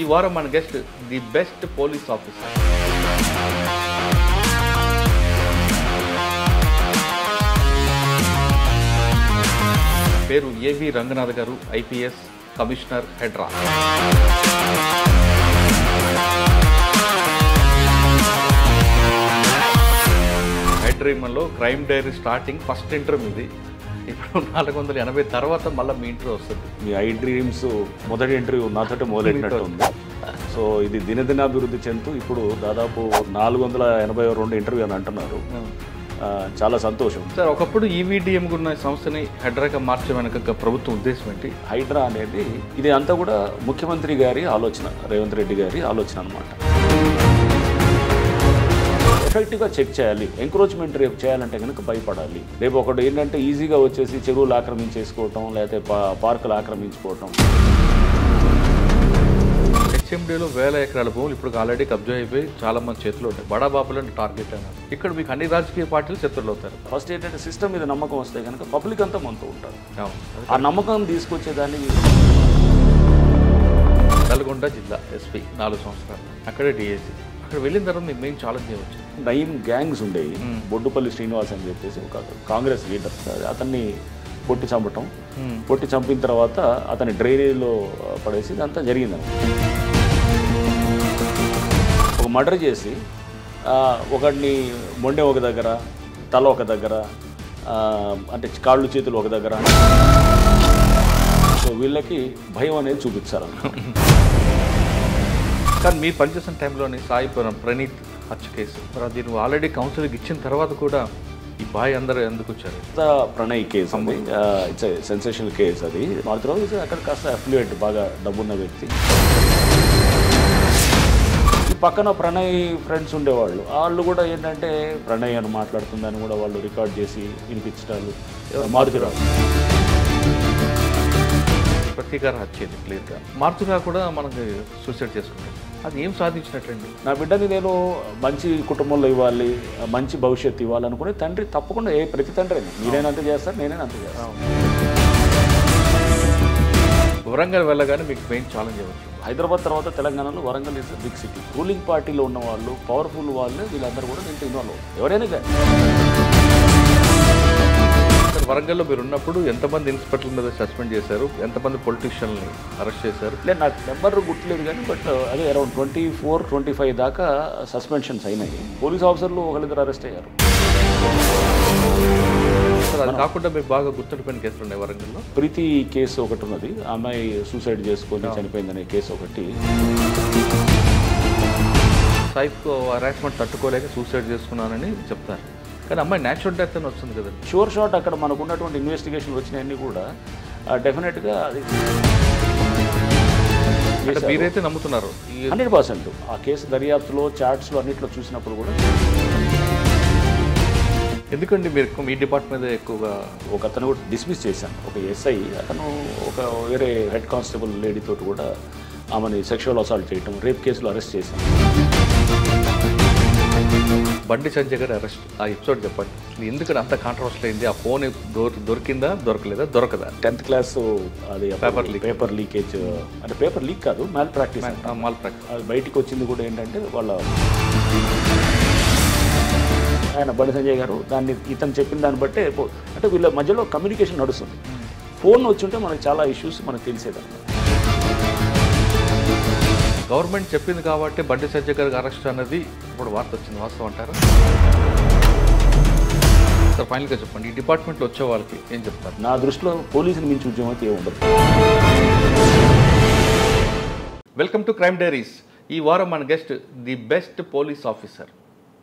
ఈ వారం మన guest the best police officer. పేరు ఏవి రంగనాథ్ గారు, ఐపీఎస్ కమిషనర్, హెడ్రా. హైడ్రీమన్లో crime diary starting first interview ఇది. ఇప్పుడు 480 తర్వాత మళ్ళీ మీ ఇంటర్వ్యూ వస్తుంది. మీ ఐ డ్రీమ్స్ మొదటి ఇంటర్వ్యూ నాతోటి మొదలెట్టినట్టు ఉంది. సో ఇది దినదినాభివృద్ధి చెందుతూ ఇప్పుడు దాదాపు 482 ఇంటర్వ్యూ అని అంటున్నారు. చాలా సంతోషం సార్. ఒకప్పుడు ఈవీడిఎం ఉన్న సంస్థని హెడ్రాగా మార్చే వెనక ప్రభుత్వం ఉద్దేశం ఏంటి? హైడ్రా అనేది ఇది అంతా కూడా ముఖ్యమంత్రి గారి ఆలోచన, రేవంత్ రెడ్డి గారి ఆలోచన అనమాట. ఎఫెక్టివ్గా చెక్ చేయాలి. ఎంక్రోచ్మెంట్ రేపు చేయాలంటే కనుక భయపడాలి. రేపు ఒకటి ఏంటంటే ఈజీగా వచ్చేసి చెరువులు ఆక్రమించేసుకోవటం, లేకపోతే పార్కులు ఆక్రమించుకోవటం. హెచ్ఎండీలో 1000 ఎకరాల భూములు ఇప్పుడు ఆల్రెడీ కబ్జా అయిపోయి చాలా మంది చేతులు ఉంటాయి. బడాబాబులను టార్గెట్ అన్నారు. ఇక్కడ మీకు అన్ని రాజకీయ పార్టీలు శత్రులు అవుతారు. ఫస్ట్ ఏంటంటే సిస్టమ్ మీద నమ్మకం వస్తే కనుక పబ్లిక్ అంతా మనతో ఉంటారు. ఆ నమ్మకం తీసుకొచ్చేదాన్ని నల్గొండ జిల్లా ఎస్పీ 4 సంవత్సరాలు, అక్కడే డిఎస్సీ. అక్కడ వెళ్ళిన తర్వాత మీకు మెయిన్ ఛాలెంజ్ చేయవచ్చు. 9 గ్యాంగ్స్ ఉండేవి. బొడ్డుపల్లి శ్రీనివాస్ అని చెప్పేసి ఒక కాంగ్రెస్ లీడర్, అతన్ని పొట్టి చంపటం. పొట్టి చంపిన తర్వాత అతని డ్రైనేజ్లో పడేసి ఇదంతా జరిగిందని ఒక మర్డర్ చేసి ఒకడిని మొండె ఒక దగ్గర, తల ఒక దగ్గర, అంటే కాళ్ళు చేతులు ఒక దగ్గర. సో వీళ్ళకి భయం అనేది చూపించాలన్నమాట. కానీ మీరు పనిచేసిన టైంలోని సాయిపురం ప్రణీత్ హత్య కేసు, దీన్ని ఆల్రెడీ కౌన్సిలింగ్ ఇచ్చిన తర్వాత కూడా ఈ బాయ్ అందరూ ఎందుకు వచ్చారు? ప్రణయ్ కేసు అండి. It's sensational case. అది నార్త్ అక్కడ కాస్త అఫిలియేట్, బాగా డబ్బున్న వ్యక్తి. ఈ పక్కన ప్రణయ్ ఫ్రెండ్స్ ఉండేవాళ్ళు. వాళ్ళు కూడా ఏంటంటే ప్రణయ్ అని మాట్లాడుతుందని కూడా వాళ్ళు రికార్డ్ చేసి వినిపించడాలు. మారుతిరావు ప్రతీకార హత్య క్లియర్గా. మారుతిరావు కూడా మనకి సూసైడ్ చేసుకుంటారు. అది ఏం సాధించినట్లండి? నా బిడ్డని నేను మంచి కుటుంబంలో ఇవ్వాలి, మంచి భవిష్యత్తు ఇవ్వాలనుకునే తండ్రి తప్పకుండా ప్రతి తండ్రి మీరైనా అంతే చేస్తారు, నేనైనా అంతే చేస్తాను. వరంగల్ వెళ్ళగానే మీకు మెయిన్ ఛాలెంజ్ అవ్వచ్చు. హైదరాబాద్ తర్వాత తెలంగాణలో Warangal is big city. Ruling పార్టీలో ఉన్న వాళ్ళు, పవర్ఫుల్ వాళ్ళు, వీళ్ళందరూ కూడా దీంట్లో ఇన్వాల్వ్ అవుతారు. ఎవరైనా కానీ. వరంగల్లో మీరు ఉన్నప్పుడు ఎంతమంది ఇన్స్పెక్టర్ల మీద సస్పెండ్ చేశారు, ఎంతమంది పొలిటీషియన్ని అరెస్ట్ చేశారు? లేదు, నాకు నెంబర్ గుర్తులేదు కానీ బట్ అదే అరౌండ్ 24-25 దాకా సస్పెన్షన్స్ అయినాయి. పోలీస్ ఆఫీసర్లు ఒకరిద్దరు అరెస్ట్ అయ్యారు. అది కాకుండా మీకు బాగా గుర్తుండిపోయిన కేసులు ఉన్నాయి వరంగల్లో? ప్రీతి కేసు ఒకటి ఉన్నది. అమ్మాయి సూసైడ్ చేసుకొని చనిపోయిందనే కేసు ఒకటి. సైకో హరాస్మెంట్ తట్టుకోలేక సూసైడ్ చేసుకున్నానని చెప్తారు, కానీ అమ్మాయి న్యాచురల్ డెత్ అని వస్తుంది కదా. షూర్ షాట్ అక్కడ మనకు ఉన్నటువంటి ఇన్వెస్టిగేషన్ వచ్చినాయన్నీ కూడా డెఫినెట్గా అది మీరైతే నమ్ముతున్నారు 100%. ఆ కేసు దర్యాప్తులో, చాట్స్లో అన్నింటిలో చూసినప్పుడు కూడా. ఎందుకండి మీరు మీ డిపార్ట్మెంట్ ఎక్కువగా? ఒక అతను కూడా డిస్మిస్ చేశాను. ఒక ఎస్ఐ అతను ఒక వేరే హెడ్ కానిస్టేబుల్ లేడీతో కూడా ఆమెని సెక్షువల్ అసాల్ట్ చేయటం, రేప్ కేసులో అరెస్ట్ చేశాను. బండి సంజయ్ గారు అరెస్ట్, ఆ ఎపిసోడ్ చెప్పండి. ఎందుకంటే అంత కాంట్రవర్షియల్ అయింది? ఆ ఫోన్ దొరికిందా, దొరకలేదా, దొరకదా? 10th క్లాస్ అది పేపర్ లీకేజ్, అంటే పేపర్ లీక్ కాదు, మాల్ ప్రాక్టీస్. అది బయటికి వచ్చింది కూడా ఏంటంటే వాళ్ళ ఆయన బండి సంజయ్ గారు దాన్ని ఇతను చెప్పిన దాన్ని బట్టే అంటే వీళ్ళ మధ్యలో కమ్యూనికేషన్ నడుస్తుంది. ఫోన్ వచ్చి ఉంటే మనకు చాలా ఇష్యూస్ మనకు తెలిసేదన్నమాట. గవర్నమెంట్ చెప్పింది కాబట్టి బండి సంజయ్ గారికి అరెస్ట్ అన్నది ఇప్పుడు వార్త వచ్చింది, వాస్తవం అంటారా? సార్ ఫైనల్గా చెప్పండి, ఈ డిపార్ట్మెంట్లో వచ్చే వాళ్ళకి ఏం చెప్తారు? నా దృష్టిలో పోలీసుని మించి ఉద్యమం అయితే ఉండదు. Welcome to crime diaries. ఈ వారం మన guest the best police officer.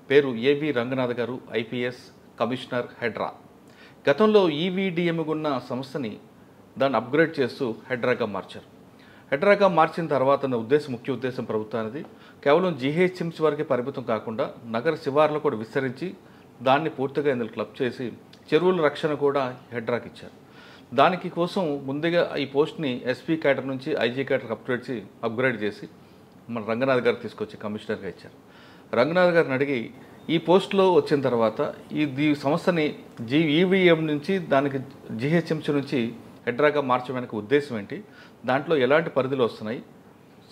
పేరు ఏవి రంగనాథ్ గారు, ఐపీఎస్ కమిషనర్, హెడ్రా. గతంలో ఈవీడిఎం ఉన్న సంస్థని దాన్ని అప్గ్రేడ్ చేస్తూ హెడ్రాగా మార్చారు. హెడ్రాగా మార్చిన తర్వాత ముఖ్య ఉద్దేశం ప్రభుత్వానికి కేవలం జీహెచ్ఎంసీ వరకే పరిమితం కాకుండా నగర శివార్లు కూడా విస్తరించి దాన్ని పూర్తిగా ఇందులో క్లబ్ చేసి చెరువుల రక్షణ కూడా హెడ్రాకి ఇచ్చారు. దానికి కోసం ముందుగా ఈ పోస్ట్ని ఎస్పీ క్యాడర్ నుంచి ఐజీ క్యాడర్కి అప్గ్రేడ్ చేసి మన రంగనాథ్ గారు తీసుకొచ్చి కమిషనర్గా ఇచ్చారు. రంగనాథ్ గారిని అడిగి ఈ పోస్టులో వచ్చిన తర్వాత ఈ సంస్థని ఈవీఎం నుంచి దానికి జీహెచ్ఎంసీ నుంచి హెడ్రాగా మార్చడానికి ఉద్దేశం ఏంటి, దాంట్లో ఎలాంటి పరిధులు వస్తున్నాయి,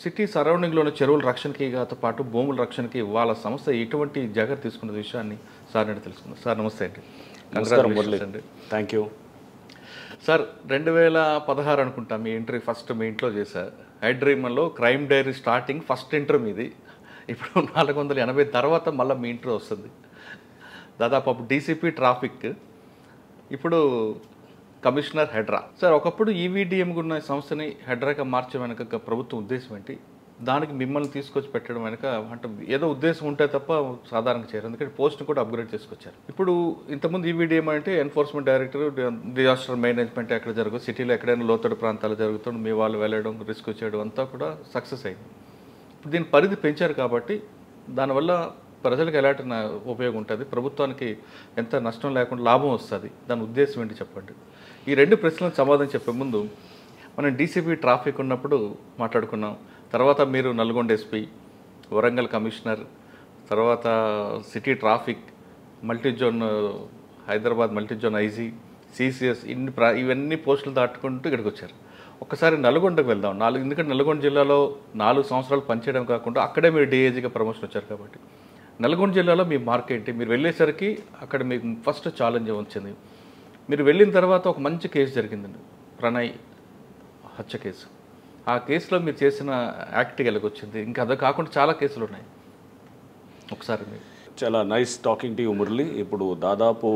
సిటీ సరౌండింగ్లో ఉన్న చెరువుల రక్షణకి పాటు భూముల రక్షణకి వాళ్ళ సంస్థ ఎటువంటి జాగ్రత్త తీసుకున్న విషయాన్ని సార్ అంటే తెలుసుకుందాం. సార్ నమస్తే అండి. కంగ్రాచులేషన్స్ అండి. Thank you sir. 2016 అనుకుంటా మీ ఎంట్రీ ఫస్ట్ మీ ఇంట్లో చేశారు. హైడ్రీమన్లో crime diary starting first entry మీది. ఇప్పుడు 480 తర్వాత మళ్ళీ మీ ఇంట్రీ వస్తుంది. దాదాపు అప్పుడు డీసీపీ ట్రాఫిక్, ఇప్పుడు కమిషనర్ హెడ్రా. సార్, ఒకప్పుడు ఈవీడిఎం ఉన్న సంస్థని హెడ్రాగా మార్చే వెనక ప్రభుత్వం ఉద్దేశం ఏంటి? దానికి మిమ్మల్ని తీసుకొచ్చి పెట్టడం వెనక అంటే ఏదో ఉద్దేశం ఉంటే తప్ప సాధారణంగా చేయరు, ఎందుకంటే పోస్ట్ని కూడా అప్గ్రేడ్ చేసుకొచ్చారు. ఇప్పుడు ఇంతకుముందు ఈవీడిఎం అంటే ఎన్ఫోర్స్మెంట్ డైరెక్టర్, డిజాస్టర్ మేనేజ్మెంట్ ఎక్కడ జరుగుతుంది, సిటీలో ఎక్కడైనా లోతడు ప్రాంతాలు జరుగుతుంది, మీ వాళ్ళు వెళ్ళడం, రిస్క్ చేయడం అంతా కూడా సక్సెస్ అయింది. ఇప్పుడు దీని పరిధి పెంచారు కాబట్టి దానివల్ల ప్రజలకు ఎలాంటి ఉపయోగం ఉంటుంది, ప్రభుత్వానికి ఎంత నష్టం లేకుండా లాభం వస్తుంది, దాని ఉద్దేశం ఏంటి చెప్పండి. ఈ రెండు ప్రశ్నలకు సమాధానం చెప్పే ముందు మనం డీసీపీ ట్రాఫిక్ ఉన్నప్పుడు మాట్లాడుకున్నాం. తర్వాత మీరు నల్గొండ ఎస్పీ, వరంగల్ కమిషనర్, తర్వాత city traffic, multizone Hyderabad multizone IG, CCS, ఇవన్నీ పోస్టులు దాటుకుంటూ ఇక్కడికి వచ్చారు. ఒక్కసారి నల్గొండకు వెళ్దాం. ఎందుకంటే నల్గొండ జిల్లాలో 4 సంవత్సరాలు పనిచేయడం కాకుండా అక్కడే మీరు డిఐజీగా ప్రమోషన్ వచ్చారు కాబట్టి నల్గొండ జిల్లాలో మీ మార్క్ ఏంటి? మీరు వెళ్ళేసరికి అక్కడ మీకు ఫస్ట్ ఛాలెంజ్ వచ్చింది. మీరు వెళ్ళిన తర్వాత ఒక మంచి కేసు జరిగిందండి, ప్రణయ్ హత్య కేసు. ఆ కేసులో మీరు చేసిన యాక్ట్ ఎలాగొచ్చింది? ఇంకా అదే కాకుండా చాలా కేసులు ఉన్నాయి. ఒకసారి మీరు చాలా nice talking to you Murali. ఇప్పుడు దాదాపు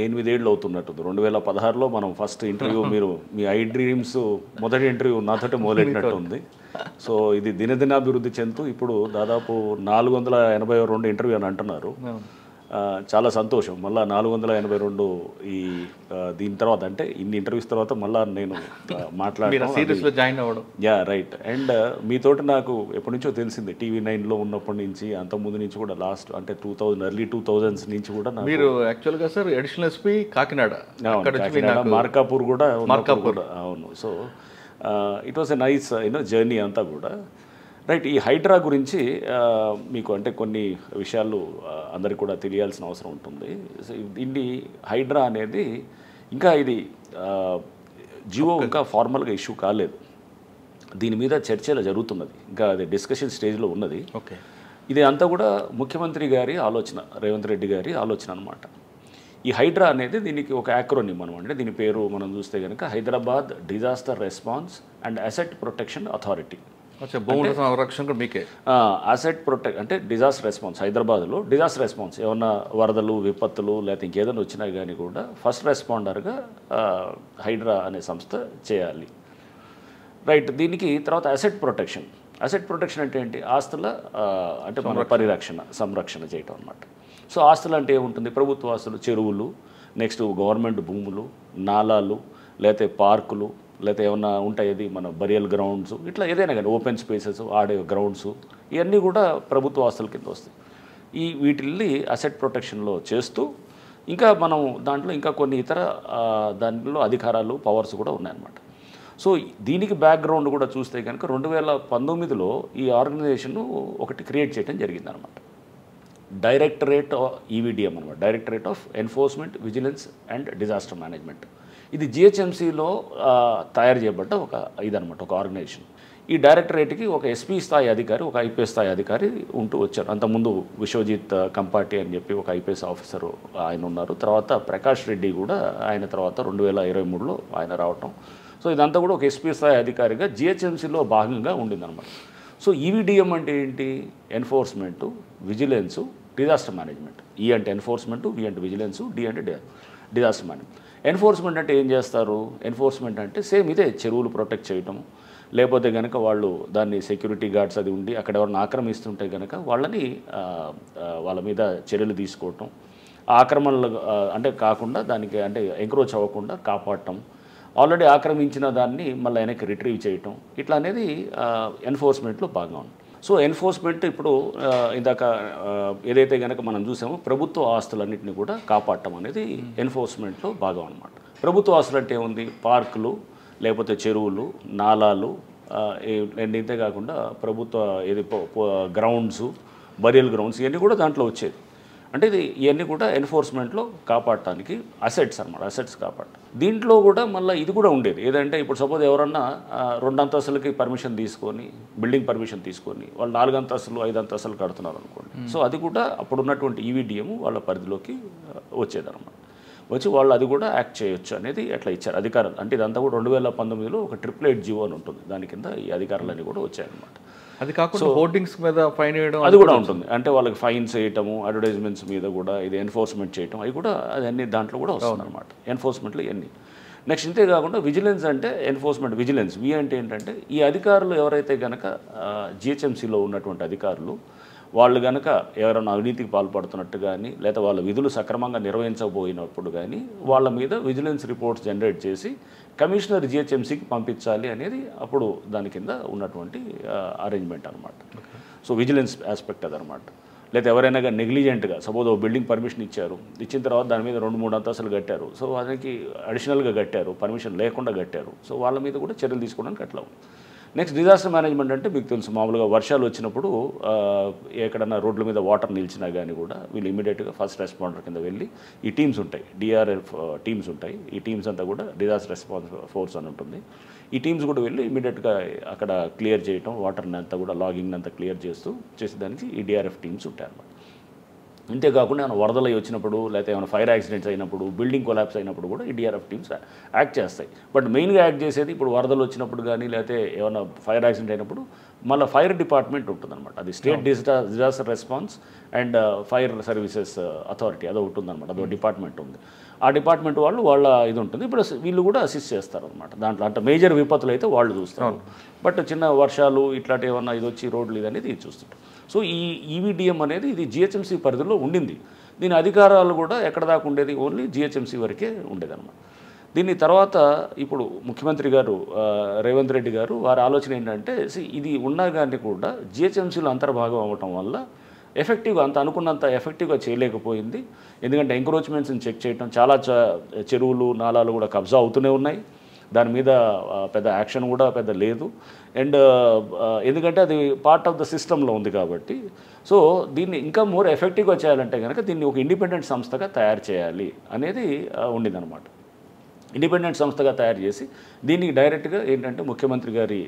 8 ఏళ్ళు అవుతున్నట్టుంది. 2016లో మనం ఫస్ట్ ఇంటర్వ్యూ, మీరు మీ ఐ డ్రీమ్స్ మొదటి ఇంటర్వ్యూ నాతోటి మొదలెట్టినట్టుంది. సో ఇది దినదినాభివృద్ధి చెందుతూ ఇప్పుడు దాదాపు 482 ఇంటర్వ్యూ అని అంటున్నారు. చాలా సంతోషం. మళ్ళీ 482 ఈ దీని తర్వాత, అంటే ఇన్ని ఇంటర్వ్యూస్ తర్వాత మళ్ళీ నేను మాట్లాడడం. Yeah right. అండ్ మీతోటి నాకు ఎప్పటి నుంచో తెలిసింది, TV9లో ఉన్నప్పటి నుంచి, అంతకుముందు నుంచి కూడా, లాస్ట్ అంటే ఎర్లీ 2000s నుంచి కూడా మీరు యాక్చువల్గా sir additional SP Kakinada, Markapur కూడా. అవును. So it was a nice journey అంతా కూడా. రైట్. ఈ హైడ్రా గురించి మీకు అంటే కొన్ని విషయాలు అందరికి కూడా తెలియాల్సిన అవసరం ఉంటుంది. దీన్ని హైడ్రా అనేది ఇంకా ఇది జియో ఇంకా ఫార్మల్గా ఇష్యూ కాలేదు. దీని మీద చర్చలు జరుగుతున్నది, ఇంకా అది డిస్కషన్ స్టేజ్లో ఉన్నది. ఓకే. ఇది అంతా కూడా ముఖ్యమంత్రి గారి ఆలోచన, రేవంత్ రెడ్డి గారి ఆలోచన అనమాట. ఈ హైడ్రా అనేది దీనికి ఒక యాక్రోనిమ్ అనమాట. అంటే దీని పేరు మనం చూస్తే కనుక Hyderabad disaster response and asset protection authority. Asset protect అంటే డిజాస్టర్ రెస్పాన్స్. హైదరాబాద్లో డిజాస్టర్ రెస్పాన్స్, ఏమన్నా వరదలు, విపత్తులు, లేకపోతే ఇంకేదైనా వచ్చినా కానీ కూడా ఫస్ట్ రెస్పాండర్గా హైడ్రా అనే సంస్థ చేయాలి. రైట్. దీనికి తర్వాత అసెట్ ప్రొటెక్షన్. అసెట్ ప్రొటెక్షన్ అంటే ఏంటి? ఆస్తుల అంటే మన సంరక్షణ చేయటం అన్నమాట. సో ఆస్తులు అంటే ఏముంటుంది? ప్రభుత్వ ఆస్తులు, చెరువులు, నెక్స్ట్ గవర్నమెంట్ భూములు, నాలాలు, లేకపోతే పార్కులు, లేకపోతే ఏమన్నా ఉంటాయి, అది మన బరియల్ గ్రౌండ్స్, ఇట్లా ఏదైనా కానీ ఓపెన్ స్పేసెస్, ఆడే గ్రౌండ్స్, ఇవన్నీ కూడా ప్రభుత్వ ఆస్తుల కింద వస్తాయి. వీటిల్ని అసెట్ ప్రొటెక్షన్లో చేస్తూ ఇంకా మనం దాంట్లో ఇంకా కొన్ని ఇతర దాంట్లో అధికారాలు, పవర్స్ కూడా ఉన్నాయన్నమాట. సో దీనికి బ్యాక్గ్రౌండ్ కూడా చూస్తే కనుక 2019లో ఈ ఆర్గనైజేషన్ ఒకటి క్రియేట్ చేయడం జరిగిందనమాట. డైరెక్టరేట్ ఈవీడిఎం అనమాట, directorate of enforcement vigilance and disaster management. ఇది జిహెచ్ఎంసీలో తయారు చేయబడ్డ ఒక ఇదనమాట, ఒక ఆర్గనైజేషన్. ఈ డైరెక్టరేట్కి ఒక ఎస్పీ స్థాయి అధికారి, ఒక ఐపీఎస్ స్థాయి అధికారి ఉంటూ వచ్చారు. అంతకుముందు విశ్వజిత్ కంపాటి అని చెప్పి ఒక ఐపీఎస్ ఆఫీసర్ ఆయన ఉన్నారు. తర్వాత ప్రకాష్ రెడ్డి కూడా ఆయన తర్వాత 2023లో ఆయన రావటం. సో ఇదంతా కూడా ఒక ఎస్పీ స్థాయి అధికారిగా జిహెచ్ఎంసీలో భాగంగా ఉండిందనమాట. సో ఈవీడిఎం అంటే ఏంటి? ఎన్ఫోర్స్మెంటు, విజిలెన్సు, డిజాస్టర్ మేనేజ్మెంట్. ఈ అంటే ఎన్ఫోర్స్మెంటు, వి అంటే విజిలెన్సు, డి అంటే డిజాస్టర్ మేనేజ్మెంట్. ఎన్ఫోర్స్మెంట్ అంటే ఏం చేస్తారు? ఎన్ఫోర్స్మెంట్ అంటే సేమ్ ఇదే, చెరువులు ప్రొటెక్ట్ చేయటం, లేకపోతే కనుక వాళ్ళు దాన్ని సెక్యూరిటీ గార్డ్స్ అది ఉండి అక్కడ ఎవరిని ఆక్రమిస్తుంటే కనుక వాళ్ళని వాళ్ళ మీద చర్యలు తీసుకోవటం, ఆక్రమణలు అంటే కాకుండా దానికి అంటే ఎంక్రోచ్ అవ్వకుండా కాపాడటం, ఆల్రెడీ ఆక్రమించిన దాన్ని మళ్ళీ వెనక్కి రిట్రీవ్ చేయటం, ఇట్లా అనేది ఎన్ఫోర్స్మెంట్లో భాగం ఉంది. సో ఎన్ఫోర్స్మెంట్ ఇప్పుడు ఇందాక ఏదైతే కనుక మనం చూసామో ప్రభుత్వ ఆస్తులన్నింటినీ కూడా కాపాడటం అనేది ఎన్ఫోర్స్మెంట్లో భాగం అనమాట. ప్రభుత్వ ఆస్తులు అంటే ఏముంది? పార్కులు, లేకపోతే చెరువులు, నాలాలు, ఇంతే కాకుండా ప్రభుత్వ ఏది గ్రౌండ్స్, బరియల్ గ్రౌండ్స్, ఇవన్నీ కూడా దాంట్లో వచ్చేది. అంటే ఇది ఇవన్నీ కూడా ఎన్ఫోర్స్మెంట్లో కాపాడటానికి అసెట్స్ అనమాట, అసెట్స్ కాపాడటం. దీంట్లో కూడా మళ్ళీ ఇది కూడా ఉండేది ఏదంటే ఇప్పుడు సపోజ్ ఎవరన్నా 2 అంతస్తులకి పర్మిషన్ తీసుకొని బిల్డింగ్ పర్మిషన్ తీసుకొని వాళ్ళు 4 అంతస్తులు 5 అంతస్తులు కడుతున్నారు అనుకోండి. సో అది కూడా అప్పుడు ఉన్నటువంటి ఈవీడిఎం వాళ్ళ పరిధిలోకి వచ్చేదన్నమాట. వచ్చి వాళ్ళు అది కూడా యాక్ట్ చేయొచ్చు అనేది అట్లా ఇచ్చారు అధికారులు. అంటే ఇదంతా కూడా 2019లో ఒక 888 జీవో అని ఉంటుంది, దాని కింద ఈ అధికారులన్నీ కూడా వచ్చాయన్నమాట. అది కాకుండా హోర్డింగ్స్ మీద ఫైన్ వేయడం అది కూడా ఉంటుంది. అంటే వాళ్ళకి ఫైన్స్ వేయటము, అడ్వర్టైజ్మెంట్స్ మీద కూడా ఇది ఎన్ఫోర్స్మెంట్ చేయటం, అవి కూడా అన్ని దాంట్లో కూడా వస్తుంది అనమాట. ఎన్ఫోర్స్మెంట్లో ఇవన్నీ. నెక్స్ట్ ఇంతే కాకుండా విజిలెన్స్ అంటే ఎన్ఫోర్స్మెంట్ విజిలెన్స్. వి అంటే ఏంటంటే ఈ అధికారులు ఎవరైతే కనుక జిహెచ్ఎంసీలో ఉన్నటువంటి అధికారులు వాళ్ళు కనుక ఎవరైనా అవినీతికి పాల్పడుతున్నట్టు కానీ లేదా వాళ్ళ విధులు సక్రమంగా నిర్వహించబోయినప్పుడు కానీ వాళ్ళ మీద విజిలెన్స్ రిపోర్ట్స్ జనరేట్ చేసి కమిషనర్ జిహెచ్ఎంసీకి పంపించాలి అనేది అప్పుడు దాని కింద ఉన్నటువంటి అరేంజ్మెంట్ అనమాట. సో విజిలెన్స్ ఆస్పెక్ట్ అదనమాట. లేదా ఎవరైనా కానీ నెగ్లిజెంట్గా సపోజ్ ఒక బిల్డింగ్ పర్మిషన్ ఇచ్చారు, ఇచ్చిన తర్వాత దాని మీద 2-3 అంతస్తులు కట్టారు, సో దానికి అడిషనల్గా కట్టారు, పర్మిషన్ లేకుండా కట్టారు, సో వాళ్ళ మీద కూడా చర్యలు తీసుకోవడానికి అట్లా. నెక్స్ట్ డిజాస్టర్ మేనేజ్మెంట్ అంటే మీకు తెలుసు, మామూలుగా వర్షాలు వచ్చినప్పుడు ఎక్కడన్నా రోడ్ల మీద వాటర్ నిలిచినా కానీ కూడా వీళ్ళు ఇమీడియట్గా ఫస్ట్ రెస్పాండర్ కింద వెళ్ళి ఈ టీమ్స్ ఉంటాయి, డిఆర్ఎఫ్ టీమ్స్ ఉంటాయి, ఈ టీమ్స్ అంతా కూడా డిజాస్టర్ రెస్పాన్స్ ఫోర్స్ అని ఉంటుంది. ఈ టీమ్స్ కూడా వెళ్ళి ఇమీడియట్గా అక్కడ క్లియర్ చేయటం, వాటర్ని అంతా కూడా లాగింగ్ అంతా క్లియర్ చేసేదానికి ఈ డిఆర్ఎఫ్ టీమ్స్ ఉంటాయి అన్నమాట. ఇంతేకాకుండా ఏమైనా వరదలు వచ్చినప్పుడు లేకపోతే ఏమైనా ఫైర్ యాక్సిడెంట్స్ అయినప్పుడు బిల్డింగ్ కొలాప్స్ అయినప్పుడు కూడా ఈ డిఆర్ఎఫ్ టీమ్స్ యాక్ట్ చేస్తాయి. బట్ మెయిన్గా యాక్ట్ చేసేది ఇప్పుడు వరదలు వచ్చినప్పుడు కానీ లేకపోతే ఏమైనా ఫైర్ యాక్సిడెంట్ అయినప్పుడు మళ్ళీ ఫైర్ డిపార్ట్మెంట్ ఉంటుందన్నమాట. అది state disaster response and fire services authority అదో ఉంటుందన్నమాట, అదో డిపార్ట్మెంట్ ఉంది. ఆ డిపార్ట్మెంట్ వాళ్ళ ఇది ఉంటుంది. ఇప్పుడు వీళ్ళు కూడా అసిస్ట్ చేస్తారనమాట దాంట్లో. అంటే మేజర్ విపత్తులు అయితే వాళ్ళు చూస్తారు, బట్ చిన్న వర్షాలు ఇట్లాంటి ఏమన్నా ఇది వచ్చి రోడ్లు ఇది అనేది ఇది చూస్తుంటారు. సో ఈ ఈవీడిఎం అనేది ఇది జిహెచ్ఎంసీ పరిధిలో ఉండింది. దీని అధికారాలు కూడా ఎక్కడ దాకా ఉండేది, ఓన్లీ జిహెచ్ఎంసీ వరకే ఉండేదన్నమాట. దీని తర్వాత ఇప్పుడు ముఖ్యమంత్రి గారు రేవంత్ రెడ్డి గారు వారి ఆలోచన ఏంటంటే ఇది ఉన్నా కానీ కూడా జిహెచ్ఎంసీలో అంతర్భాగం అవ్వటం వల్ల ఎఫెక్టివ్గా అనుకున్నంత ఎఫెక్టివ్గా చేయలేకపోయింది. ఎందుకంటే ఎంక్రోచ్మెంట్స్ని చెక్ చేయటం, చాలా చెరువులు నాలాలు కూడా కబ్జా అవుతూనే ఉన్నాయి, దాని మీద పెద్ద యాక్షన్ కూడా పెద్ద లేదు. అండ్ ఎందుకంటే అది పార్ట్ ఆఫ్ ద సిస్టంలో ఉంది కాబట్టి, సో దీన్ని ఇంకా మోర్ ఎఫెక్టివ్గా చేయాలంటే కనుక దీన్ని ఒక ఇండిపెండెంట్ సంస్థగా తయారు చేయాలి అనేది ఉండిందనమాట. ఇండిపెండెంట్ సంస్థగా తయారు చేసి దీనికి డైరెక్ట్గా ఏంటంటే ముఖ్యమంత్రి గారి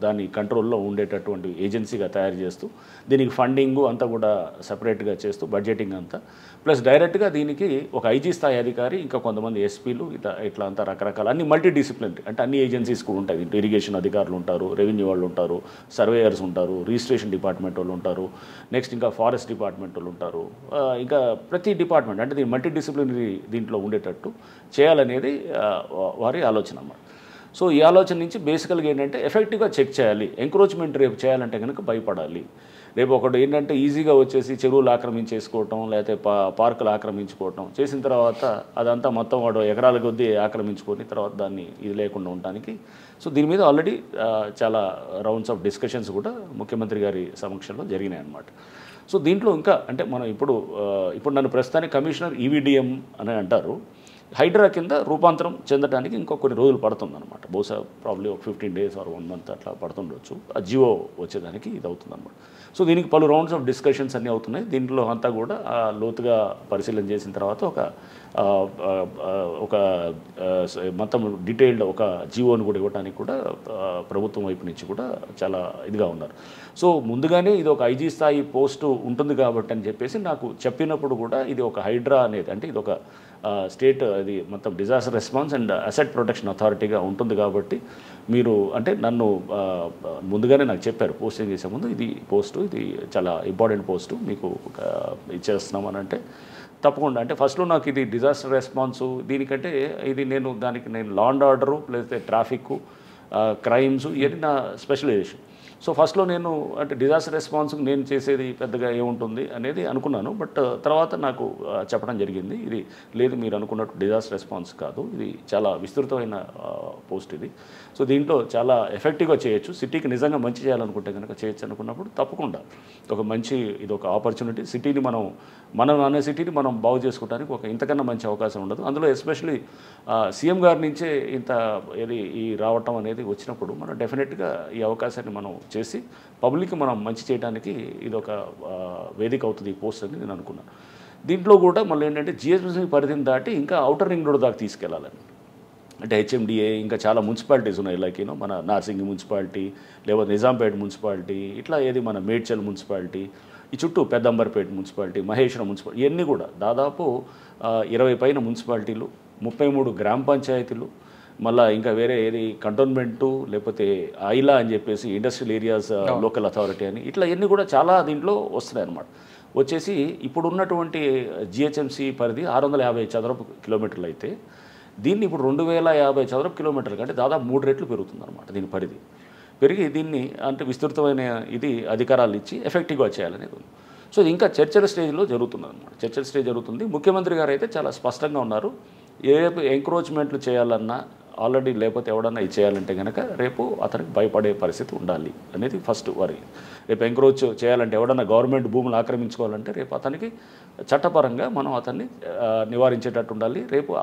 దాని కంట్రోల్లో ఉండేటటువంటి ఏజెన్సీగా తయారు చేస్తూ దీనికి ఫండింగు అంతా కూడా సపరేట్గా చేస్తూ బడ్జెటింగ్ అంతా ప్లస్ డైరెక్ట్గా దీనికి ఒక ఐజీ స్థాయి అధికారి ఇంకా కొంతమంది ఎస్పీలు ఇట్లా అంతా రకరకాల అన్ని మల్టీ డిసిప్లినరీ అంటే అన్ని ఏజెన్సీస్ కూడా ఉంటాయి. ఇరిగేషన్ అధికారులు ఉంటారు, రెవెన్యూ వాళ్ళు ఉంటారు, సర్వేయర్స్ ఉంటారు, రిజిస్ట్రేషన్ డిపార్ట్మెంట్ వాళ్ళు ఉంటారు, నెక్స్ట్ ఇంకా ఫారెస్ట్ డిపార్ట్మెంట్ వాళ్ళు ఉంటారు, ఇంకా ప్రతి డిపార్ట్మెంట్ అంటే దీని మల్టీ డిసిప్లినరీ దీంట్లో ఉండేటట్టు చేయాలనేది వారి ఆలోచన అన్నమాట. సో ఈ ఆలోచన నుంచి బేసికల్గా ఏంటంటే ఎఫెక్టివ్గా చెక్ చేయాలి. ఎంక్రోచ్మెంట్ రేపు చేయాలంటే కనుక భయపడాలి. రేపు ఒకటి ఏంటంటే ఈజీగా వచ్చేసి చెరువులు ఆక్రమించేసుకోవటం లేకపోతే పార్కులు ఆక్రమించుకోవటం చేసిన తర్వాత అదంతా మొత్తం వాడు ఎకరాల కొద్దీ ఆక్రమించుకొని తర్వాత దాన్ని ఇది లేకుండా ఉండటానికి సో దీని మీద ఆల్రెడీ చాలా రౌండ్స్ ఆఫ్ డిస్కషన్స్ కూడా ముఖ్యమంత్రి గారి సమక్షంలో జరిగినాయి అన్నమాట. సో దీంట్లో ఇంకా అంటే మనం ఇప్పుడు నన్ను ప్రస్తుతానికి కమిషనర్ ఈవీడిఎం అని అంటారు. హైడ్రా కింద రూపాంతరం చెందడానికి ఇంకో కొన్ని రోజులు పడుతుందన్నమాట. బహుశా ప్రాబ్లీ ఒక 15 days ఆర్ 1 month అట్లా పడుతుండొచ్చు ఆ జియో వచ్చేదానికి ఇది అవుతుందన్నమాట. సో దీనికి పలు రౌండ్స్ ఆఫ్ డిస్కషన్స్ అన్నీ అవుతున్నాయి. దీంట్లో అంతా కూడా లోతుగా పరిశీలన చేసిన తర్వాత ఒక మొత్తం డీటెయిల్డ్ ఒక జియోని కూడా ఇవ్వడానికి కూడా ప్రభుత్వం వైపు నుంచి కూడా చాలా ఇదిగా ఉన్నారు. సో ముందుగానే ఇది ఒక ఐజీ స్థాయి పోస్టు ఉంటుంది కాబట్టి అని చెప్పేసి నాకు చెప్పినప్పుడు కూడా ఇది ఒక హైడ్రా అనేది అంటే ఇది ఒక స్టేట్ అది మొత్తం disaster response and asset protection అథారిటీగా ఉంటుంది కాబట్టి మీరు అంటే నన్ను ముందుగానే నాకు చెప్పారు పోస్టింగ్ చేసే ముందు ఇది చాలా ఇంపార్టెంట్ పోస్టు మీకు ఇచ్చేస్తున్నామని అంటే తప్పకుండా అంటే ఫస్ట్లో నాకు ఇది డిజాస్టర్ రెస్పాన్స్ దీనికంటే ఇది నేను లా అండ్ ఆర్డరు లేకపోతే ట్రాఫిక్ క్రైమ్స్ ఇవన్నీ నా స్పెషలైజేషన్. సో ఫస్ట్లో నేను అంటే డిజాస్టర్ రెస్పాన్స్కి నేను చేసేది పెద్దగా ఏముంటుంది అనేది అనుకున్నాను. బట్ తర్వాత నాకు చెప్పడం జరిగింది ఇది లేదు మీరు అనుకున్నట్టు డిజాస్టర్ రెస్పాన్స్ కాదు, ఇది చాలా విస్తృతమైన పోస్ట్ ఇది. సో దీంట్లో చాలా ఎఫెక్టివ్గా చేయొచ్చు, సిటీకి నిజంగా మంచి చేయాలనుకుంటే కనుక చేయొచ్చు అనుకున్నప్పుడు తప్పకుండా ఇది ఒక ఆపర్చునిటీ. సిటీని మనం అనే సిటీని మనం బాగు చేసుకోవడానికి ఒక ఇంతకన్నా మంచి అవకాశం ఉండదు. అందులో ఎస్పెషలీ సీఎం గారి నుంచే ఈ రావటం అనేది వచ్చినప్పుడు మనం డెఫినెట్గా ఈ అవకాశాన్ని మనం చేసి పబ్లిక్కి మనం మంచి చేయడానికి ఇది ఒక వేదిక అవుతుంది ఈ పోస్ట్ అని నేను అనుకున్నాను. దీంట్లో కూడా మళ్ళీ ఏంటంటే జిహెచ్ఎంసీ పరిధిని దాటి ఇంకా ఔటర్ రింగ్ రోడ్ దాకా తీసుకెళ్లాలని, అంటే హెచ్ఎండిఏ ఇంకా చాలా మున్సిపాలిటీస్ ఉన్నాయి, లైక్ మన నార్సింగి మున్సిపాలిటీ, లేకపోతే నిజాంపేట మున్సిపాలిటీ, ఇట్లా ఏది మన మేడ్చల్ మున్సిపాలిటీ, ఈ చుట్టూ పెద్దంబర్పేట మున్సిపాలిటీ, మహేశ్వరం మున్సిపాలిటీ, ఇవన్నీ కూడా దాదాపు 20 పైన మున్సిపాలిటీలు, 33 గ్రామ పంచాయతీలు, మళ్ళీ ఇంకా వేరే ఏది కంటోన్మెంటు, లేకపోతే ఐలా అని చెప్పేసి ఇండస్ట్రియల్ ఏరియాస్ లోకల్ అథారిటీ అని, ఇట్లా ఇవన్నీ కూడా చాలా దీంట్లో వస్తున్నాయి అన్నమాట. వచ్చేసి ఇప్పుడు ఉన్నటువంటి జిహెచ్ఎంసీ పరిధి 650 చదరపు కిలోమీటర్లు అయితే దీన్ని ఇప్పుడు 2050 చదరపు కిలోమీటర్లు కంటే దాదాపు 3 రెట్లు పెరుగుతుందన్నమాట దీని పరిధి. పెరిగి దీన్ని అంటే విస్తృతమైన ఇది అధికారాలు ఇచ్చి ఎఫెక్టివ్గా చేయాలనేది ఉంది. సో ఇది ఇంకా చర్చల స్టేజ్లో జరుగుతుంది అన్నమాట. చర్చల స్టేజ్ జరుగుతుంది. ముఖ్యమంత్రి గారు అయితే చాలా స్పష్టంగా ఉన్నారు, రేపు ఎంక్రోచ్మెంట్లు చేయాలన్నా ఆల్రెడీ, లేకపోతే ఎవడన్నా ఇది చేయాలంటే కనుక రేపు అతనికి భయపడే పరిస్థితి ఉండాలి అనేది ఫస్ట్ వరి. రేపు ఎంక్రోచ్ చేయాలంటే ఎవడన్నా గవర్నమెంట్ భూములు ఆక్రమించుకోవాలంటే రేపు అతనికి చట్టపరంగా మనం అతన్ని నివారించేటట్టు ఉండాలి. రేపు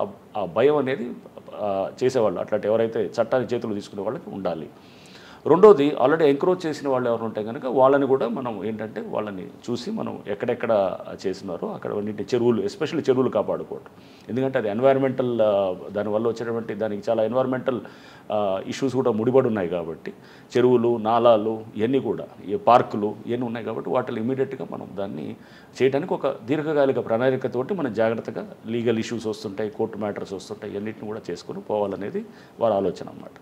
ఆ భయం అనేది చేసేవాళ్ళు అట్లాంటి ఎవరైతే చట్టాన్ని చేతులు తీసుకునే వాళ్ళకి ఉండాలి. రెండోది, ఆల్రెడీ ఎంక్రోచ్ చేసిన వాళ్ళు ఎవరు ఉంటే కనుక వాళ్ళని కూడా మనం ఏంటంటే వాళ్ళని చూసి మనం ఎక్కడెక్కడ చేసినారో అక్కడ అన్నింటి చెరువులు, ఎస్పెషల్లీ చెరువులు కాపాడుకోవటం. ఎందుకంటే అది ఎన్వైరన్మెంటల్, దానివల్ల వచ్చేటువంటి దానికి చాలా ఎన్వైరన్మెంటల్ ఇష్యూస్ కూడా ముడిపడి ఉన్నాయి కాబట్టి చెరువులు, నాలాలు ఇవన్నీ కూడా, ఈ పార్కులు ఇవన్నీ ఉన్నాయి కాబట్టి వాటిని ఇమీడియట్గా మనం దాన్ని చేయడానికి ఒక దీర్ఘకాలిక ప్రణాళికతోటి మనం జాగ్రత్తగా లీగల్ ఇష్యూస్ వస్తుంటాయి, కోర్టు మ్యాటర్స్ వస్తుంటాయి, ఇవన్నిటిని కూడా చేసుకొని పోవాలనేది వారి ఆలోచన అన్నమాట.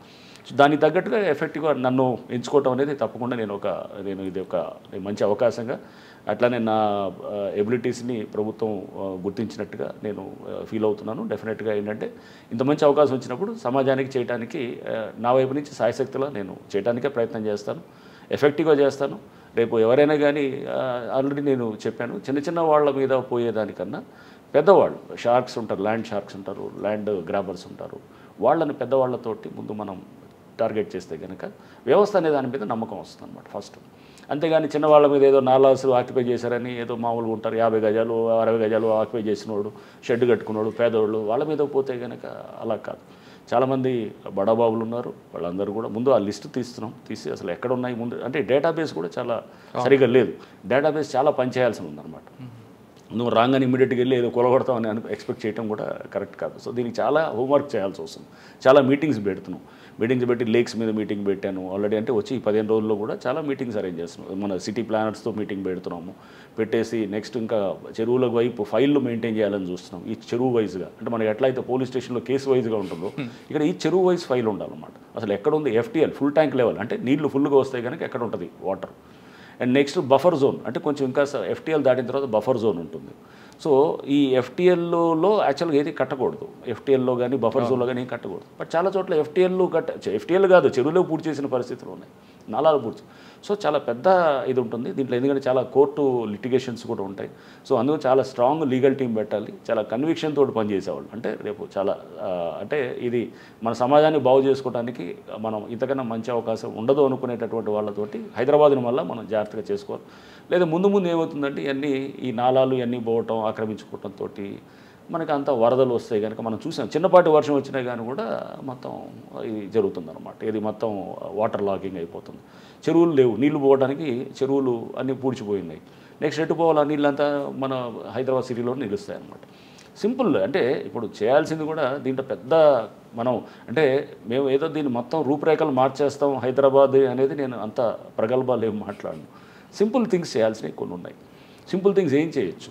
దానికి తగ్గట్టుగా ఎఫెక్టివ్గా నన్ను ఎంచుకోవటం అనేది తప్పకుండా నేను ఇది ఒక మంచి అవకాశంగా, అట్లానే నా ఎబిలిటీస్ని ప్రభుత్వం గుర్తించినట్టుగా నేను ఫీల్ అవుతున్నాను. డెఫినెట్గా ఏంటంటే ఇంత మంచి అవకాశం వచ్చినప్పుడు సమాజానికి చేయడానికి నా వైపు నుంచి సాయశక్తిలో నేను చేయడానికే ప్రయత్నం చేస్తాను, ఎఫెక్టివ్గా చేస్తాను. రేపు ఎవరైనా కానీ ఆల్రెడీ నేను చెప్పాను, చిన్న చిన్న వాళ్ళ మీద పోయేదానికన్నా పెద్దవాళ్ళు, షార్క్స్ ఉంటారు, ల్యాండ్ షార్క్స్ ఉంటారు, ల్యాండ్ గ్రాబర్స్ ఉంటారు, వాళ్ళని పెద్దవాళ్ళతోటి ముందు మనం టార్గెట్ చేస్తే కనుక వ్యవస్థ అనే దాని మీద నమ్మకం వస్తుంది అన్నమాట ఫస్ట్. అంతేగాని చిన్నవాళ్ళ మీద ఏదో నాలాసులు ఆక్యుపై చేశారని ఏదో మామూలుగా ఉంటారు, 50 గజాలు 60 గజాలు ఆక్యుపై చేసినోడు, షెడ్ కట్టుకున్నాడు, పేదవాళ్ళు, వాళ్ళ మీద పోతే కనుక అలా కాదు. చాలామంది బడాబాబులు ఉన్నారు, వాళ్ళందరూ కూడా ముందు ఆ లిస్టు తీసి అసలు ఎక్కడ ఉన్నాయి ముందు, అంటే డేటాబేస్ కూడా చాలా సరిగా లేదు, డేటాబేస్ చాలా పనిచేయాల్సి ఉందన్నమాట. నువ్వు రాగానే ఇమీడియట్గా వెళ్ళి ఏదో కొలగొడతామని ఎక్స్పెక్ట్ చేయడం కూడా కరెక్ట్ కాదు. సో దీనికి చాలా హోంవర్క్ చేయాల్సి వస్తుంది. చాలా మీటింగ్స్ పెడుతున్నాం, మీటింగ్స్ పెట్టి లేక్స్ మీద మీటింగ్ పెట్టాను ఆల్రెడీ. అంటే వచ్చి 15 రోజుల్లో కూడా చాలా మీటింగ్స్ అరేంజ్ చేస్తున్నాం. మన సిటీ ప్లానర్స్తో మీటింగ్ పెడుతున్నాము, పెట్టేసి నెక్స్ట్ ఇంకా చెరువుల వైపు ఫైళ్ళు మెయింటైన్ చేయాలని చూస్తున్నాం. ఈ చెరువు వైజ్గా, అంటే మనకి ఎట్లయితే పోలీస్ స్టేషన్లో కేసు వైజ్గా ఉంటుందో ఇక్కడ ఈ చెరువు వైజ్ ఫైల్ ఉండాలన్నమాట. అసలు ఎక్కడ ఉంది ఎఫ్టీఎల్, ఫుల్ ట్యాంక్ లెవెల్, అంటే నీళ్లు ఫుల్గా వస్తాయి కనుక ఎక్కడ ఉంటుంది water. And next buffer zone, అంటే కొంచెం ఇంకా ఎఫ్టీఎల్ దాటిన తర్వాత బఫర్ జోన్ ఉంటుంది. సో ఈ ఎఫ్టీఎల్లో యాక్చువల్గా ఏది కట్టకూడదు, ఎఫ్టీఎల్లో కానీ బఫర్ జోన్లో కానీ ఏం కట్టకూడదు. బట్ చాలా చోట్ల ఎఫ్టీఎల్ కాదు, చెరువులో పూర్తి చేసిన పరిస్థితులు ఉన్నాయి, నాలాలు పూర్తి. సో చాలా పెద్ద ఇది ఉంటుంది దీంట్లో, ఎందుకంటే చాలా కోర్టు లిటిగేషన్స్ కూడా ఉంటాయి. సో అందుకు చాలా స్ట్రాంగ్ లీగల్ టీం పెట్టాలి, చాలా కన్విక్షన్ తోటి పనిచేసేవాళ్ళు. అంటే రేపు చాలా అంటే ఇది మన సమాజాన్ని బాగు చేసుకోవడానికి మనం ఇంతకన్నా మంచి అవకాశం ఉండదు అనుకునేటటువంటి వాళ్ళతోటి హైదరాబాద్ని వల్ల మనం జాగ్రత్తగా చేసుకోవాలి. లేదా ముందు ఏమవుతుందంటే ఇవన్నీ ఈ నాలాలు ఇవన్నీ పోవటం, ఆక్రమించుకోవటంతో మనకి అంతా వరదలు వస్తాయి కనుక మనం చూసాం, చిన్నపాటి వర్షం వచ్చినా కానీ కూడా మొత్తం ఇది జరుగుతుందన్నమాట. ఇది మొత్తం వాటర్ లాగింగ్ అయిపోతుంది. చెరువులు లేవు, నీళ్లు పోవడానికి చెరువులు అన్నీ పూడ్చిపోయినాయి. నెక్స్ట్ ఎటు పోవాలి, నీళ్ళంతా మన హైదరాబాద్ సిటీలో నిలుస్తాయి అన్నమాట. సింపుల్, అంటే ఇప్పుడు చేయాల్సింది కూడా దీంట్లో పెద్ద మనం అంటే మేము ఏదో దీన్ని మొత్తం రూపురేఖలు మార్చేస్తాం హైదరాబాద్ అనేది నేను అంత ప్రగల్భాలు ఏం మాట్లాడను. సింపుల్ థింగ్స్ చేయాల్సినవి కొన్ని ఉన్నాయి. సింపుల్ థింగ్స్ ఏం చేయొచ్చు,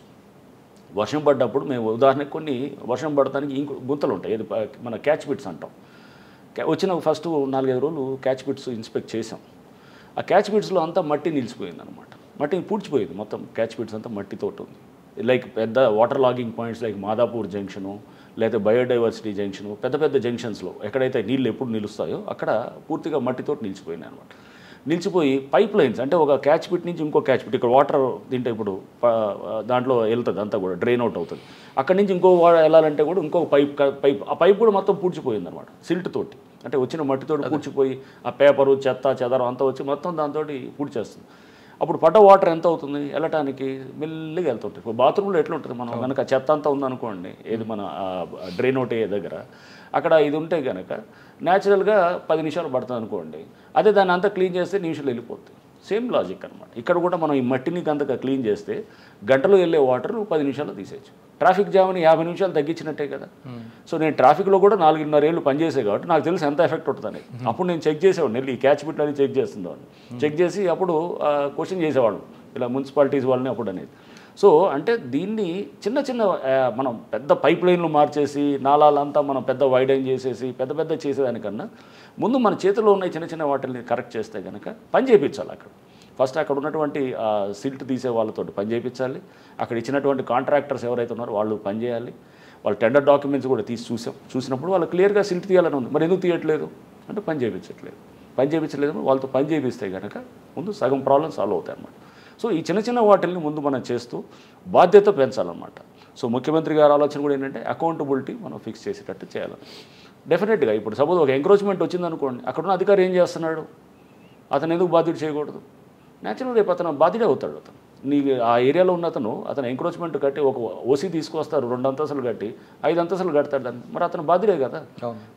వర్షం పడ్డప్పుడు మేము ఉదాహరణకు కొన్ని వర్షం పడటానికి ఇంకో గుంతలు ఉంటాయి, ఏది మన క్యాచ్ పిట్స్ అంటాం. వచ్చిన ఫస్ట్ 4-5 రోజులు క్యాచ్ పిట్స్ ఇన్స్పెక్ట్ చేసాం. ఆ క్యాచ్ పిట్స్లో అంతా మట్టి నిలిచిపోయింది అనమాట, మట్టిని పూడ్చిపోయింది మొత్తం. క్యాచ్ పిట్స్ అంతా మట్టితోటి ఉంది. లైక్ పెద్ద water logging points like Madhapur junction, లేదా బయోడైవర్సిటీ జంక్షను, పెద్ద పెద్ద జంక్షన్స్లో ఎక్కడైతే నీళ్ళు ఎప్పుడు నిలుస్తాయో అక్కడ పూర్తిగా మట్టితోటి నిలిచిపోయినాయి అనమాట. నిలిచిపోయి పైప్ లైన్స్, అంటే ఒక క్యాచ్ పిట్ నుంచి ఇంకో క్యాచ్ పిట్, ఇక్కడ వాటర్ తింటే ఇప్పుడు దాంట్లో వెళ్తుంది అంతా కూడా డ్రైన్ అవుట్ అవుతుంది, అక్కడి నుంచి ఇంకో వెళ్ళాలంటే కూడా ఇంకో పైప్, ఆ పైప్ కూడా మొత్తం పూడ్చిపోయింది అనమాట సిల్ట్ తోటి. అంటే వచ్చిన మట్టితోటి పూడ్చిపోయి ఆ పేపరు చెత్త చెదరం అంతా వచ్చి మొత్తం దాంతో పూడ్చేస్తుంది. అప్పుడు పడ్డ వాటర్ ఎంత అవుతుంది, వెళ్ళటానికి మెల్లిగా వెళ్తుంటుంది. ఇప్పుడు బాత్రూంలో ఎట్లుంటుంది, మనం కనుక చెత్త అంతా ఉందనుకోండి, ఏది మన డ్రైన్ అవుట్ అయ్యే దగ్గర అక్కడ ఇది ఉంటే కనుక న్యాచురల్గా 10 నిమిషాలు పడుతుంది అనుకోండి, అదే దాన్ని అంతా క్లీన్ చేస్తే నిమిషాలు వెళ్ళిపోతుంది. సేమ్ లాజిక్ అనమాట. ఇక్కడ కూడా మనం ఈ మట్టిని అంతగా క్లీన్ చేస్తే గంటలో వెళ్ళే వాటర్ 10 నిమిషాల్లో తీసేయచ్చు. ట్రాఫిక్ జామ్ని 50 నిమిషాలు తగ్గించినట్టే కదా. సో నేను ట్రాఫిక్లో కూడా 4.5 ఏళ్ళు పనిచేసే కాబట్టి నాకు తెలిసి ఎంత ఎఫెక్ట్ ఉంటుందని. అప్పుడు నేను చెక్ చేసేవాడిని, వెళ్ళి ఈ క్యాచ్ బిట్లు అని చెక్ చేస్తుందని, చెక్ చేసి అప్పుడు క్వశ్చన్ చేసేవాళ్ళు ఇలా మున్సిపాలిటీస్ వాళ్ళని అప్పుడు అనేది. సో అంటే దీన్ని చిన్న చిన్న మనం పెద్ద పైప్ లైన్లు మార్చేసి నాలాలంతా మనం పెద్ద వైడైన్ చేసేసి పెద్ద చేసేదానికన్నా ముందు మన చేతిలో ఉన్న చిన్న చిన్న వాటిని కరెక్ట్ చేస్తే కనుక పని చేయించాలి. అక్కడ ఫస్ట్ అక్కడ ఉన్నటువంటి సిల్ట్ తీసే వాళ్ళతో పని చేయించాలి. అక్కడ ఇచ్చినటువంటి కాంట్రాక్టర్స్ ఎవరైతే ఉన్నారో వాళ్ళు పని చేయాలి. వాళ్ళు టెండర్ డాక్యుమెంట్స్ కూడా చూసినప్పుడు వాళ్ళు క్లియర్గా సిల్ట్ తీయాలని ఉంది. మరి ఎందుకు తీయట్లేదు అంటే పని చేయించలేదు. వాళ్ళతో పని చేయిస్తే కనుక ముందు సగం ప్రాబ్లమ్ సాల్వ్ అవుతాయి అన్నమాట. సో ఈ చిన్న చిన్న వాటిల్ని ముందు మనం చేస్తూ బాధ్యత పెంచాలన్నమాట. సో ముఖ్యమంత్రి గారి ఆలోచన కూడా ఏంటంటే అకౌంటబిలిటీ మనం ఫిక్స్ చేసేటట్టు చేయాలి. డెఫినెట్గా ఇప్పుడు సపోజ్ ఒక ఎంక్రోచ్మెంట్ వచ్చిందనుకోండి, అక్కడున్న అధికారి ఏం చేస్తున్నాడు, అతను ఎందుకు బాధ్యత చేయకూడదు? న్యాచురల్ రేపు అతను బాధ్యత అవుతాడు. అతను ఆ ఏరియాలో ఉన్న అతను ఎంక్రోచ్మెంట్ కట్టి ఒక ఓసీ తీసుకొస్తారు, 2 అంతస్తులు కట్టి 5 అంతస్తులు కడతాడు దాన్ని, మరి అతను బాధ్యతే కదా.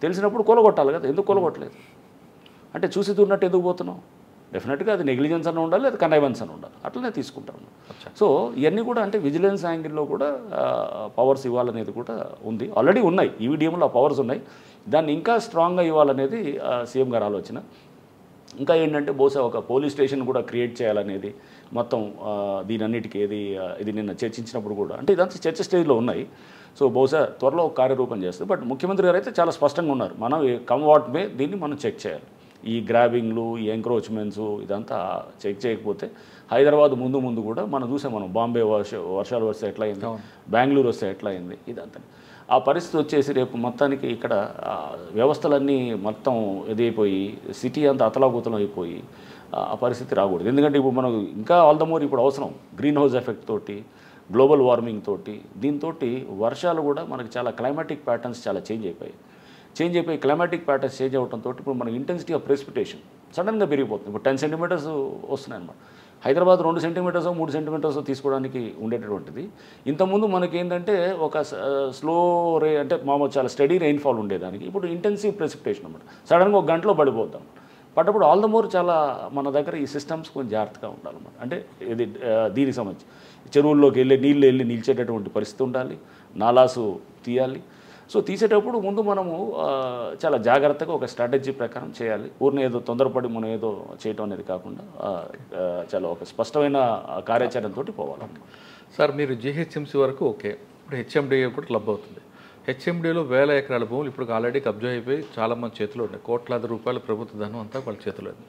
తెలిసినప్పుడు కూలగొట్టాలి కదా. ఎందుకు కూలగొట్టలేదు అంటే చూసి చూడనట్టు ఎందుకు పోతున్నావు? డెఫినెట్గా అది నెగ్లిజెన్స్ అని ఉండాలి, అది కనైవెన్స్ అని ఉండాలి. అట్లనే తీసుకుంటాను. సో ఇవన్నీ కూడా అంటే విజిలెన్స్ యాంగిల్లో కూడా పవర్స్ ఇవ్వాలనేది కూడా ఉంది. ఆల్రెడీ ఉన్నాయి, ఈవీడీఎంలో ఆ పవర్స్ ఉన్నాయి. దాన్ని ఇంకా స్ట్రాంగ్గా ఇవ్వాలనేది సీఎం గారి ఆలోచన. ఇంకా ఏంటంటే బహుశా ఒక పోలీస్ స్టేషన్ కూడా క్రియేట్ చేయాలనేది మొత్తం దీనన్నిటికీ ఇది నిన్న చర్చించినప్పుడు కూడా అంటే ఇదంతా చర్చ స్టేజ్లో ఉన్నాయి. సో బహుశా త్వరలో కార్యరూపం చేస్తుంది. బట్ ముఖ్యమంత్రి గారు అయితే చాలా స్పష్టంగా ఉన్నారు, మనం కమ్ వాట్ మే దీన్ని మనం చెక్ చేయాలి. ఈ గ్రాబింగ్లు, ఈ ఎంక్రోచ్మెంట్స్ ఇదంతా చెక్ చేయకపోతే హైదరాబాద్ ముందు కూడా మనం చూసాం. మనం బాంబే వర్షాలు వస్తే ఎట్లా అయింది, బెంగళూరు వస్తే ఎట్లా అయింది, ఇదంతా ఆ పరిస్థితి వచ్చేసి రేపు మొత్తానికి ఇక్కడ వ్యవస్థలన్నీ మొత్తం ఇదైపోయి సిటీ అంతా అతలాకుతలం అయిపోయి ఆ పరిస్థితి రాకూడదు. ఎందుకంటే ఇప్పుడు మనం ఇంకా ఆల్ ద మోర్ ఇప్పుడు అవసరం గ్రీన్ హౌస్ ఎఫెక్ట్ తోటి, గ్లోబల్ వార్మింగ్ తోటి, దీంతో వర్షాలు కూడా మనకి చాలా క్లైమాటిక్ ప్యాటర్న్స్ చాలా చేంజ్ అయిపోయి క్లైమాటిక్ ప్యాటర్న్స్ చేంజ్ అవడంతో ఇప్పుడు మన ఇంటెన్సిటీ ఆఫ్ ప్రెసిపిటేషన్ సడన్గా పెరిగిపోతుంది. ఇప్పుడు 10 సెంటీమీటర్స్ వస్తున్నాయి అన్నమాట. హైదరాబాద్ 2 సెంటీమీటర్స్ 3 సెంటీమీటర్స్ తీసుకోవడానికి ఉండేటటువంటిది. ఇంతకుముందు మనకి ఏంటంటే ఒక స్లో అంటే మామూలు చాలా స్టడీ రెయిన్ఫాల్ ఉండేదానికి ఇప్పుడు ఇంటెన్సివ్ ప్రెసిపిటేషన్ అన్నమాట. సడన్గా ఒక గంటలో పడిపోతాం. పడ్డప్పుడు ఆల్ ద మోర్ చాలా మన దగ్గర ఈ సిస్టమ్స్ కొంచెం జాగ్రత్తగా ఉండాలన్నమాట. అంటే ఇది దీనికి సంబంధించి చెరువుల్లోకి నీళ్ళు వెళ్ళి నిలిచేటటువంటి పరిస్థితి ఉండాలి, నాలాసు తీయాలి. సో తీసేటప్పుడు ముందు మనము చాలా జాగ్రత్తగా ఒక స్ట్రాటజీ ప్రకారం చేయాలి. ఊరిని ఏదో తొందరపడి మనం ఏదో చేయటం అనేది కాకుండా చాలా ఒక స్పష్టమైన కార్యాచరణతో పోవాలి. సార్ మీరు జీహెచ్ఎంసీ వరకు ఓకే, ఇప్పుడు హెచ్ఎండిఏ కూడా క్లబ్ అవుతుంది. హెచ్ఎండిఏలో 1000 ఎకరాల భూములు ఇప్పుడు ఆల్రెడీ కబ్జా అయిపోయి చాలామంది చేతిలో ఉన్నాయి. కోట్లాది రూపాయల ప్రభుత్వ ధనం అంతా వాళ్ళ చేతిలో ఉంది.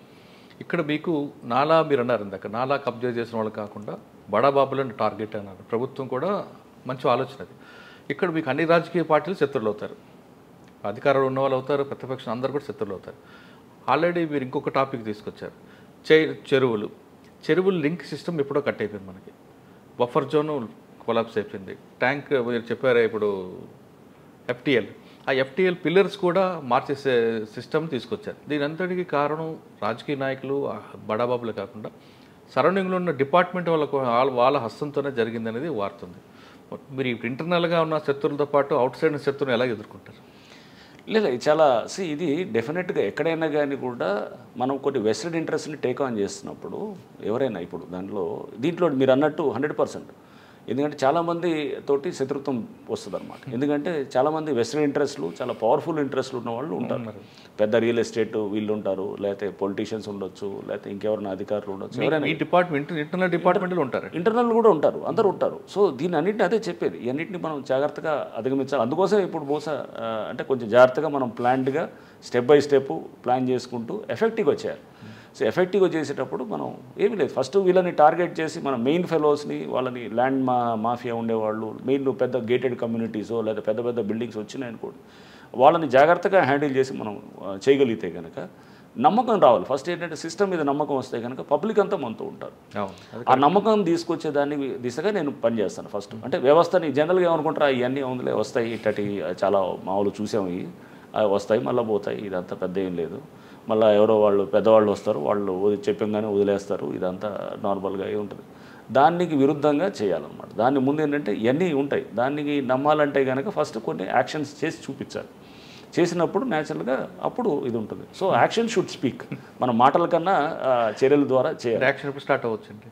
ఇక్కడ మీకు నాలా మీరు అన్నారు ఇందాక, నాలా కబ్జా చేసిన వాళ్ళు కాకుండా బడాబాబులను టార్గెట్ అన్నారు. ప్రభుత్వం కూడా మంచి ఆలోచన అది. ఇక్కడ మీకు అన్ని రాజకీయ పార్టీలు శత్రువులు అవుతారు, అధికారంలో ఉన్న వాళ్ళు అవుతారు, ప్రతిపక్షం అందరూ కూడా శత్రువులు అవుతారు. ఆల్రెడీ మీరు ఇంకొక టాపిక్ తీసుకొచ్చారు, చెరువులు లింక్ సిస్టమ్ ఎప్పుడో కట్ అయిపోయింది. మనకి బఫర్ జోను కొలాప్స్ అయిపోయింది. ట్యాంక్ మీరు చెప్పారా ఇప్పుడు ఎఫ్టీఎల్, ఆ ఎఫ్టీఎల్ పిల్లర్స్ కూడా మార్చేసే సిస్టమ్ తీసుకొచ్చారు. దీని అంతటికి కారణం రాజకీయ నాయకులు, బడాబాబులు కాకుండా సరౌండింగ్లో ఉన్న డిపార్ట్మెంట్ వాళ్ళ హస్తంతోనే జరిగిందనేది వార్తుంది. మీరు ఇప్పుడు ఇంటర్నల్గా ఉన్న శత్రువులతో పాటు అవుట్ సైడ్ శత్రువుని ఎలా ఎదుర్కొంటారు? లేదు ఇది డెఫినెట్గా ఎక్కడైనా కానీ కూడా మనం కొన్ని వెస్టెడ్ ఇంట్రెస్ట్ని టేక్ ఆన్ చేస్తున్నప్పుడు ఎవరైనా ఇప్పుడు దీంట్లో మీరు అన్నట్టు 100%. ఎందుకంటే చాలామంది తోటి శత్రుత్వం వస్తుంది అనమాట. ఎందుకంటే చాలామంది వెస్టర్న్ ఇంట్రెస్ట్లు, చాలా పవర్ఫుల్ ఇంట్రెస్ట్లు ఉన్న వాళ్ళు ఉంటారు. పెద్ద రియల్ ఎస్టేట్ వీళ్ళు ఉంటారు, లేకపోతే పొలిటీషియన్స్ ఉండొచ్చు, లేకపోతే ఇంకెవరైనా అధికారులు ఉండొచ్చు, ఎవరైనా ఇంటర్నల్ డిపార్ట్మెంట్లు ఉంటారు, ఇంటర్నల్ కూడా ఉంటారు, అందరూ ఉంటారు. సో దీన్ని అన్నింటినీ అదే చెప్పేది, ఇవన్నింటినీ మనం జాగ్రత్తగా అధిగమించాలి. అందుకోసం ఇప్పుడు బహుశా అంటే కొంచెం జాగ్రత్తగా మనం ప్లాన్డ్గా స్టెప్ బై స్టెప్ ప్లాన్ చేసుకుంటూ ఎఫెక్టివ్గా చేయాలి. సో ఎఫెక్టివ్గా చేసేటప్పుడు మనం ఏమీ లేదు, ఫస్ట్ వీళ్ళని టార్గెట్ చేసి మన మెయిన్ ఫెలోస్ని, వాళ్ళని ల్యాండ్ మాఫియా ఉండేవాళ్ళు, మెయిన్ పెద్ద గేటెడ్ కమ్యూనిటీసో లేదా పెద్ద పెద్ద బిల్డింగ్స్ వచ్చినాయనుకోండి, వాళ్ళని జాగ్రత్తగా హ్యాండిల్ చేసి మనం చేయగలిగితే కనుక నమ్మకం రావాలి. ఫస్ట్ ఏంటంటే సిస్టమ్ మీద నమ్మకం వస్తే కనుక పబ్లిక్ అంతా మనతో ఉంటారు. ఆ నమ్మకం తీసుకొచ్చే దాన్ని దిశగా నేను పనిచేస్తాను ఫస్ట్. అంటే వ్యవస్థని జనరల్గా ఏమనుకుంటారా, ఇవన్నీ ఉందిలే వస్తాయి, ఇట్టటి చాలా మామూలు చూసాము, వస్తాయి మళ్ళీ పోతాయి, ఇదంతా పెద్ద ఏం లేదు, మళ్ళీ ఎవరో వాళ్ళు పెద్దవాళ్ళు వస్తారు, వాళ్ళు చెప్పంగానే వదిలేస్తారు, ఇదంతా నార్మల్గా ఉంటుంది. దానికి విరుద్ధంగా చేయాలన్నమాట. దాని ముందు ఏంటంటే ఇవన్నీ ఉంటాయి, దానికి నమ్మాలంటే కనుక ఫస్ట్ కొన్ని యాక్షన్స్ చేసి చూపించాలి. చేసినప్పుడు న్యాచురల్గా అప్పుడు ఇది ఉంటుంది. So action should speak. మన మాటల కన్నా చర్యల ద్వారా చేయాలి. యాక్షన్ ఎప్పుడు స్టార్ట్ అవ్వచ్చండి?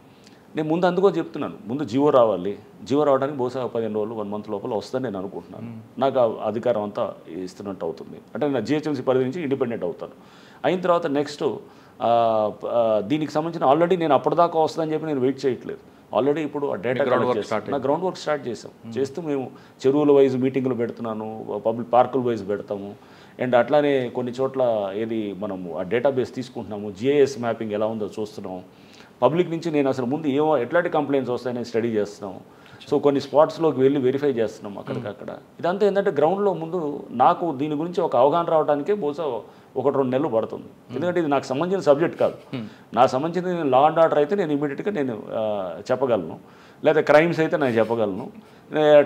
నేను ముందు అందుకో చెప్తున్నాను, ముందు జీవో రావాలి. జీవో రావడానికి బహుశా 15 రోజులు 1 మంత్ లోపల వస్తుందని నేను అనుకుంటున్నాను. నాకు ఆ అధికారం అంతా ఇస్తున్నట్టు అవుతుంది. అంటే నేను జిహెచ్ఎంసీ పరిధి నుంచి ఇండిపెండెంట్ అవుతాను. అయిన తర్వాత నెక్స్ట్ దీనికి సంబంధించిన ఆల్రెడీ నేను అప్పటిదాకా వస్తుందని చెప్పి నేను వెయిట్ చేయట్లేదు. ఆల్రెడీ ఇప్పుడు ఆ డేటా నా గ్రౌండ్ వర్క్ స్టార్ట్ చేసాం. చేస్తూ మేము చెరువుల వైజ్ మీటింగ్లు పెడుతున్నాను, పబ్లిక్ పార్కుల వైజ్ పెడతాము. అండ్ అట్లానే కొన్ని చోట్ల ఏది మనము ఆ డేటాబేస్ తీసుకుంటున్నాము, జిఐఎస్ మ్యాపింగ్ ఎలా ఉందో చూస్తున్నాము. పబ్లిక్ నుంచి నేను అసలు ముందు ఎట్లాంటి కంప్లైంట్స్ వస్తాయని స్టడీ చేస్తున్నాము. సో కొన్ని స్పాట్స్లోకి వెళ్ళి వెరిఫై చేస్తున్నాం అక్కడికక్కడ. ఇదంతా ఏంటంటే గ్రౌండ్లో ముందు నాకు దీని గురించి ఒక అవగాహన రావడానికే బహుశా 1-2 నెలలు పడుతుంది. ఎందుకంటే ఇది నాకు సంబంధించిన సబ్జెక్ట్ కాదు. నాకు సంబంధించిన లా అండ్ ఆర్డర్ అయితే నేను ఇమీడియట్గా నేను చెప్పగలను, లేదా క్రైమ్స్ అయితే నేను చెప్పగలను,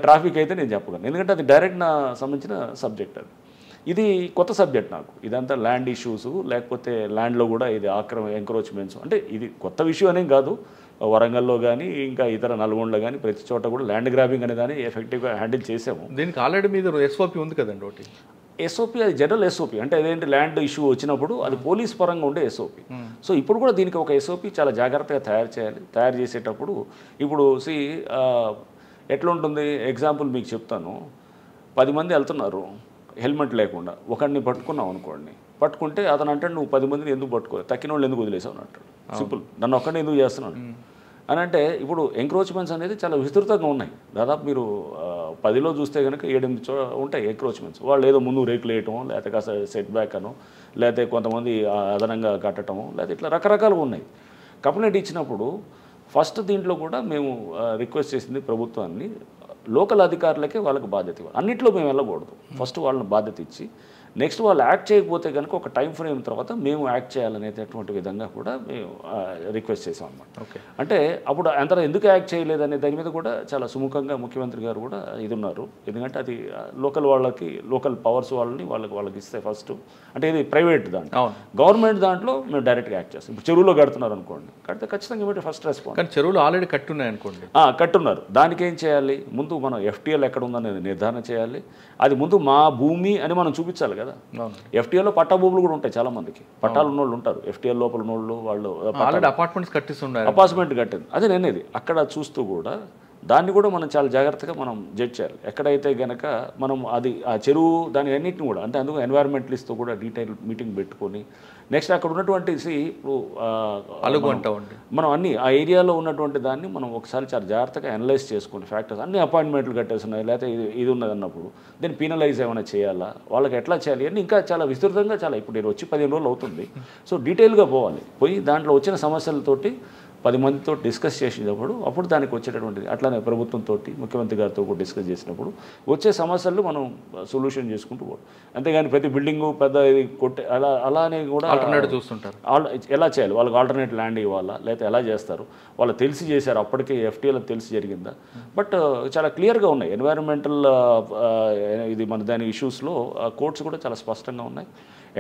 ట్రాఫిక్ అయితే నేను చెప్పగలను. ఎందుకంటే అది డైరెక్ట్ నా సంబంధించిన సబ్జెక్ట్. అది ఇది కొత్త సబ్జెక్ట్ నాకు. ఇదంతా ల్యాండ్ ఇష్యూస్, లేకపోతే ల్యాండ్లో కూడా ఇది ఎంక్రోచ్మెంట్స్. అంటే ఇది కొత్త విషయం అనేం కాదు. వరంగల్లో కానీ ఇంకా ఇతర నల్గొండలో కానీ ప్రతి చోట కూడా ల్యాండ్ గ్రాబింగ్ అనే దాన్ని ఎఫెక్టివ్గా హ్యాండిల్ చేసాము. దీనికి ఆల్రెడీ మీద ఎస్ఓపి ఉంది కదండి ఒకటి. ఎస్ఓపి అది జనరల్ ఎస్ఓపి. అంటే అదేంటి ల్యాండ్ ఇష్యూ వచ్చినప్పుడు అది పోలీస్ పరంగా ఉండే ఎస్ఓపి. సో ఇప్పుడు కూడా దీనికి ఒక ఎస్ఓపి చాలా జాగ్రత్తగా తయారు చేయాలి. తయారు చేసేటప్పుడు ఇప్పుడు ఎట్లా ఉంటుంది, ఎగ్జాంపుల్ మీకు చెప్తాను. 10 మంది వెళ్తున్నారు హెల్మెట్ లేకుండా, ఒకడిని పట్టుకున్నావు అనుకోండి. పట్టుకుంటే అతను అంటాడు నువ్వు 10 మందిని ఎందుకు పట్టుకోవాలి, తక్కిన వాళ్ళు ఎందుకు వదిలేసావు అని అంటాడు. సింపుల్. నన్ను ఒక్కడిని ఎందుకు చేస్తున్నాడు అని అంటే ఇప్పుడు ఎంక్రోచ్మెంట్స్ అనేది చాలా విస్తృతంగా ఉన్నాయి. దాదాపు మీరు 10లో చూస్తే కనుక 7-8 ఉంటాయి ఎంక్రోచ్మెంట్స్. వాళ్ళు ఏదో ముందు రేకులు వేయటం, లేకపోతే కాస్త సెట్ బ్యాక్ అనో, లేకపోతే కొంతమంది అదనంగా కట్టడము, లేకపోతే ఇట్లా రకరకాలుగా ఉన్నాయి. కంప్లైంట్ ఇచ్చినప్పుడు ఫస్ట్ దీంట్లో కూడా మేము రిక్వెస్ట్ చేసింది ప్రభుత్వాన్ని, లోకల్ అధికారులకే వాళ్ళకి బాధ్యత ఇవ్వాలి. అన్నింటిలో మేము వెళ్ళకూడదు. ఫస్ట్ వాళ్ళని బాధ్యత ఇచ్చి నెక్స్ట్ వాళ్ళు యాక్ట్ చేయకపోతే కనుక ఒక టైం ఫ్రేమ్ తర్వాత మేము యాక్ట్ చేయాలనేటటువంటి విధంగా కూడా మేము రిక్వెస్ట్ చేసాం అన్నమాట. ఓకే. అంటే అప్పుడు అంత ఎందుకు యాక్ట్ చేయలేదనే దాని మీద కూడా చాలా సుముఖంగా ముఖ్యమంత్రి గారు కూడా ఇది ఉన్నారు. ఎందుకంటే అది లోకల్ వాళ్ళకి, లోకల్ పవర్స్ వాళ్ళకి ఇస్తే ఫస్ట్. అంటే ఇది ప్రైవేట్ దాంట్లో, గవర్నమెంట్ దాంట్లో మేము డైరెక్ట్గా యాక్ట్ చేస్తాం. ఇప్పుడు చెరువులో కడుతున్నారు అనుకోండి, కడితే ఖచ్చితంగా ఇమీడియట్ ఫస్ట్ రెస్పాన్స్. కానీ చెరువులు ఆల్రెడీ కట్టున్నాయి అనుకోండి. కట్టున్నారు. దానికి ఏం చేయాలి, ముందు మనం ఎఫ్టీఎల్ ఎక్కడ ఉందనేది నిర్ధారణ చేయాలి. అది ముందు మా భూమి అని మనం చూపించాలి కదా. ఎఫ్టీఎల్లో పట్టా భూములు కూడా ఉంటాయి, చాలా మందికి పట్టాలు ఉన్న వాళ్ళు ఉంటారు. ఎఫ్టీఎల్ లోపల ఉన్నోళ్ళు వాళ్ళు అపార్ట్మెంట్స్ కట్టిస్తున్నారు, అపార్ట్మెంట్ కట్టింది. అది నేనేది అక్కడ చూస్తూ కూడా దాన్ని కూడా మనం చాలా జాగ్రత్తగా మనం జడ్జ్ చేయాలి. ఎక్కడైతే గనక మనం అది ఆ చెరువు దాని అన్నింటిని కూడా, అంటే అందుకు ఎన్వైర్మెంటలిస్ట్తో కూడా డీటెయిల్ మీటింగ్ పెట్టుకొని నెక్స్ట్ అక్కడ ఉన్నటువంటి ఇప్పుడు మనం అన్ని ఆ ఏరియాలో ఉన్నటువంటి దాన్ని మనం ఒకసారి చాలా జాగ్రత్తగా అనలైజ్ చేసుకోండి. ఫ్యాక్టర్స్ అన్ని అపాయింట్మెంట్లు కట్టేస్తున్నాయి, లేకపోతే ఇది ఉన్నది అన్నప్పుడు దీన్ని పీనలైజ్ ఏమైనా చేయాలా, వాళ్ళకి ఎట్లా చేయాలి అని ఇంకా చాలా విస్తృతంగా చాలా ఇప్పుడు నేను వచ్చి 15 రోజులు అవుతుంది. సో డీటెయిల్గా పోయి దాంట్లో వచ్చిన సమస్యలతోటి 10 మందితో డిస్కస్ చేసేటప్పుడు అప్పుడు దానికి వచ్చేటటువంటిది. అట్లానే ప్రభుత్వంతో ముఖ్యమంత్రి గారితో కూడా డిస్కస్ చేసినప్పుడు వచ్చే సమస్యలు మనం సొల్యూషన్ చేసుకుంటూ పోవడం. అంతేగాని ప్రతి బిల్డింగు పెద్ద ఇది కొట్టే అలానే కూడా ఆల్టర్నేట్ చూస్తుంటారు. ఎలా చేయాలి, వాళ్ళకి ఆల్టర్నేట్ ల్యాండ్ ఇవ్వాలా, లేకపోతే ఎలా చేస్తారు, వాళ్ళు తెలిసి చేశారు, అప్పటికే ఎఫ్టీఎల్ తెలిసి జరిగిందా. బట్ చాలా క్లియర్గా ఉన్నాయి ఎన్వైరన్మెంటల్ ఇది మన దాని ఇష్యూస్లో కోర్ట్స్ కూడా చాలా స్పష్టంగా ఉన్నాయి.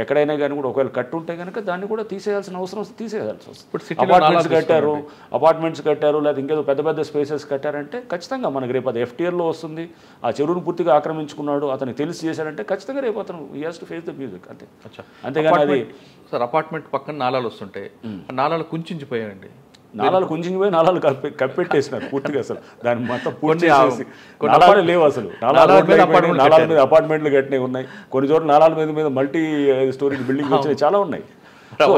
ఎక్కడైనా కానీ కూడా ఒకవేళ కట్టుంటే కనుక దాన్ని కూడా తీసేయాల్సిన అవసరం వస్తే తీసేయాల్సి వస్తుంది. అపార్ట్మెంట్స్ కట్టారు లేదా ఇంకేదో పెద్ద పెద్ద స్పేసెస్ కట్టారంటే ఖచ్చితంగా మనకి రేపు అది ఎఫ్టీఎల్లో వస్తుంది. ఆ చెరువును పూర్తిగా ఆక్రమించుకున్నాడు, అతనికి తెలిసి చేశాడంటే ఖచ్చితంగా రేపు అతను he has to face the music అంతే. అంతేగాని అది సార్ అపార్ట్మెంట్ పక్కన నాలాలు వస్తుంటాయి, నాలాలు కుంచించిపోయాయండి. నాలాలు కుంచించిపోయి నాలాలు కప్పెట్టేసినారు పూర్తిగా. అసలు దాన్ని మొత్తం పూర్తి నాలాలు లేవు. అసలు నాలాల మీద అపార్ట్మెంట్లు కట్టినవి ఉన్నాయి, కొన్ని చోట్ల నాలాల మీద మల్టీ స్టోరీ బిల్డింగ్ వచ్చినాయి, చాలా ఉన్నాయి. సో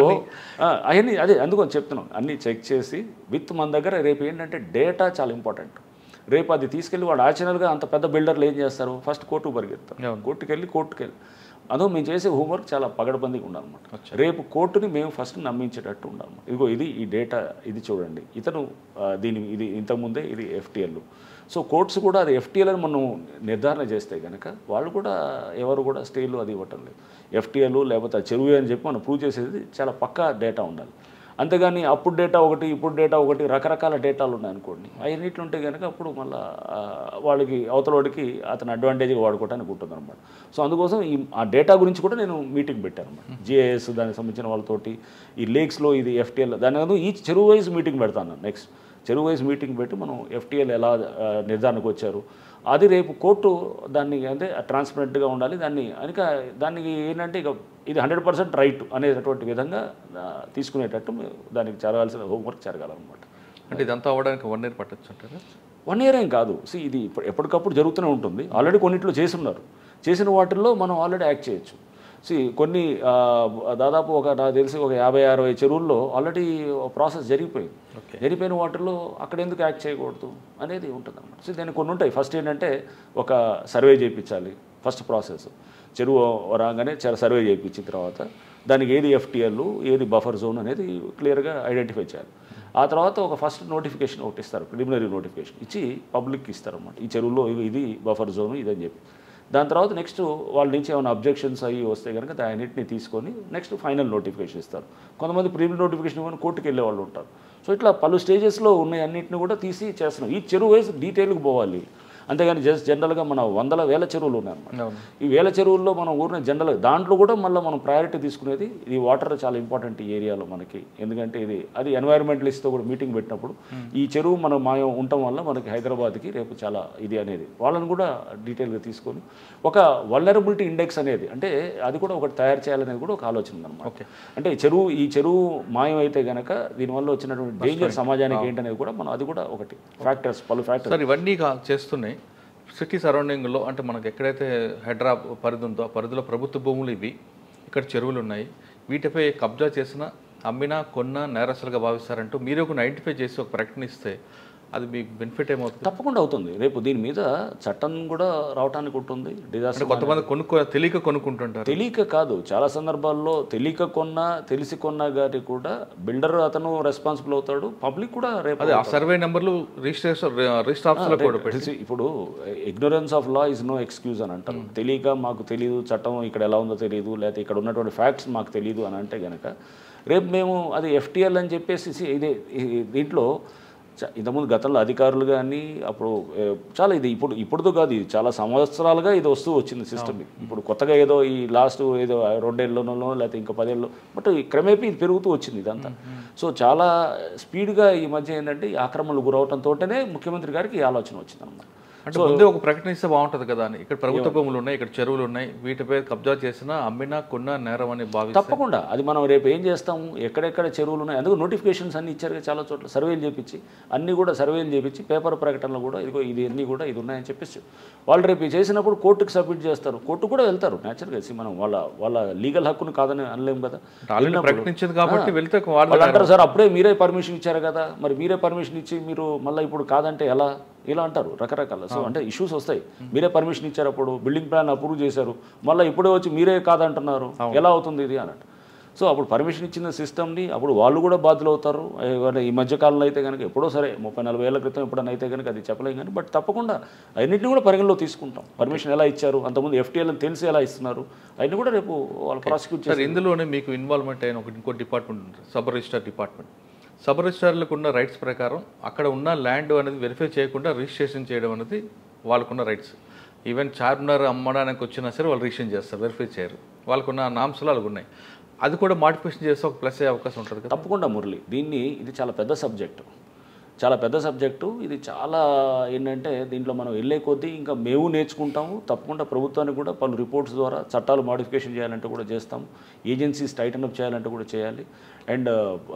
అవన్నీ అదే అందుకని చెప్తున్నాం, అన్నీ చెక్ చేసి విత్ మన దగ్గర రేపు ఏంటంటే డేటా చాలా ఇంపార్టెంట్. రేపు అది తీసుకెళ్ళి వాడు యాక్చువల్గా అంత పెద్ద బిల్డర్లు ఏం చేస్తారు, ఫస్ట్ కోర్టుకు పరిగెత్తారు, కోర్టుకెళ్ళి అదో మేము చేసే హోంవర్క్ చాలా పగడబందీగా ఉండాలన్నమాట. రేపు కోర్టుని మేము ఫస్ట్ నమ్మించేటట్టు ఉండాలన్నమాట. ఇదిగో ఈ డేటా ఇది చూడండి, ఇతను ఇది ఇంతకుముందే ఇది ఎఫ్టీఎల్. సో కోర్ట్స్ కూడా అది ఎఫ్టీఎల్ అని మనం నిర్ధారణ చేస్తే కనుక వాళ్ళు కూడా ఎవరు కూడా స్టేలు అది ఇవ్వటం లేదు. ఎఫ్టీఎల్ లేకపోతే చెరువు అని చెప్పి మనం ప్రూవ్ చేసేది చాలా పక్కా డేటా ఉండాలి. అంతేగాని అప్పుడు డేటా ఒకటి ఇప్పుడు డేటా ఒకటి రకరకాల డేటాలు ఉన్నాయనుకోండి, అవన్నిట్లు ఉంటే కనుక అప్పుడు మళ్ళీ వాళ్ళకి అవతలవాడికి అతను అడ్వాంటేజ్గా వాడుకోవడానికి ఉంటుంది అనమాట. సో అందుకోసం ఆ డేటా గురించి కూడా నేను మీటింగ్ పెట్టాను అనమాట. జిఐఎస్ దానికి సంబంధించిన వాళ్ళతోటి, ఈ లేక్స్లో ఇది ఎఫ్టీఎల్ దాని ఈ చెరువు వైజ్ మీటింగ్ పెడతాను. నెక్స్ట్ చెరువు వైజ్ మీటింగ్ పెట్టి మనం ఎఫ్టీఎల్ ఎలా నిర్ధారణకు వచ్చారు, అది రేపు కోర్టు దాన్ని అంటే ట్రాన్స్పరెంట్గా ఉండాలి, దానికి ఏంటంటే ఇక ఇది 100% రైట్ అనేటటువంటి విధంగా తీసుకునేటట్టు దానికి జరగాల్సిన హోంవర్క్ జరగాలన్నమాట. అంటే ఇదంతా అవ్వడానికి 1 year పట్టచ్చు అంటారా? 1 year ఏం కాదు. ఇది ఎప్పటికప్పుడు జరుగుతూనే ఉంటుంది. ఆల్రెడీ కొన్నిట్లో చేస్తున్నారు. చేసిన వాటిల్లో మనం ఆల్రెడీ యాక్ట్ చేయొచ్చు. కొన్ని దాదాపు నాకు తెలిసి ఒక 50-60 చెరువుల్లో ఆల్రెడీ ప్రాసెస్ జరిగిపోయింది. జరిగిపోయిన వాటిల్లో అక్కడ ఎందుకు యాక్ట్ చేయకూడదు అనేది ఉంటుంది అన్నమాట. దానికి కొన్ని ఉంటాయి. ఫస్ట్ ఏంటంటే ఒక సర్వే చేయించాలి. ఫస్ట్ ప్రాసెస్ చెరువు రాగానే సర్వే చేయించిన తర్వాత దానికి ఏది FTL ఏది బఫర్ జోన్ అనేది క్లియర్గా ఐడెంటిఫై చేయాలి. ఆ తర్వాత ఒక ఫస్ట్ నోటిఫికేషన్ ఒకటి ఇస్తారు, ప్రిలిమినరీ నోటిఫికేషన్ ఇచ్చి పబ్లిక్కి ఇస్తారన్నమాట. ఈ చెరువులో ఇది బఫర్ జోన్ ఇదని చెప్పి. దాని తర్వాత నెక్స్ట్ వాళ్ళ నుంచి ఏమైనా అబ్జెక్షన్స్ అయ్యి వస్తే కనుక దాన్నింటిని తీసుకొని నెక్స్ట్ ఫైనల్ నోటిఫికేషన్ ఇస్తారు. కొంతమంది ప్రీమియర్ నోటిఫికేషన్ ఇవ్వని కోర్టుకు వెళ్ళే వాళ్ళు ఉంటారు. ఇట్లా పలు స్టేజెస్లో ఉన్నాయి అన్నింటిని కూడా తీసి చేస్తున్నాం. ఈ చెరువు వైజ్ డీటెయిల్కి పోవాలి. అంతేగాని జనరల్గా మన 100,000 చెరువులు ఉన్నాయన్నమాట. ఈ 1000 చెరువుల్లో మనం ఊరిన జనరల్గా దాంట్లో కూడా మళ్ళీ మనం ప్రయారిటీ తీసుకునేది ఇది వాటర్ చాలా ఇంపార్టెంట్ ఈ ఏరియాలో మనకి. ఎందుకంటే అది ఎన్వైరన్మెంటలిస్ట్తో కూడా మీటింగ్ పెట్టినప్పుడు ఈ చెరువు మనం మాయం ఉండటం వల్ల మనకి హైదరాబాద్కి రేపు చాలా ఇది అనేది వాళ్ళని కూడా డీటెయిల్గా తీసుకొని ఒక వల్నరబిలిటీ ఇండెక్స్ అనేది అంటే అది కూడా ఒకటి తయారు చేయాలనేది కూడా ఒక ఆలోచన ఉందన్నమాట. అంటే ఈ చెరువు మాయం అయితే కనుక దీనివల్ల వచ్చినటువంటి డేంజర్ సమాజానికి ఏంటనేది కూడా మనం అది కూడా ఒకటి పలు ఫ్యాక్టర్స్ ఇవన్నీ చేస్తున్నాయి. సిటీ సరౌండింగ్లో అంటే మనకు ఎక్కడైతే హైడ్రా పరిధి ఉందో ఆ పరిధిలో ప్రభుత్వ భూములు ఇవి, ఇక్కడ చెరువులు ఉన్నాయి, వీటిపై కబ్జా చేసిన అమ్మినా కొన్నా నేరస్తులుగా భావిస్తారంటూ మీరు ఒక ఐడెంటిఫై చేసి ఒక ప్రకటన ఇస్తే అది మీకు బెనిఫిట్ ఏమవుతుంది? తప్పకుండా అవుతుంది. రేపు దీని మీద చట్టం కూడా రావడానికి ఉంటుంది. డిజాస్టర్ కొంతమంది తెలియక కొనుక్కుంటుంటారు. తెలియక కాదు, చాలా సందర్భాల్లో తెలియక కొన్నా తెలిసి కొన్నా కానీ కూడా బిల్డర్ అతను రెస్పాన్సిబుల్ అవుతాడు, పబ్లిక్ కూడా రేపు సర్వే నెంబర్లు ఇప్పుడు ignorance of law is no excuse అని అంటారు. తెలియక మాకు తెలియదు, చట్టం ఇక్కడ ఎలా ఉందో తెలియదు, లేకపోతే ఇక్కడ ఉన్నటువంటి ఫ్యాక్ట్స్ మాకు తెలియదు అని అంటే కనుక రేపు మేము అది FTL అని చెప్పేసి దీంట్లో ఇంతకుముందు గతంలో అధికారులు కానీ అప్పుడు చాలా ఇప్పుడుతో కాదు, ఇది చాలా సంవత్సరాలుగా ఇది వస్తూ వచ్చింది సిస్టమ్. ఇప్పుడు కొత్తగా ఏదో ఈ లాస్ట్ ఏదో 2 ఏళ్ళలోనో లేకపోతే ఇంకా 10 ఏళ్ళు బట్ క్రమేపీ ఇది పెరుగుతూ వచ్చింది ఇదంతా. చాలా స్పీడ్గా ఈ మధ్య ఏంటంటే ఈ ఆక్రమణలు గురవటంతోనే ముఖ్యమంత్రి గారికి ఈ ఆలోచన వచ్చిందన్నమాట. అంటే ముందే ఒక ప్రకటన ఇస్తే బాగుంటుంది కదా అని. ఇక్కడ ప్రభుత్వ భూములు ఉన్నాయి, ఇక్కడ చెరువులు ఉన్నాయి, వీటిపై కబ్జా చేసినా అమ్మినా కొన్నా నేరం అని భావిస్తే తప్పకుండా అది మనం రేపు ఏం చేస్తాము, ఎక్కడెక్కడ చెరువులు ఉన్నాయి అందుకు నోటిఫికేషన్స్ అన్ని ఇచ్చారు చాలా చోట్ల. సర్వేలు చేపించి అన్నీ కూడా సర్వేలు చేపించి పేపర్ ప్రకటనలు కూడా ఇదిగో ఇది అన్నీ కూడా ఇది ఉన్నాయని చెప్పేసి వాళ్ళు రేపు చేసినప్పుడు కోర్టుకు సబ్మిట్ చేస్తారు. కోర్టు కూడా వెళ్తారు న్యాచురల్గా. మనం వాళ్ళ లీగల్ హక్కును కాదని అనలేము కదా. ప్రకటించింది కాబట్టి వెళ్తే వాళ్ళు అంటారు సార్ అప్పుడే మీరే పర్మిషన్ ఇచ్చారు కదా, మరి మీరే పర్మిషన్ ఇచ్చి మీరు మళ్ళీ ఇప్పుడు కాదంటే ఎలా ఇలా అంటారు రకరకాల. అంటే ఇష్యూస్ వస్తాయి. మీరే పర్మిషన్ ఇచ్చారు, అప్పుడు బిల్డింగ్ ప్లాన్ అప్రూవ్ చేశారు, మళ్ళీ ఇప్పుడే వచ్చి మీరే కాదంటున్నారు, ఎలా అవుతుంది ఇది అన్నట్టు. అప్పుడు పర్మిషన్ ఇచ్చిన సిస్టమ్ని అప్పుడు వాళ్ళు కూడా బాధ్యులు అవుతారు. ఈ మధ్యకాలంలో అయితే కనుక ఎప్పుడో సరే 30-40 ఏళ్ల క్రితం ఎప్పుడైనా అయితే కనుక అది చెప్పలేం కానీ బట్ తప్పకుండా అన్నింటినీ కూడా పరిగణలో తీసుకుంటాం. పర్మిషన్ ఎలా ఇచ్చారు, అంతకుముందు FTL అని తెలిసి ఎలా ఇస్తున్నారు, అవన్నీ కూడా రేపు వాళ్ళు ప్రాసిక్యూట్ చేస్తారు. ఇందులోనే మీకు ఇన్వాల్వ్మెంట్ అయిన ఇంకో డిపార్ట్మెంట్ ఉంటుంది, సబ్ రిజిస్టర్ డిపార్ట్మెంట్. సబ్ రిజిస్టార్లకు ఉన్న రైట్స్ ప్రకారం అక్కడ ఉన్న ల్యాండ్ అనేది వెరిఫై చేయకుండా రిజిస్ట్రేషన్ చేయడం అనేది వాళ్ళకున్న రైట్స్. ఈవెన్ చార్మినార్ అమ్మడానికి వచ్చినా సరే వాళ్ళు రిజిస్ట్రేషన్ చేస్తారు, వెరిఫై చేయరు. వాళ్ళకున్న నామ్స్లో వాళ్ళకు ఉన్నాయి. అది కూడా మాడిఫికేషన్ చేస్తే ఒక ప్లస్ అయ్యే అవకాశం ఉంటుంది కదా. తప్పకుండా మురళి, ఇది చాలా పెద్ద సబ్జెక్టు, ఇది చాలా ఏంటంటే దీంట్లో మనం వెళ్ళే కొద్దీ ఇంకా మేము నేర్చుకుంటాము. తప్పకుండా ప్రభుత్వానికి కూడా పలు రిపోర్ట్స్ ద్వారా చట్టాలు మాడిఫికేషన్ చేయాలంటే కూడా చేస్తాము, ఏజెన్సీస్ టైటన్ అప్ చేయాలంటే కూడా చేయాలి. అండ్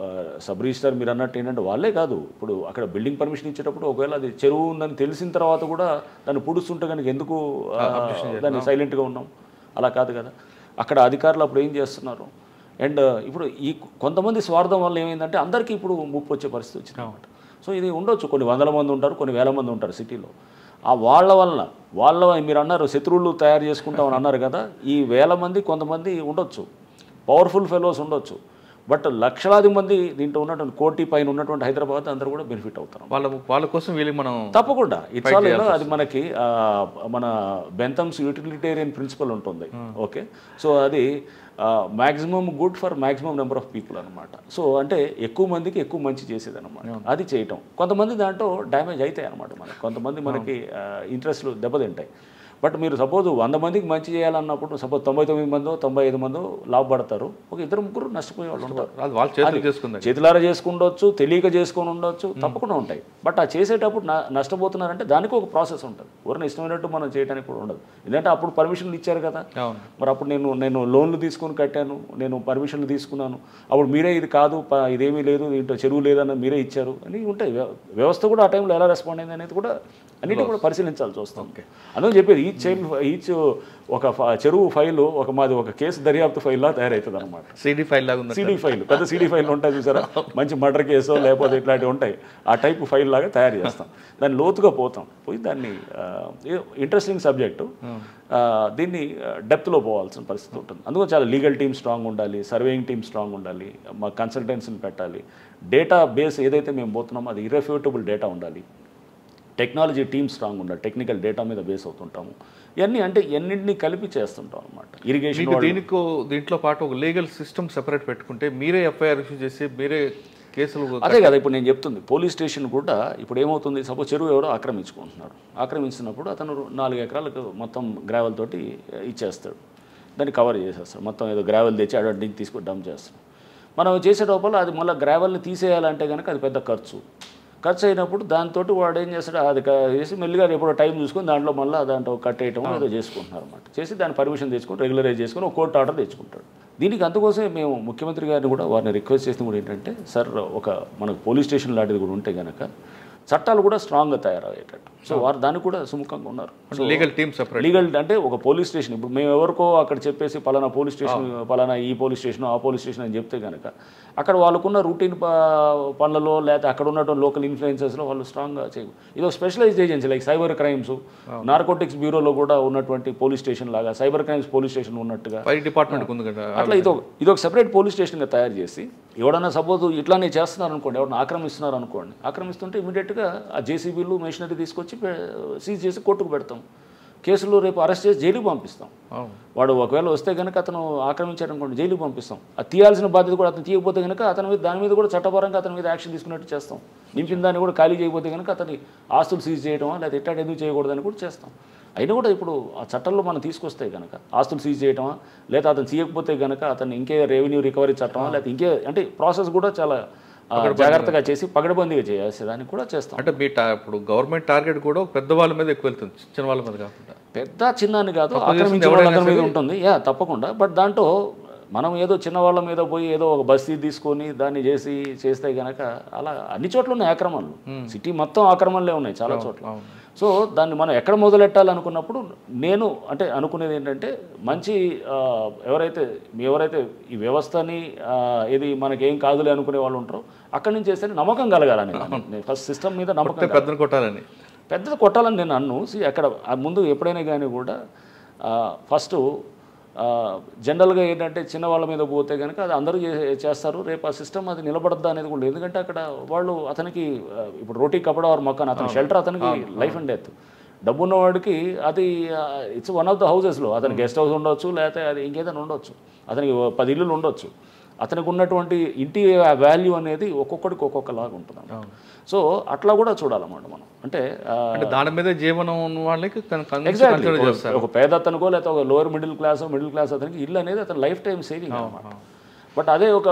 సబ్ రిజిస్టర్ మీరు అన్నట్టు ఏంటంటే వాళ్ళే కాదు, ఇప్పుడు అక్కడ బిల్డింగ్ పర్మిషన్ ఇచ్చేటప్పుడు ఒకవేళ అది చెరువు ఉందని తెలిసిన తర్వాత కూడా దాన్ని పుడుస్తుంటే కనుక ఎందుకు దాన్ని సైలెంట్గా ఉన్నాం, అలా కాదు కదా. అక్కడ అధికారులు అప్పుడు ఏం చేస్తున్నారు. అండ్ ఇప్పుడు కొంతమంది స్వార్థం వల్ల ఏమైందంటే అందరికీ ఇప్పుడు ముప్పు వచ్చే పరిస్థితి వచ్చింది అన్నమాట. ఇది ఉండొచ్చు, కొన్ని 100 మంది ఉంటారు, కొన్ని 1000 మంది ఉంటారు సిటీలో. వాళ్ళ మీరు అన్నారు శత్రువులు తయారు చేసుకుంటామని అన్నారు కదా, ఈ 1000 మంది కొంతమంది ఉండొచ్చు, పవర్ఫుల్ ఫెలోస్ ఉండొచ్చు, బట్ లక్షలాది మంది దీంట్లో ఉన్నటువంటి కోటి పైన ఉన్నటువంటి హైదరాబాద్ అందరూ కూడా బెనిఫిట్ అవుతారు. వాళ్ళ కోసం వీళ్ళు మనం తప్పకుండా అది మనకి మన బెంథమ్స్ యూటిలిటేరియన్ ప్రిన్సిపల్ ఉంటుంది. ఓకే, అది maximum good for maximum number of people అనమాట. అంటే ఎక్కువ మందికి ఎక్కువ మంచి చేసేది అనమాట. అది చేయటం కొంతమంది దాంట్లో డ్యామేజ్ అవుతాయి అనమాట. కొంతమంది మనకి ఇంట్రెస్ట్లు దెబ్బతింటాయి. బట్ మీరు సపోజ్ 100 మందికి మంచి చేయాలన్నప్పుడు సపోజ్ 99 మందో 95 మందో లాభపడతారు, ఒక 2-3 నష్టపోయే వాళ్ళు ఉంటారు. అది వాళ్ళ చేతులు చేసుకుందాం, చేతులారా చేసుకుండొచ్చు, తెలియక చేసుకొని ఉండొచ్చు, తప్పకుండా ఉంటాయి. బట్ ఆ చేసేటప్పుడు నష్టపోతున్నారంటే దానికి ఒక ప్రాసెస్ ఉంటుంది. ఎవరిని ఇష్టమైనట్టు మనం చేయడానికి కూడా ఉండదు. ఎందుకంటే అప్పుడు పర్మిషన్లు ఇచ్చారు కదా, మరి అప్పుడు నేను లోన్లు తీసుకొని కట్టాను, నేను పర్మిషన్లు తీసుకున్నాను, అప్పుడు మీరే ఇది కాదు, ఇదేమీ లేదు, దీంట్లో చెరువు లేదన్న మీరే ఇచ్చారు అని ఉంటాయి. వ్యవస్థ కూడా ఆ టైంలో ఎలా రెస్పాండ్ అయింది అనేది కూడా అన్నిటి కూడా పరిశీలించాల్సి వస్తుంది. అందులో చెప్పేది ఈచ్ ఒక చెరువు ఫైలు మాది ఒక కేసు దర్యాప్తు ఫైల్లా తయారవుతుంది అనమాట. సిడి ఫైల్ లాగా ఉంది. సిడి ఫైల్, పెద్ద సిడి ఫైల్ ఉంటాయి చూసారా, మంచి మర్డర్ కేసో లేకపోతే ఇట్లాంటివి ఉంటాయి, ఆ టైప్ ఫైల్ లాగా తయారు చేస్తాం. దాన్ని లోతుగా పోయి దాన్ని ఇంట్రెస్టింగ్ సబ్జెక్టు, దీన్ని డెప్త్లో పోవాల్సిన పరిస్థితి ఉంటుంది. అందుకని చాలా లీగల్ టీమ్ స్ట్రాంగ్ ఉండాలి, సర్వేయింగ్ టీమ్ స్ట్రాంగ్ ఉండాలి, మా కన్సల్టెన్సీని పెట్టాలి, డేటా బేస్ ఏదైతే మేము పోతున్నామో అది ఇర్రెఫ్యూటబుల్ డేటా ఉండాలి, టెక్నాలజీ టీమ్ స్ట్రాంగ్ ఉండాలి, టెక్నికల్ డేటా మీద బేస్ అవుతుంటాము. ఇవన్నీ అంటే ఎన్నింటినీ కలిపి చేస్తుంటాం అనమాట. ఇరిగేషన్ దీంట్లో పాటు ఒక లీగల్ సిస్టమ్ సెపరేట్ పెట్టుకుంటే మీరే ఎఫ్ఐఆర్ ఇష్యూ చేసి మీరే కేసులు. అదే కదా ఇప్పుడు నేను చెప్తుంది. పోలీస్ స్టేషన్ కూడా ఇప్పుడు ఏమవుతుంది, సపోజ్ చెరువు ఎవరో ఆక్రమించుకుంటున్నాడు, ఆక్రమించినప్పుడు అతను 4 ఎకరాలకు మొత్తం గ్రావెల్ తోటి ఇచ్చేస్తాడు, దాన్ని కవర్ చేసేస్తాడు, మొత్తం ఏదో గ్రావెల్ తెచ్చి అడ్డించి తీసుకొని డంప్ చేస్తాడు. మనం చేసే లోపల అది మళ్ళీ గ్రావెల్ని తీసేయాలంటే కనుక అది పెద్ద ఖర్చు అయినప్పుడు దాంతో వాడు ఏం చేస్తాడు, అది చేసి మెల్లిగా ఎప్పుడో టైం చూసుకొని దాంట్లో మళ్ళీ దాంట్లో కట్టేయటం ఏదో చేసుకుంటున్నారు అనమాట. చేసి దాని పర్మిషన్ తెచ్చుకొని రెగ్యులరైజ్ చేసుకొని ఒక కోర్టు ఆర్డర్ తెచ్చుకుంటాడు. దీనికి అందుకోసమే మేము ముఖ్యమంత్రి గారిని కూడా వారిని రిక్వెస్ట్ చేసింది కూడా ఏంటంటే, సార్ మనకు పోలీస్ స్టేషన్ లాంటిది కూడా ఉంటే కనుక చట్టాలు కూడా స్ట్రాంగ్గా తయారయ్యేటట్టు. సో వారు దానికి కూడా సుముఖంగా ఉన్నారు. లీగల్ టీమ్ సెపరేట్, లీగల్ అంటే ఒక పోలీస్ స్టేషన్ ఇప్పుడు మేము ఎవరికో అక్కడ చెప్పేసి పలానా పోలీస్ స్టేషన్, పలానా ఈ పోలీస్ స్టేషన్, ఆ పోలీస్ స్టేషన్ అని చెప్తే కనుక అక్కడ వాళ్ళకున్న రూటీన్ పనులలో లేకపోతే అక్కడ ఉన్నటువంటి లోకల్ ఇన్ఫ్లుయెన్సెస్లో వాళ్ళు స్ట్రాంగ్గా చేయరు. ఇది ఒక specialized agency like cyber crimes, narcotics బ్యూరోలో కూడా ఉన్నటువంటి పోలీస్ స్టేషన్ లాగా సైబర్ క్రైమ్స్ పోలీస్ స్టేషన్ ఉన్నట్టుగా డిపార్ట్మెంట్ అట్లా ఇది ఒక సెపరేట్ పోలీస్ స్టేషన్గా తయారు చేసి ఎవడన్నా సపోజ్ ఇట్లానే చేస్తున్నారు అనుకోండి, ఎవరైనా ఆక్రమిస్తున్నారు అనుకోండి, ఆక్రమిస్తుంటే ఇమీడియట్గా ఆ జేసీబీలు మెషినరీ తీసుకొచ్చి సీజ్ చేసి కోర్టుకు పెడతాం, కేసులు రేపు అరెస్ట్ చేసి జైలుకి పంపిస్తాం. వాడు ఒకవేళ వస్తే కనుక అతను ఆక్రమించాడనుకోండి జైలుకి పంపిస్తాం. అది తీయాల్సిన బాధ్యత కూడా అతను తీయకపోతే కనుక దాని మీద కూడా చట్టపరంగా అతని మీద యాక్షన్ తీసుకున్నట్టు చేస్తాం. నింపిన దాన్ని కూడా ఖాళీ చేయకపోతే కనుక అతని ఆస్తులు సీజ్ చేయడమా లేదా ఎట్లా ఎందుకు చేయకూడదని కూడా చేస్తాం. అయినా కూడా ఇప్పుడు ఆ చట్టంలో మనం తీసుకొస్తే కనుక ఆస్తులు సీజ్ చేయటమా లేదా అతను తీయకపోతే కనుక అతను ఇంకే రెవెన్యూ రికవరీ చట్టమా లేదా ఇంకే అంటే ప్రాసెస్ కూడా చాలా జాగ్రత్తగా చేసి పగడబందీగా చేసేదానికి కూడా చేస్తాం. అంటే మీ ఇప్పుడు గవర్నమెంట్ టార్గెట్ కూడా పెద్దవాళ్ళ మీద ఎక్కువ వెళ్తుంది, చిన్న వాళ్ళ మీద కాకుండా. పెద్ద చిన్న అని కాదు, ఆక్రమించే వాళ్ళ మీద ఉంటుంది తప్పకుండా. బట్ దాంట్లో మనం ఏదో చిన్నవాళ్ళ మీద పోయి ఏదో ఒక బస్తీ తీసుకొని దాన్ని చేస్తే కనుక అలా అన్ని చోట్ల ఉన్నాయి ఆక్రమణలు, సిటీ మొత్తం ఆక్రమణలే ఉన్నాయి చాలా చోట్ల. సో దాన్ని మనం ఎక్కడ మొదలెట్టాలనుకున్నప్పుడు నేను అంటే అనుకునేది ఏంటంటే మంచి ఎవరైతే ఈ వ్యవస్థని ఇది మనకేం కాదులే అనుకునే వాళ్ళు ఉంటారో అక్కడి నుంచి చేస్తే నమ్మకం కలగాలని, ఫస్ట్ సిస్టమ్ మీద నమ్మకం, పెద్దది కొట్టాలని నేను అన్ను. అక్కడ ముందు ఎప్పుడైనా కానీ కూడా ఫస్ట్ జనరల్గా ఏంటంటే చిన్న వాళ్ళ మీద పోతే కనుక అది అందరూ చేస్తారు, రేపు ఆ సిస్టమ్ అది నిలబడద్దా అనేది కూడా. ఎందుకంటే అక్కడ వాళ్ళు అతనికి ఇప్పుడు రోటీ కపడా వారు మొక్కను అతని షెల్టర్ అతనికి లైఫ్ అండ్ డెత్. డబ్బు ఉన్నవాడికి అది ఇట్స్ వన్ ఆఫ్ ద హౌసెస్లో అతనికి గెస్ట్ హౌస్ ఉండొచ్చు లేకపోతే అది ఇంకేదైనా ఉండొచ్చు, అతనికి 10 ఇల్లులు ఉండొచ్చు. అతనికి ఉన్నటువంటి ఇంటి వాల్యూ అనేది ఒక్కొక్కడికి ఒక్కొక్కలాగా ఉంటుంది. సో అట్లా కూడా చూడాలన్నమాట మనం. అంటే దాని మీద జీవనం ఉన్న వాళ్ళకి ఎగ్జాక్ట్లీ ఒక పేద అతనికో లేకపోతే ఒక లోవర్ మిడిల్ క్లాస్ అతనికి ఇల్లు అనేది అతని లైఫ్ టైం సేవింగ్ అనమాట. బట్ అదే ఒక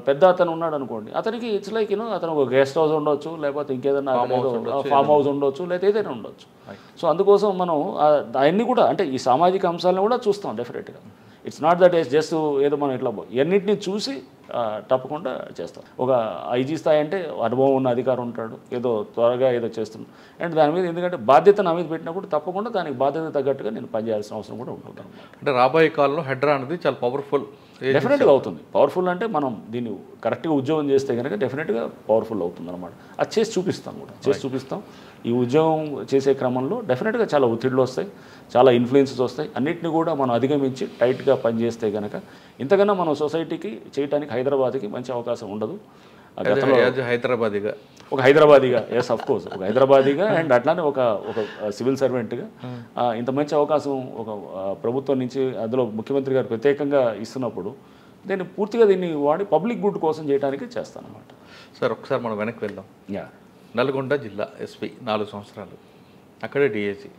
పెద్ద అతను ఉన్నాడు అనుకోండి, అతనికి ఇట్స్ లైక్ అతను ఒక గెస్ట్ హౌస్ ఉండొచ్చు లేకపోతే ఇంకేదైనా ఫామ్ హౌస్ ఉండొచ్చు లేదా ఏదైనా ఉండొచ్చు. సో అందుకోసం మనం అవన్నీ కూడా అంటే ఈ సామాజిక అంశాలను కూడా చూస్తాం డెఫినెట్గా. ఇట్స్ నాట్ దట్ జస్ట్ ఏదో మనం ఇట్లా ఎన్నింటినీ చూసి తప్పకుండా చేస్తాం. ఒక ఐజీ స్థాయి అంటే అనుభవం ఉన్న అధికారం ఉంటాడు, ఏదో త్వరగా ఏదో చేస్తున్నాడు అండ్ దాని మీద ఎందుకంటే బాధ్యత నా మీద పెట్టినప్పుడు తప్పకుండా దానికి బాధ్యత తగ్గట్టుగా నేను పనిచేయాల్సిన అవసరం కూడా ఉంటుంది. అంటే రాబోయే కాలంలో హెడ్రా అనేది చాలా పవర్ఫుల్ డెఫినెట్గా అవుతుంది. పవర్ఫుల్ అంటే మనం దీన్ని కరెక్ట్గా ఉద్యోగం చేస్తే కనుక డెఫినెట్గా పవర్ఫుల్ అవుతుంది అనమాట. అది చేసి చూపిస్తాం కూడా, చేసి చూపిస్తాం. ఈ ఉద్యోగం చేసే క్రమంలో డెఫినెట్గా చాలా ఒత్తిడిలు వస్తాయి, చాలా ఇన్ఫ్లుయెన్సెస్ వస్తాయి. అన్నింటినీ కూడా మనం అధిగమించి టైట్గా పనిచేస్తే కనుక ఇంతకన్నా మనం సొసైటీకి చేయడానికి హైదరాబాద్కి మంచి అవకాశం ఉండదు. హైదరాబాదీగా ఎస్ అఫ్ కోర్స్ ఒక హైదరాబాదీగా అండ్ అట్లానే ఒక సివిల్ సర్వెంట్గా ఇంత మంచి అవకాశం ఒక ప్రభుత్వం నుంచి అందులో ముఖ్యమంత్రి గారు ప్రత్యేకంగా ఇస్తున్నప్పుడు నేను పూర్తిగా దీన్ని వాడి పబ్లిక్ గుడ్ కోసం చేయడానికి చేస్తాను అన్నమాట. సార్ ఒకసారి మనం వెనక్కి వెళ్దాం. నల్గొండ జిల్లా ఎస్పీ 4 సంవత్సరాలు, అక్కడే డిఏజీ,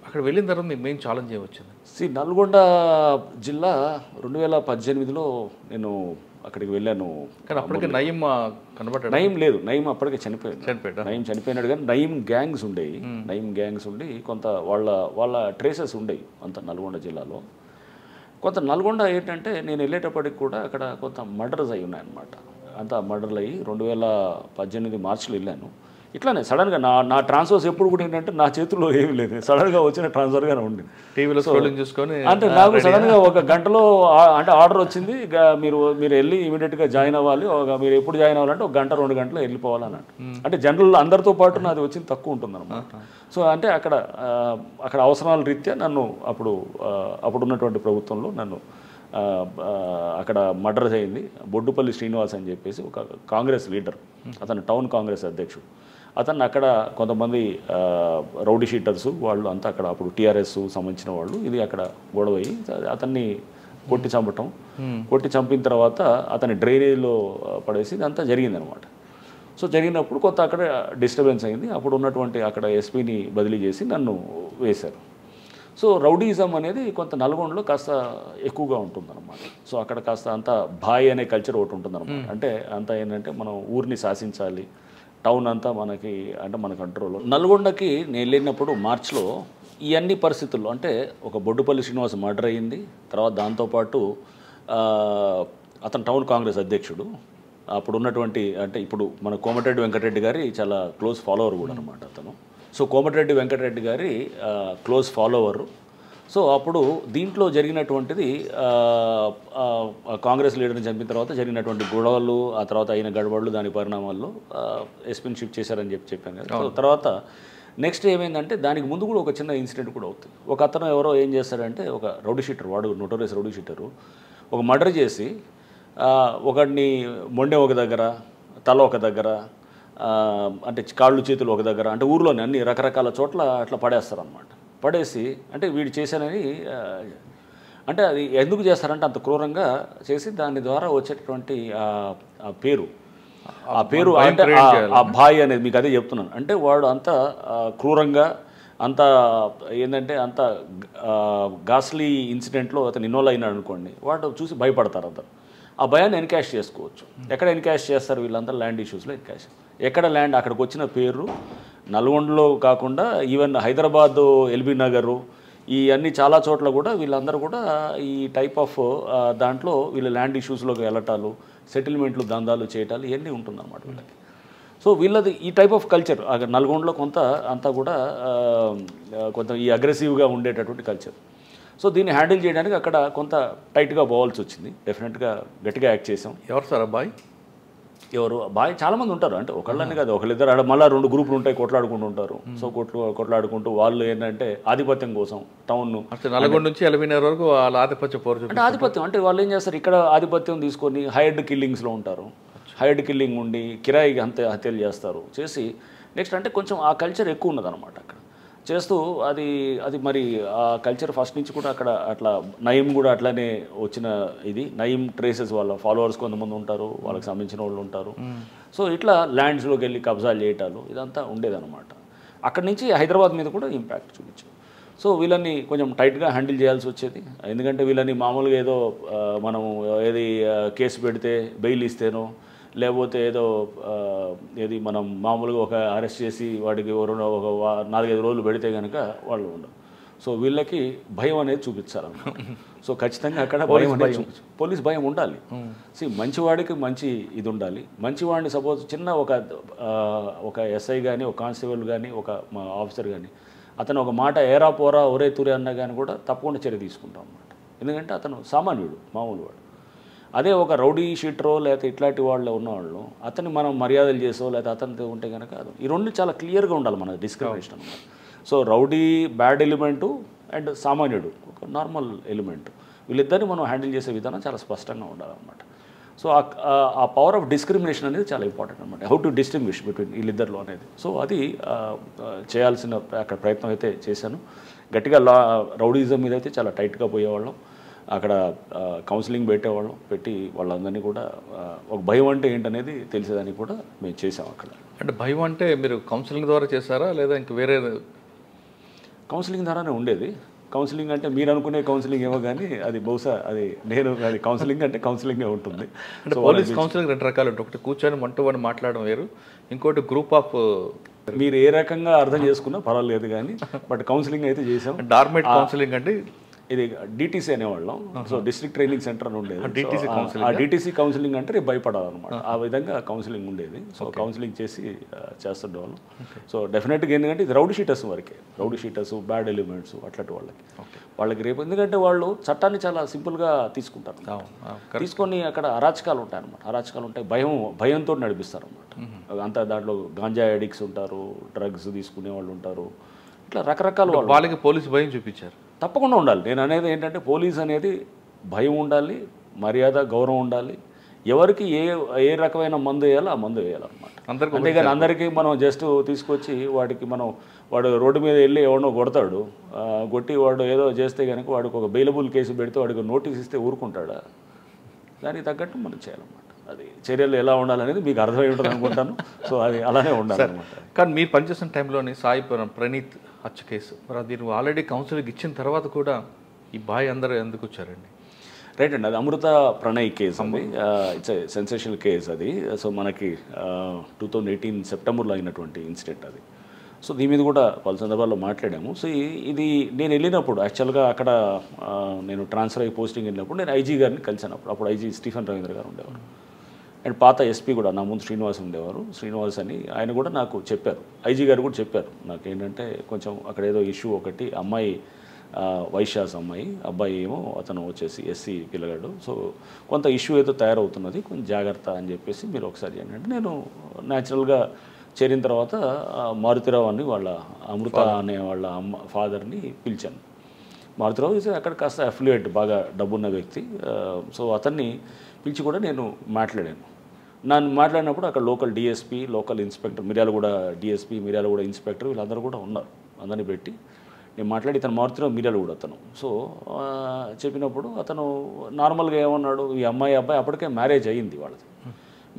అక్కడ వెళ్ళిన తర్వాత మీకు మెయిన్ ఛాలెంజ్ ఏమొచ్చింది? నల్గొండ జిల్లా 2018లో నేను అక్కడికి వెళ్ళాను. కానీ అప్పటికే నయీం కనబడ్డాడు? నయీం లేదు, నయీం అప్పటికే చనిపోయాడు. నయీం చనిపోయినాడు, కానీ నయీం గ్యాంగ్స్ ఉండేవి. నయీం గ్యాంగ్స్ ఉండి కొంత వాళ్ళ ట్రేసెస్ ఉండేవి అంత నల్గొండ జిల్లాలో. కొంత నల్గొండ ఏంటంటే నేను వెళ్ళేటప్పటికి కూడా అక్కడ కొంత మర్డర్స్ అయి ఉన్నాయన్నమాట. అంతా మర్డర్లు అయ్యి 2018 మార్చిలో వెళ్ళాను. ఇట్లానే సడన్గా నా ట్రాన్స్ఫర్స్ ఎప్పుడు కూడా ఏంటంటే నా చేతుల్లో ఏమీ లేదు, సడన్గా వచ్చిన ట్రాన్స్ఫర్గానే ఉంది. టీవీలో స్క్రోలింగ్ చూసుకొని అంటే నాకు సడన్గా ఒక గంటలో అంటే ఆర్డర్ వచ్చింది, మీరు వెళ్ళి ఇమీడియట్గా జాయిన్ అవ్వాలి, మీరు ఎప్పుడు జాయిన్ అవ్వాలంటే 1 గంట 2 గంటలు వెళ్ళిపోవాలన్నట్టు. అంటే జనరల్ అందరితో పాటు నాది వచ్చింది తక్కువ ఉంటుంది అనమాట. సో అంటే అక్కడ అవసరాల రీత్యా నన్ను అప్పుడున్నటువంటి ప్రభుత్వంలో నన్ను అక్కడ మర్డర్ అయింది. బొడ్డుపల్లి శ్రీనివాస్ అని చెప్పేసి ఒక కాంగ్రెస్ లీడర్, అతను టౌన్ కాంగ్రెస్ అధ్యక్షుడు. అతన్ని అక్కడ కొంతమంది రౌడీ షీటర్స్ వాళ్ళు అంతా అక్కడ అప్పుడు టీఆర్ఎస్ సంబంధించిన వాళ్ళు ఇది అక్కడ గొడవ అయ్యి అతన్ని కొట్టి చంపిన తర్వాత అతని డ్రైనేజ్లో పడేసి ఇదంతా జరిగిందనమాట. సో జరిగినప్పుడు కొంత అక్కడ డిస్టర్బెన్స్ అయింది. అప్పుడు ఉన్నటువంటి అక్కడ ఎస్పీని బదిలీ చేసి నన్ను వేశారు. సో రౌడీయిజం అనేది కొంత నల్గొండలో కాస్త ఎక్కువగా ఉంటుందన్నమాట. సో అక్కడ కాస్త అంతా భాయ్ అనే కల్చర్ ఒకటి ఉంటుందన్నమాట. అంటే అంతా ఏంటంటే మనం ఊరిని శాసించాలి, టౌన్ అంతా మన కంట్రోల్లో. నల్గొండకి నేను వెళ్ళినప్పుడు మార్చిలో ఈ అన్ని పరిస్థితుల్లో అంటే ఒక బొడ్డుపల్లి శ్రీనివాస్ మర్డర్ అయ్యింది. తర్వాత దాంతోపాటు అతను టౌన్ కాంగ్రెస్ అధ్యక్షుడు. అప్పుడు ఉన్నటువంటి అంటే ఇప్పుడు మన కోమటిరెడ్డి వెంకటరెడ్డి గారి చాలా క్లోజ్ ఫాలోవర్ కూడా అనమాట అతను. సో కోమటిరెడ్డి వెంకటరెడ్డి గారి క్లోజ్ ఫాలోవరు. సో అప్పుడు దీంట్లో జరిగినటువంటిది కాంగ్రెస్ లీడర్ని చంపిన తర్వాత జరిగినటువంటి గొడవలు, ఆ తర్వాత అయిన గడబడులు, దాని పరిణామాల్లో ఎస్పీని షిఫ్ట్ చేశారని చెప్పాను కదా. సో తర్వాత నెక్స్ట్ ఏమైందంటే దానికి ముందు కూడా ఒక చిన్న ఇన్సిడెంట్ కూడా అవుతుంది. ఒక అతను ఎవరో ఏం చేస్తాడంటే ఒక రౌడీ షీటర్, వాడు నోటోరియస్ రౌడీ షీటరు, ఒక మర్డర్ చేసి ఒకడిని మొండె ఒక దగ్గర, తల ఒక దగ్గర, అంటే కాళ్ళు చేతులు ఒక దగ్గర, అంటే ఊర్లోనే అన్ని రకరకాల చోట్ల అట్లా పడేస్తారు అనమాట. పడేసి అంటే వీడు చేశానని అంటే అది ఎందుకు చేస్తారంటే అంత క్రూరంగా చేసి దాని ద్వారా వచ్చేటటువంటి పేరు అంటే ఆ భాయ్ అనేది మీకు అదే చెప్తున్నాను. అంటే వాడు అంత క్రూరంగా అంత ఏంటంటే అంత గాస్లీ ఇన్సిడెంట్లో అతను ఇన్వాల్వ్ అయినాడు అనుకోండి, వాడు చూసి భయపడతారు అందరు. ఆ భయాన్ని ఎన్కాష్ చేసుకోవచ్చు. ఎక్కడ ఎన్కాష్ చేస్తారు వీళ్ళందరూ? ల్యాండ్ ఇష్యూస్లో ఎన్కాష్. ఎక్కడ ల్యాండ్ అక్కడికి వచ్చిన పేరు నల్గొండలో కాకుండా ఈవెన్ హైదరాబాదు, ఎల్బీ నగరు, ఈ అన్ని చాలా చోట్ల కూడా వీళ్ళందరూ కూడా ఈ టైప్ ఆఫ్ దాంట్లో వీళ్ళ ల్యాండ్ ఇష్యూస్లోకి వెళ్ళటాలు, సెటిల్మెంట్లు దందాలు చేయటాలు ఇవన్నీ ఉంటుందన్నమాట వీళ్ళకి. సో వీళ్ళది ఈ టైప్ ఆఫ్ కల్చర్ నల్గొండలో కొంత అంతా కూడా కొంత ఈ అగ్రెసివ్గా ఉండేటటువంటి కల్చర్. సో దీన్ని హ్యాండిల్ చేయడానికి అక్కడ కొంత టైట్గా పోవాల్సి వచ్చింది. డెఫినెట్గా గట్టిగా యాక్ట్ చేసాం. ఎవరు సార్ అబ్బాయి? ఎవరు బాయ్ చాలామంది ఉంటారు. అంటే ఒకళ్ళని కాదు, ఒకళ్ళిద్దరు ఆడ మళ్ళీ 2 గ్రూపులు ఉంటాయి, కొట్లాడుకుంటూ ఉంటారు. సో కొట్లాడుకుంటూ వాళ్ళు ఏంటంటే ఆధిపత్యం కోసం టౌన్ నల్గొండ నుంచి ఎల్బీనగర్ వరకు వాళ్ళ ఆధిపత్యం అంటే ఆధిపత్యం అంటే వాళ్ళు ఏం చేస్తారు, ఇక్కడ ఆధిపత్యం తీసుకొని హైర్డ్ కిల్లింగ్స్లో ఉంటారు. హైర్డ్ కిల్లింగ్ ఉండి కిరాయి హత్యలు చేస్తారు. చేసి నెక్స్ట్ అంటే కొంచెం ఆ కల్చర్ ఎక్కువ ఉన్నదన్నమాట అక్కడ చేస్తూ అది మరి ఆ కల్చర్ ఫస్ట్ నుంచి కూడా అక్కడ అట్లా నయీం కూడా అట్లానే వచ్చిన ఇది. నయీం ట్రేసెస్ వాళ్ళ ఫాలోవర్స్ కొంతమంది ఉంటారు, వాళ్ళకి సంబంధించిన వాళ్ళు ఉంటారు. సో ఇట్లా ల్యాండ్స్లోకి వెళ్ళి కబ్జాలు చేయటాలు ఇదంతా ఉండేదన్నమాట. అక్కడి నుంచి హైదరాబాద్ మీద కూడా ఇంపాక్ట్ చూపించారు. సో వీళ్ళని కొంచెం టైట్గా హ్యాండిల్ చేయాల్సి వచ్చేది. ఎందుకంటే వీళ్ళని మామూలుగా ఏదో మనం ఏది కేసు పెడితే బెయిల్ ఇస్తేనో లేకపోతే ఏది మనం మామూలుగా ఒక అరెస్ట్ చేసి వాడికి ఒక 4-5 రోజులు పెడితే కనుక వాళ్ళు ఉండరు. సో వీళ్ళకి భయం అనేది చూపించాలన్నమాట. సో ఖచ్చితంగా అక్కడ భయం అనేది పోలీస్ భయం ఉండాలి. మంచివాడికి మంచి ఇది ఉండాలి. మంచివాడిని సపోజ్ చిన్న ఒక ఎస్ఐ కానీ, ఒక కానిస్టేబుల్ కానీ, ఒక ఆఫీసర్ కానీ అతను ఒక మాట ఏరా పోరా ఒరే తురే అన్నా కానీ కూడా తప్పకుండా చర్య తీసుకుంటాం అన్నమాట. ఎందుకంటే అతను సామాన్యుడు, మామూలు వాడు. అదే ఒక రౌడీ షీటరో లేకపోతే ఇట్లాంటి వాళ్ళు ఉన్నవాళ్ళు అతన్ని మనం మర్యాదలు చేసో లేకపోతే అతనితో ఉంటే కనుక ఈ 2 చాలా క్లియర్గా ఉండాలి మన డిస్క్రిమినేషన్ అన్నమాట. So rowdy bad element and సామాన్యుడు ఒక నార్మల్ ఎలిమెంట్, వీళ్ళిద్దరిని మనం హ్యాండిల్ చేసే విధానం చాలా స్పష్టంగా ఉండాలన్నమాట. సో ఆ పవర్ ఆఫ్ డిస్క్రిమినేషన్ అనేది చాలా ఇంపార్టెంట్ అనమాట. హౌ టు డిస్టింగ్విష్ బిట్వీన్ వీళ్ళిద్దరిలో అనేది. సో అది చేయాల్సిన అక్కడ ప్రయత్నం అయితే చేశాను. గట్టిగా రౌడీజం మీద అయితే చాలా టైట్గా పోయేవాళ్ళం. అక్కడ కౌన్సిలింగ్ పెట్టేవాళ్ళం, పెట్టి వాళ్ళందరినీ కూడా ఒక భయం అంటే ఏంటనేది తెలిసేదానికి కూడా మేము చేసాం అక్కడ. అంటే భయం అంటే మీరు కౌన్సిలింగ్ ద్వారా చేశారా లేదా ఇంక వేరే? కౌన్సిలింగ్ ద్వారానే ఉండేది. కౌన్సిలింగ్ అంటే మీరు అనుకునే కౌన్సిలింగ్ ఏమో కానీ అది బహుశా అది అది కౌన్సిలింగ్ అంటే కౌన్సిలింగే ఉంటుంది. అంటే పోలీస్ కౌన్సిలింగ్ 2 రకాలు ఉంటాయి. ఒకటి కూర్చొని వన్ మాట్లాడడం వేరు, ఇంకోటి గ్రూప్ ఆఫ్. మీరు ఏ రకంగా అర్థం చేసుకున్నా పర్వాలేదు కానీ బట్ కౌన్సిలింగ్ అయితే చేసాం. డార్మేట్ కౌన్సిలింగ్ అంటే ఇది డిటీసీ అనేవాళ్ళం. సో డిస్ట్రిక్ట్ ట్రైనింగ్ సెంటర్ అని ఉండేది. DTC ఆ డిటీసీ కౌన్సిలింగ్ అంటే రేపు భయపడాలన్నమాట. ఆ విధంగా కౌన్సిలింగ్ ఉండేది. సో కౌన్సిలింగ్ చేసి చేస్తుండేవాళ్ళం. సో డెఫినెట్గా ఏంటంటే ఇది రౌడీ షీటర్స్ వరకే, రౌడీ షీటర్స్, బ్యాడ్ ఎలిమెంట్స్ అట్లాంటి వాళ్ళకి రేపు, ఎందుకంటే వాళ్ళు చట్టాన్ని చాలా సింపుల్గా తీసుకుంటారు. తీసుకొని అక్కడ అరాచకాలు ఉంటాయి అన్నమాట. అరాచకాలు ఉంటాయి, భయంతో నడిపిస్తారు అన్నమాట. అంతా దాంట్లో గాంజా అడిక్ట్స్ ఉంటారు, డ్రగ్స్ తీసుకునే వాళ్ళు ఉంటారు, ఇట్లా రకరకాల వాళ్ళకి పోలీసు భయం చూపించారు. తప్పకుండా ఉండాలి. నేను అనేది ఏంటంటే పోలీస్ అనేది భయం ఉండాలి, మర్యాద, గౌరవం ఉండాలి. ఎవరికి ఏ రకమైన మందు వేయాలో ఆ మందు వేయాలన్నమాట. అంతేగాని అందరికీ మనం జస్ట్ తీసుకొచ్చి వాడు రోడ్డు మీద వెళ్ళి ఎవడో కొడతాడు, కొట్టి వాడు ఏదో చేస్తే కనుక వాడికి ఒక బెయిలబుల్ కేసు పెడితే వాడికి నోటీస్ ఇస్తే ఊరుకుంటాడా? దానికి తగ్గట్టు మనం చేయాలన్నమాట. అది చర్యలు ఎలా ఉండాలనేది మీకు అర్థమై ఉంటుంది అనుకుంటాను. సో అది అలానే ఉండాలన్నమాట. కానీ మీరు పనిచేసిన టైంలోని సాయి ప్రణీత్ హత్య కేసు, మరి అది ఆల్రెడీ కౌన్సిలింగ్ ఇచ్చిన తర్వాత కూడా ఈ బాయ్ అందరూ ఎందుకు వచ్చారండి? రైట్ అండి, అది అమృత ప్రణయ్ కేసు అండి. ఇట్స్ సెన్సేషనల్ కేసు అది. సో మనకి 2018 సెప్టెంబర్లో అయినటువంటి ఇన్సిడెంట్ అది. సో దీని మీద కూడా పలు సందర్భాల్లో మాట్లాడాము. సో ఇది నేను వెళ్ళినప్పుడు యాక్చువల్గా అక్కడ నేను ట్రాన్స్ఫర్ అయ్యి పోస్టింగ్ వెళ్ళినప్పుడు నేను ఐజీ గారిని కలిసాను. అప్పుడు ఐజీ స్టీఫెన్ రవీంద్ర గారు ఉండేవారు, అండ్ పాత ఎస్పీ కూడా నా ముందు శ్రీనివాస్ ఉండేవారు. శ్రీనివాస్ అని ఆయన కూడా నాకు చెప్పారు, ఐజీ గారు కూడా చెప్పారు నాకు ఏంటంటే కొంచెం అక్కడ ఏదో ఇష్యూ ఒకటి, అమ్మాయి వైశ్యాస్ అమ్మాయి, అబ్బాయి ఏమో అతను వచ్చేసి ఎస్సీ పిల్లగాడు, సో కొంత ఇష్యూ ఏదో తయారవుతున్నది, కొంచెం జాగ్రత్త అని చెప్పేసి మీరు ఒకసారి అంటే నేను న్యాచురల్గా చేరిన తర్వాత మారుతిరావు అని వాళ్ళ అమృత అనే వాళ్ళ ఫాదర్ని పిలిచాను. మారుతిరావు అక్కడ కాస్త అఫిలియేట్, బాగా డబ్బున్న వ్యక్తి. సో అతన్ని పిలిచి కూడా నేను మాట్లాడాను. నన్ను మాట్లాడినప్పుడు అక్కడ local DSP, local inspector, Miryalaguda DSP, Miryalaguda inspector, వీళ్ళందరూ కూడా ఉన్నారు. అందరినీ పెట్టి నేను మాట్లాడి ఇతను మారుతిరావు మిర్యాలగూడ అతను. సో చెప్పినప్పుడు అతను నార్మల్గా ఏమన్నాడు, ఈ అబ్బాయి అప్పటికే మ్యారేజ్ అయ్యింది, వాళ్ళది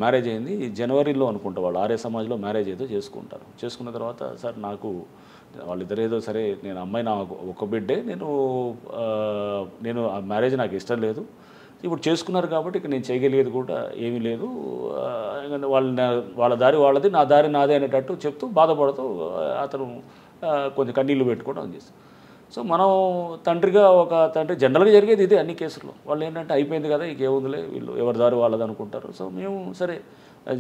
మ్యారేజ్ అయింది జనవరిలో అనుకుంటా, వాళ్ళు ఆర్య సమాజ్లో మ్యారేజ్ ఏదో చేసుకుంటారు. చేసుకున్న తర్వాత సార్ నాకు వాళ్ళిద్దరు ఏదో సరే, నేను అమ్మాయి నా ఒక బిడ్డే, నేను ఆ మ్యారేజ్ నాకు ఇష్టం లేదు, ఇప్పుడు చేసుకున్నారు కాబట్టి ఇక నేను చేయగలిగేది కూడా ఏమీ లేదు, వాళ్ళ దారి వాళ్ళది, నా దారి నాదే అనేటట్టు చెప్తూ బాధపడుతూ అతను కొంచెం కన్నీళ్ళు పెట్టుకోవడం చేస్తాం. సో మనం తండ్రిగా, ఒక తండ్రి జనరల్గా జరిగేది ఇదే అన్ని కేసుల్లో. వాళ్ళు ఏంటంటే అయిపోయింది కదా, ఇంకేముందిలే, వీళ్ళు ఎవరి దారి వాళ్ళది అనుకుంటారు. సో మేము సరే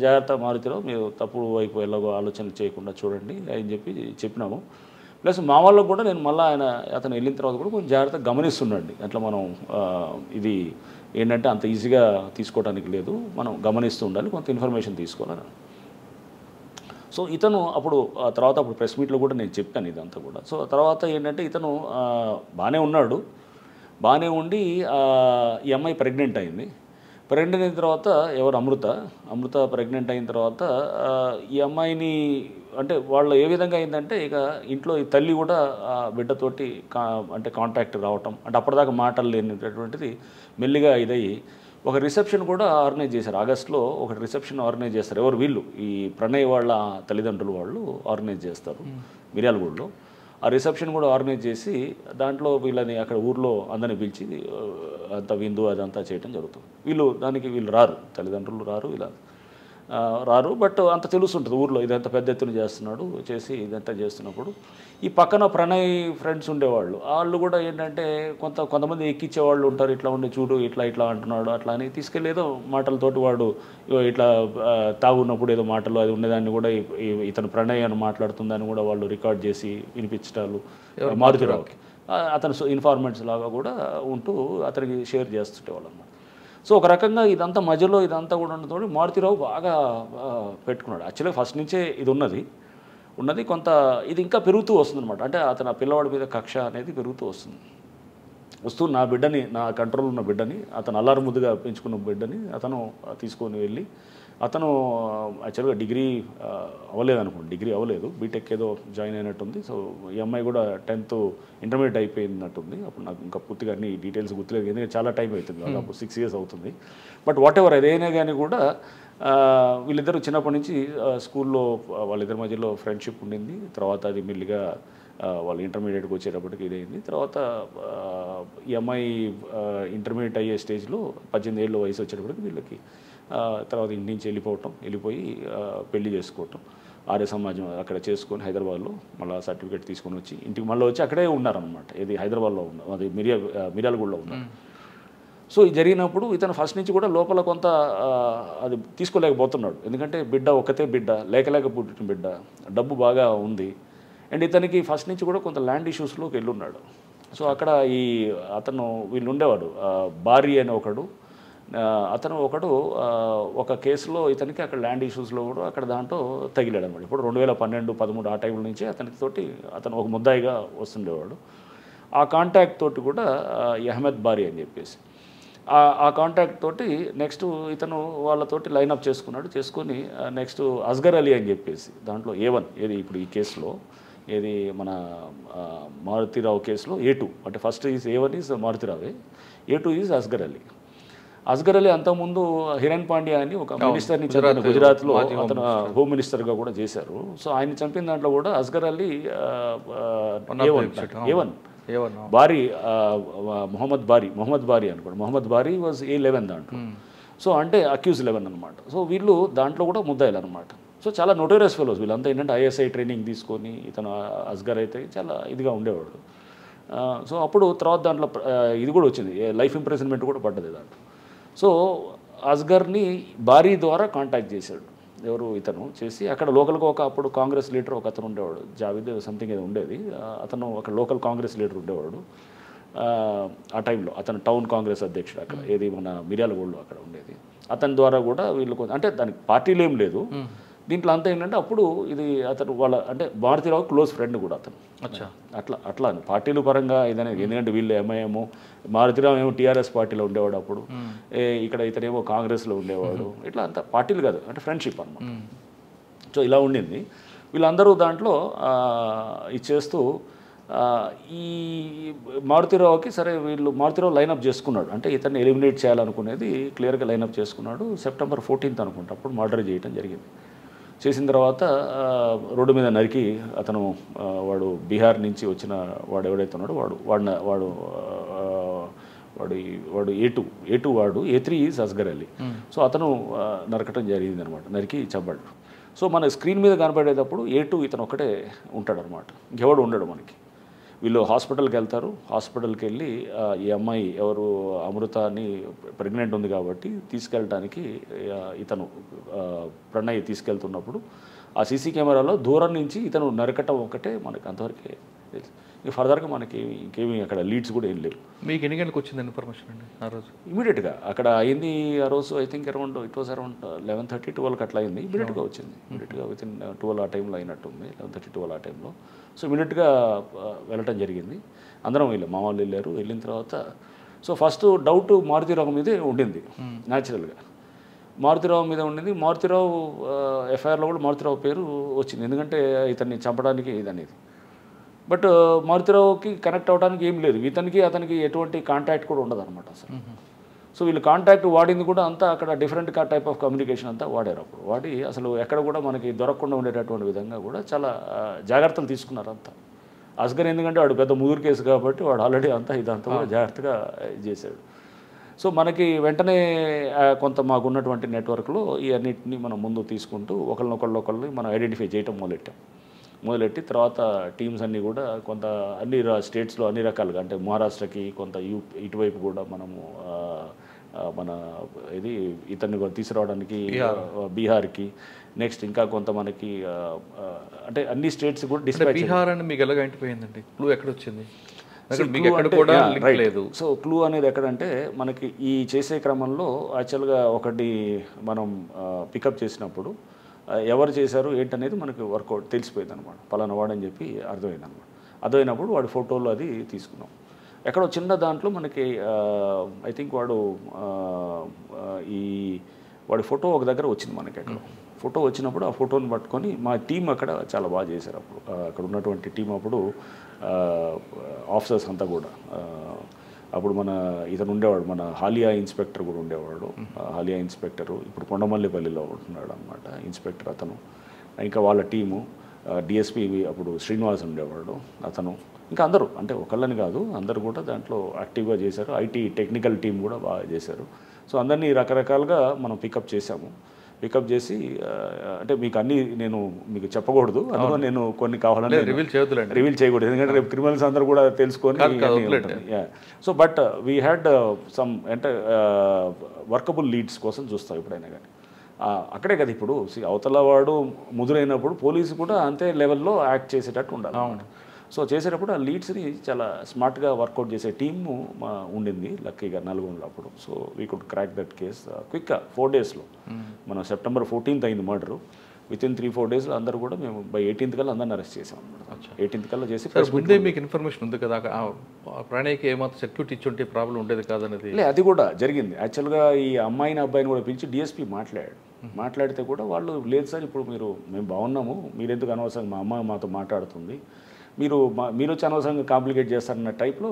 జాగ్రత్త మారుతిరావు, మీరు తప్పుడు వైపు ఎలాగో ఆలోచనలు చేయకుండా చూడండి అని చెప్పినాము. ప్లస్ మా వాళ్ళకు కూడా నేను మళ్ళీ అతను వెళ్ళిన తర్వాత కూడా కొంచెం జాగ్రత్తగా గమనిస్తున్నాండి. అట్లా మనం ఇది ఏంటంటే అంత ఈజీగా తీసుకోవడానికి లేదు, మనం గమనిస్తూ ఉండాలి, కొంత ఇన్ఫర్మేషన్ తీసుకోవాలని. సో ఇతను అప్పుడు ప్రెస్ మీట్లో కూడా నేను చెప్పాను ఇదంతా కూడా. సో తర్వాత ఏంటంటే ఇతను బాగానే ఉన్నాడు, బాగానే ఉండి ఈ అమ్మాయి ప్రెగ్నెంట్ అయింది. ప్రెగ్నెంట్ అయిన తర్వాత ఎవరు అమృత ప్రెగ్నెంట్ అయిన తర్వాత ఈ అమ్మాయిని అంటే వాళ్ళు ఏ విధంగా అయిందంటే, ఇక ఇంట్లో ఈ తల్లి కూడా బిడ్డతోటి అంటే కాంటాక్ట్ రావటం, అంటే అప్పటిదాకా మాటలు లేనిటటువంటిది మెల్లిగా ఇదయ్యి ఒక రిసెప్షన్ కూడా ఆర్గనైజ్ చేశారు. ఆగస్టులో ఒక రిసెప్షన్ ఆర్గనైజ్ చేస్తారు. ఎవరు వీళ్ళు, ఈ ప్రణయ్ వాళ్ళ తల్లిదండ్రులు వాళ్ళు ఆర్గనైజ్ చేస్తారు మిర్యాలగూడలో. ఆ రిసెప్షన్ కూడా ఆర్గనైజ్ చేసి దాంట్లో వీళ్ళని అక్కడ ఊర్లో అందరిని పిలిచి అంత విందు అదంతా చేయడం జరుగుతుంది. వీళ్ళు రారు, తల్లిదండ్రులు రారు, ఇలా రారు. బట్ అంత తెలుస్తుంటుంది ఊర్లో, ఇదంతా పెద్ద ఎత్తున చేస్తున్నాడు, చేసి ఇదంతా చేస్తున్నప్పుడు ఈ పక్కన ప్రణయ్ ఫ్రెండ్స్ ఉండేవాళ్ళు, వాళ్ళు కూడా ఏంటంటే కొంతమంది ఎక్కించేవాళ్ళు ఉంటారు, ఇట్లా ఉండి చూడు ఇట్లా అంటున్నాడు అట్లా అని తీసుకెళ్ళేదో మాటలతోటి వాడు ఇట్లా తాగున్నప్పుడు ఏదో మాటలు అది ఉండేదాన్ని కూడా ఇతను ప్రణయ్ అని మాట్లాడుతుందని కూడా వాళ్ళు రికార్డ్ చేసి వినిపించటాలు మారుతిరావుకి, అతను ఇన్ఫార్మెంట్స్ లాగా కూడా ఉంటూ అతనికి షేర్ చేస్తుంటేవాళ్ళు అన్నమాట. సో ఒక రకంగా ఇదంతా మధ్యలో ఇదంతా కూడా ఉండడంతో మారుతిరావు బాగా పెట్టుకున్నాడు. యాక్చువల్గా ఫస్ట్ నుంచే ఇది ఉన్నది కొంత ఇది ఇంకా పెరుగుతూ వస్తుందన్నమాట. అంటే అతను ఆ పిల్లవాడి మీద కక్ష అనేది పెరుగుతూ వస్తూ నా బిడ్డని, నా కంట్రోల్ ఉన్న బిడ్డని, అతను అల్లారు ముద్దుగా పెంచుకున్న బిడ్డని అతను తీసుకొని వెళ్ళి, అతను యాక్చువల్గా డిగ్రీ అవ్వలేదనుకోండి, డిగ్రీ అవ్వలేదు, బీటెక్ ఏదో జాయిన్ అయినట్టుంది. సో ఈ అమ్మాయి కూడా 10th ఇంటర్మీడియట్ అయిపోయినట్టుంది. అప్పుడు నాకు ఇంకా పూర్తిగా అన్ని డీటెయిల్స్ గుర్తులేదు, ఎందుకంటే చాలా టైం అవుతుంది, అప్పుడు 6 years అవుతుంది. బట్ వాట్ ఎవర్ అదైనా కానీ కూడా వీళ్ళిద్దరూ చిన్నప్పటి నుంచి స్కూల్లో వాళ్ళిద్దరి మధ్యలో ఫ్రెండ్షిప్ ఉండింది. తర్వాత అది మెల్లిగా వాళ్ళు ఇంటర్మీడియట్కి వచ్చేటప్పటికి ఇదైంది. తర్వాత ఈ అమ్మాయి ఇంటర్మీడియట్ అయ్యే స్టేజ్లో 18 ఏళ్ళ వయసు వచ్చేటప్పటికి వీళ్ళకి తర్వాత ఇంటి నుంచి వెళ్ళిపోయి పెళ్లి చేసుకోవటం, ఆర్య సమాజం అక్కడ చేసుకొని హైదరాబాద్లో మళ్ళీ సర్టిఫికేట్ తీసుకొని వచ్చి ఇంటికి మళ్ళీ వచ్చి అక్కడే ఉన్నారనమాట. ఇది హైదరాబాద్లో ఉన్న అది మిర్యాలగూడలో ఉన్నారు. సో ఇది జరిగినప్పుడు ఇతను ఫస్ట్ నుంచి కూడా లోపల కొంత అది తీసుకోలేకపోతున్నాడు. ఎందుకంటే బిడ్డ ఒక్కతే బిడ్డ, లేక పుట్టిన బిడ్డ, డబ్బు బాగా ఉంది. అండ్ ఇతనికి ఫస్ట్ నుంచి కూడా కొంత ల్యాండ్ ఇష్యూస్లోకి వెళ్ళున్నాడు. సో అక్కడ అతను వీళ్ళు ఉండేవాడు బారీ అనే అతను ఒక కేసులో ఇతనికి అక్కడ ల్యాండ్ ఇష్యూస్లో కూడా అక్కడ దాంట్లో తగిలాడు అనమాట. ఇప్పుడు 2012-13 ఆ టైంలో నుంచి అతను ఒక ముద్దాయిగా వస్తుండేవాడు. ఆ కాంటాక్ట్ తోటి కూడా అహ్మద్ బారీ అని చెప్పేసి ఆ కాంటాక్ట్ తోటి నెక్స్ట్ ఇతను వాళ్ళతోటి లైనప్ చేసుకొని నెక్స్ట్ అస్గర్ అలీ అని చెప్పేసి దాంట్లో A1 ఏది ఇప్పుడు ఈ కేసులో ఏది మన మారుతిరావు కేసులో A2 అంటే ఫస్ట్ ఈజ్ A1 ఈజ్ మారుతిరావే, A2 ఈజ్ అస్గర్ అలీ అంతకుముందు హిరణ్ పాండ్యా అని ఒక మినిస్టర్ని చంపిన గుజరాత్లో అతను హోమ్ మినిస్టర్గా కూడా చేశారు. సో ఆయన చంపిన దాంట్లో కూడా అస్గర్ అలీ A1 బారీ మొహమ్మద్ బారీ అనుకోండి. మొహమ్మద్ బారీ వాజ్ A11 దాంట్లో. సో అంటే అక్యూజ్ 11 అనమాట. సో వీళ్ళు దాంట్లో కూడా ముద్దాయిలు అనమాట. సో చాలా నోటోరియస్ ఫెలోస్ వీళ్ళంతా. ఏంటంటే ISI ట్రైనింగ్ తీసుకొని ఇతను అస్గర్ అయితే చాలా ఇదిగా ఉండేవాడు. సో అప్పుడు తర్వాత దాంట్లో ఇది కూడా వచ్చింది, లైఫ్ ఇంప్రెజన్మెంట్ కూడా పడ్డది దాంట్లో. సో అస్గర్ని బారీ ద్వారా కాంటాక్ట్ చేశాడు ఎవరు ఇతను చేసి అక్కడ లోకల్గా అప్పుడు కాంగ్రెస్ లీడర్ ఒక అతను ఉండేవాడు, జావేద్ సంథింగ్ ఏదో ఉండేది. అతను ఒక లోకల్ కాంగ్రెస్ లీడర్ ఉండేవాడు ఆ టైంలో. అతను టౌన్ కాంగ్రెస్ అధ్యక్షుడు అక్కడ ఏది మన మిర్యాలగూడలో అక్కడ ఉండేది. అతని ద్వారా కూడా వీళ్ళు అంటే దానికి పార్టీలు ఏం లేదు దీంట్లో. అంతా ఏంటంటే అప్పుడు ఇది అతను వాళ్ళ అంటే మారుతిరావు క్లోజ్ ఫ్రెండ్ కూడా అతను. అట్లా పార్టీల పరంగా ఇదనేది. ఎందుకంటే వీళ్ళు MIM, మారుతిరావు ఏమో TRS పార్టీలో ఉండేవాడు అప్పుడు, ఇక్కడ ఇతనేమో కాంగ్రెస్లో ఉండేవాడు. ఇట్లా అంతా పార్టీలు కాదు, అంటే ఫ్రెండ్షిప్ అనమాట. సో ఇలా ఉండింది. వీళ్ళందరూ దాంట్లో ఇచ్చేస్తూ ఈ మారుతిరావుకి సరే మారుతిరావు లైనప్ చేసుకున్నాడు. అంటే ఇతన్ని ఎలిమినేట్ చేయాలనుకునేది క్లియర్గా లైనప్ చేసుకున్నాడు. September 14th అనుకుంటా అప్పుడు మర్డర్ చేయడం జరిగింది. చేసిన తర్వాత రోడ్డు మీద నరికి అతను వాడు బీహార్ నుంచి వచ్చిన వాడు ఎవడైతే ఉన్నాడో వాడు A2 వాడు, A3 is Asghar Ali. So అతను నరకటం జరిగింది అనమాట, నరికి చంపాడు. సో మన స్క్రీన్ మీద కనపడేటప్పుడు A2 ఇతను ఒక్కటే ఉంటాడనమాట, ఇంకెవడు ఉండడు మనకి. వీళ్ళు హాస్పిటల్కి వెళ్తారు. హాస్పిటల్కి వెళ్ళి ఈ అమ్మాయి ఎవరు అమృతాని ప్రెగ్నెంట్ ఉంది కాబట్టి తీసుకెళ్ళటానికి ఇతను ప్రణయ్ తీసుకెళ్తున్నప్పుడు ఆ సీసీ కెమెరాలో దూరం నుంచి ఇతను నరకటం ఒకటే మనకి అంతవరకే తెలుసు. ఇక ఫర్దర్గా మనకి ఇంకేమీ అక్కడ లీడ్స్ కూడా ఏం లేవు. మీకు ఎన్ని గంటలకు వచ్చింది ఇన్ఫర్మేషన్ అండి ఆ రోజు? ఇమీడియట్గా అక్కడ అయింది ఆ రోజు. ఐ థింక్ అరౌండ్ 11:30-12 అట్లా అయింది. ఇమీడియట్గా వచ్చింది. ఇమీడియట్గా వితిన్ 12 ఆ టైంలో అయినట్టుంది, 11:30-12 ఆ టైంలో. సో ఇమీడియట్గా వెళ్ళటం జరిగింది. అందరం మా వాళ్ళు వెళ్ళిన తర్వాత సో ఫస్ట్ డౌట్ మారుతిరావు మీదే ఉండింది న్యాచురల్గా. మారుతిరావు మీద ఉండింది. మారుతిరావు FIRలో కూడా మారుతిరావు పేరు వచ్చింది, ఎందుకంటే ఇతన్ని చంపడానికి ఇదనేది. బట్ మారుతిరావుకి కనెక్ట్ అవ్వడానికి ఏం లేదు, అతనికి ఎటువంటి కాంటాక్ట్ కూడా ఉండదు అనమాట అసలు. సో వీళ్ళు కాంటాక్ట్ వాడింది కూడా అంతా అక్కడ డిఫరెంట్ టైప్ ఆఫ్ కమ్యూనికేషన్ అంతా వాడారు. అప్పుడు వాడి అసలు ఎక్కడ కూడా మనకి దొరకకుండా ఉండేటటువంటి విధంగా కూడా చాలా జాగ్రత్తలు తీసుకున్నారు అంతా. అస్గర్ ఎందుకంటే వాడు పెద్ద ముదురు కేసు కాబట్టి వాడు ఆల్రెడీ ఇదంతా కూడా జాగ్రత్తగా చేశాడు. సో మనకి వెంటనే కొంత మాకున్నటువంటి నెట్వర్క్లో ఈ అన్నింటినీ మనం ముందు తీసుకుంటూ ఒకళ్ళని మనం ఐడెంటిఫై చేయటం మొదలెట్టి తర్వాత టీమ్స్ అన్నీ కూడా కొంత అన్ని స్టేట్స్లో అన్ని రకాలుగా, అంటే మహారాష్ట్రకి కొంత ఇటువైపు కూడా మనము మన ఇతన్ని కూడా తీసుకురావడానికి బీహార్కి, నెక్స్ట్ ఇంకా కొంత మనకి అంటే అన్ని స్టేట్స్ కూడా డిస్పాచ్. బీహార్ అని మీకు ఎలాగ అయిపోయిందండి? క్లూ ఎక్కడ వచ్చింది? సో క్లూ అనేది ఎక్కడంటే మనకి ఈ చేసే క్రమంలో యాక్చువల్గా ఒకటి మనం పికప్ చేసినప్పుడు ఎవరు చేశారు ఏంటనేది మనకి వర్కౌట్ తెలిసిపోయింది అనమాట. పలానా వాడని చెప్పి అర్థమైంది అనమాట. అర్థమైనప్పుడు వాడి ఫోటోలు అది తీసుకున్నాం. ఎక్కడో చిన్న దాంట్లో మనకి ఐ థింక్ వాడి ఫోటో ఒక దగ్గర వచ్చింది మనకి. ఫోటో వచ్చినప్పుడు ఆ ఫోటోని పట్టుకొని మా టీం అక్కడ చాలా బాగా చేశారు. అక్కడ ఉన్నటువంటి టీం అప్పుడు ఆఫీసర్స్ అంతా కూడా అప్పుడు ఇతను ఉండేవాడు, మన హాలియా ఇన్స్పెక్టర్ కూడా ఉండేవాడు. హాలియా ఇన్స్పెక్టరు ఇప్పుడు కొండమల్లిపల్లిలో ఉంటున్నాడు అనమాట ఇన్స్పెక్టర్ అతను. ఇంకా వాళ్ళ టీము డిఎస్పీ అప్పుడు శ్రీనివాస్ ఉండేవాడు, అతను, ఇంకా అందరూ, అంటే ఒకళ్ళని కాదు అందరూ కూడా దాంట్లో యాక్టివ్గా చేశారు. ఐటీ టెక్నికల్ టీం కూడా బాగా చేశారు. సో అందరినీ రకరకాలుగా మనం పికప్ చేశాము. పికప్ చేసి అంటే మీకు అన్నీ నేను మీకు చెప్పకూడదు, అందులో నేను కొన్ని కావాలని రివీల్ చేయకూడదు, ఎందుకంటే రేపు క్రిమినల్స్ అందరూ కూడా తెలుసుకొని. So but we had some అంటే వర్కబుల్ లీడ్స్ కోసం చూస్తాం ఎప్పుడైనా కానీ. అక్కడే కదా ఇప్పుడు అవతల వాడు ముదురైనప్పుడు పోలీసు కూడా అంతే లెవెల్లో యాక్ట్ చేసేటట్టు ఉండాలి. సో చేసేటప్పుడు ఆ లీడ్స్ని చాలా స్మార్ట్గా వర్కౌట్ చేసే టీము ఉండింది లక్కీగా నల్గొండలో అప్పుడు. So we could crack that case క్విక్గా 4 డేస్లో. మనం September 14th అయింది మర్డరు. వితిన్ 3-4 డేస్లో అందరూ కూడా మేము బై 18th కల్లా అందరిని అరెస్ట్ చేసాం అనమాట. 18th కల్లా చేసి ముందే మీకు ఇన్ఫర్మేషన్ ఉంది కదా ప్రణయ్కి ఏమాత్రం సెక్యూరిటీ ఇచ్చుంటే ప్రాబ్లం ఉండేది కాదనేది. అది కూడా జరిగింది. యాక్చువల్గా ఈ అమ్మాయిని అబ్బాయిని కూడా పిలిచి డిఎస్పీ మాట్లాడితే కూడా వాళ్ళు లేదు సార్ ఇప్పుడు మేము బాగున్నాము, మీరెందుకు అనవసరంగా మా అమ్మాయి మాతో మాట్లాడుతుంది, మీరు వచ్చి అనవసరంగా కాంప్లికేట్ చేస్తారన్న టైప్లో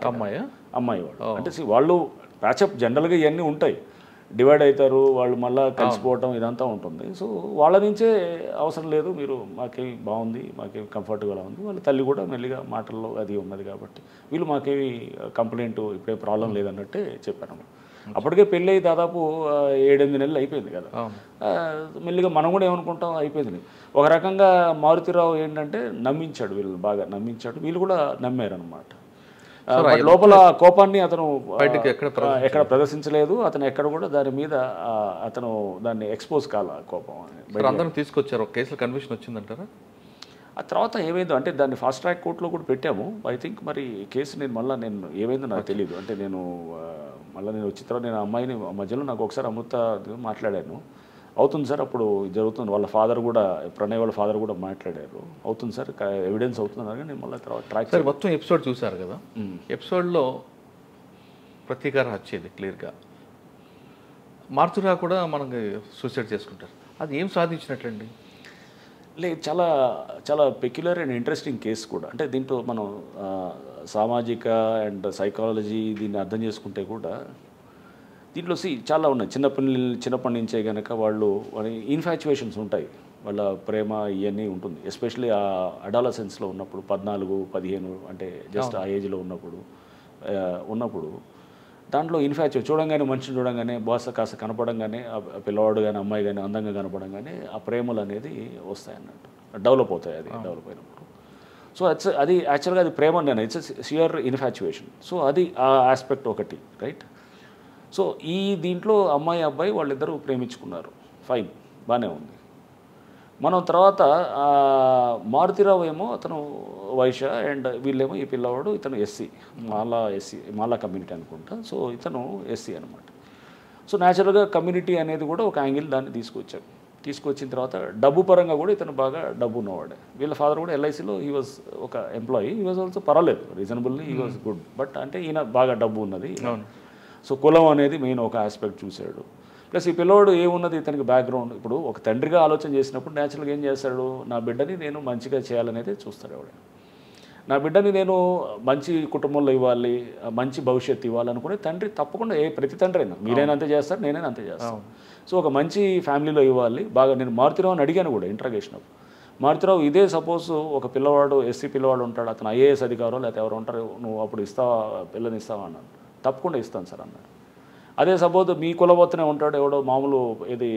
అమ్మాయి వాళ్ళు. అంటే వాళ్ళు ప్యాచప్ జనరల్గా ఇవన్నీ ఉంటాయి, డివైడ్ అవుతారు వాళ్ళు, మళ్ళీ కలిసిపోవటం ఇదంతా ఉంటుంది. సో వాళ్ళ నుంచే అవసరం లేదు, మీరు మాకేమి బాగుంది, మాకేమి కంఫర్ట్గా ఉంది. వాళ్ళ తల్లి కూడా మెల్లిగా మాటల్లో అది ఉన్నది కాబట్టి వీళ్ళు మాకేమి కంప్లైంట్ ఇప్పుడే ప్రాబ్లం లేదన్నట్టే చెప్పాను. అప్పటికే పెళ్ళి అయ్యి దాదాపు 7-8 నెలలు అయిపోయింది కదా. మెల్లిగా మనం కూడా ఏమనుకుంటాం అయిపోయింది. ఒక రకంగా మారుతిరావు ఏంటంటే నమ్మించాడు, వీళ్ళు బాగా నమ్మించాడు, వీళ్ళు కూడా నమ్మారు అనమాట. లోపల కోపాన్ని అతను ఎక్కడ ప్రదర్శించలేదు, అతను ఎక్కడ కూడా దాని మీద అతను దాన్ని ఎక్స్పోజ్ కాల కోపం. అందరం తీసుకొచ్చారు, కేసులో కన్విక్షన్ వచ్చిందంటారా? ఆ తర్వాత ఏమైందో అంటే దాన్ని ఫాస్ట్ ట్రాక్ కోర్టులో కూడా పెట్టాము. ఐ థింక్ మరి కేసు నేను ఏమైందో నాకు తెలియదు. అంటే నేను వచ్చిన తర్వాత నేను అమ్మాయిని మధ్యలో నాకు ఒకసారి అమృత మాట్లాడాను, అవుతుంది సార్ అప్పుడు జరుగుతుంది, వాళ్ళ ఫాదర్ కూడా ప్రణయ్ వాళ్ళ ఫాదర్ కూడా మాట్లాడారు, అవుతుంది సార్ ఎవిడెన్స్ అవుతుంది. నేను మళ్ళీ తర్వాత ట్రాక్ మొత్తం ఎపిసోడ్ చూసారు కదా, ఎపిసోడ్లో ప్రతీకార హత్యేది క్లియర్గా. మారుతురా కూడా మనకి సూసైడ్ చేసుకుంటారు, అది ఏం సాధించినట్లండి? లేదు, చాలా చాలా పెక్యులర్ అండ్ ఇంట్రెస్టింగ్ కేసు కూడా. అంటే దీంట్లో మనం సామాజిక అండ్ సైకాలజీ దీన్ని అర్థం చేసుకుంటే కూడా దీంట్లో చాలా ఉన్నాయి. చిన్నప్పటి నుంచే కనుక వాళ్ళు ఇన్ఫాచ్యుయేషన్స్ ఉంటాయి, వాళ్ళ ప్రేమ ఇవన్నీ ఉంటుంది. ఎస్పెషలీ ఆ అడాలసెన్స్లో ఉన్నప్పుడు 14-15 అంటే జస్ట్ ఆ ఏజ్లో ఉన్నప్పుడు దాంట్లో చూడంగానే మనిషిని చూడంగానే కాస్త కనపడంగానే ఆ పిల్లవాడు కానీ అమ్మాయి కానీ అందంగా కనపడంగానే ఆ ప్రేమలు అనేది వస్తాయి అన్నట్టు, డెవలప్ అవుతాయి. అది డెవలప్ అయినప్పుడు సో అది యాక్చువల్గా అది ప్రేమ నేను ఇట్స్ షియర్ ఇన్ఫాచ్యుయేషన్. సో అది ఆ ఆస్పెక్ట్ ఒకటి, రైట్. సో దీంట్లో అమ్మాయి అబ్బాయి వాళ్ళిద్దరూ ప్రేమించుకున్నారు, ఫైన్, బాగానే ఉంది. మనం తర్వాత మారుతిరావు ఏమో అతను వైశ్య అండ్ వీళ్ళేమో ఈ పిల్లవాడు ఇతను ఎస్సీ మాలా కమ్యూనిటీ అనుకుంటా. సో ఇతను ఎస్సీ అనమాట. సో న్యాచురల్గా కమ్యూనిటీ అనేది కూడా ఒక యాంగిల్ దాన్ని తీసుకొచ్చిన తర్వాత డబ్బు పరంగా కూడా ఇతను బాగా డబ్బు ఉన్నవాడే. వీళ్ళ ఫాదర్ కూడా ఎల్ఐసిలో హీ వాజ్ ఒక ఎంప్లాయీ, హీ వాజ్ ఆల్సో పర్వాలేదు, reasonably he was good. But అంటే ఈయన బాగా డబ్బు ఉన్నది. సో కులం అనేది మెయిన్ ఒక ఆస్పెక్ట్ చూశాడు. ప్లస్ ఈ పిల్లవాడు ఏమున్నది ఇతనికి బ్యాక్గ్రౌండ్. ఇప్పుడు ఒక తండ్రిగా ఆలోచన చేసినప్పుడు న్యాచురల్గా ఏం చేస్తాడు, నా బిడ్డని నేను మంచిగా చేయాలనేది చూస్తాడు ఎవడైనా. నా బిడ్డని నేను మంచి కుటుంబంలో ఇవ్వాలి, మంచి భవిష్యత్తు ఇవ్వాలనుకునే తండ్రి తప్పకుండా ప్రతి తండ్రి అయినా మీరైనా అంతే చేస్తారు, నేనైనా అంతే చేస్తాను. సో ఒక మంచి ఫ్యామిలీలో ఇవ్వాలి బాగా. నేను మారుతిరావుని అడిగాను కూడా ఇంట్రాగేషన్ అప్పుడు, మారుతిరావు ఇదే సపోజ్ ఒక పిల్లవాడు ఎస్సీ పిల్లవాడు ఉంటాడు, అతను ఐఏఎస్ అధికారో లేకపోతే ఎవరు ఉంటారు, నువ్వు అప్పుడు ఇస్తావా పిల్లని ఇస్తావా అన్నాను. తప్పకుండా ఇస్తాను సార్ అన్నాడు. అదే సపోజ్ మీ కులవత్తనే ఉంటాడు ఎవడో మామూలు ఇది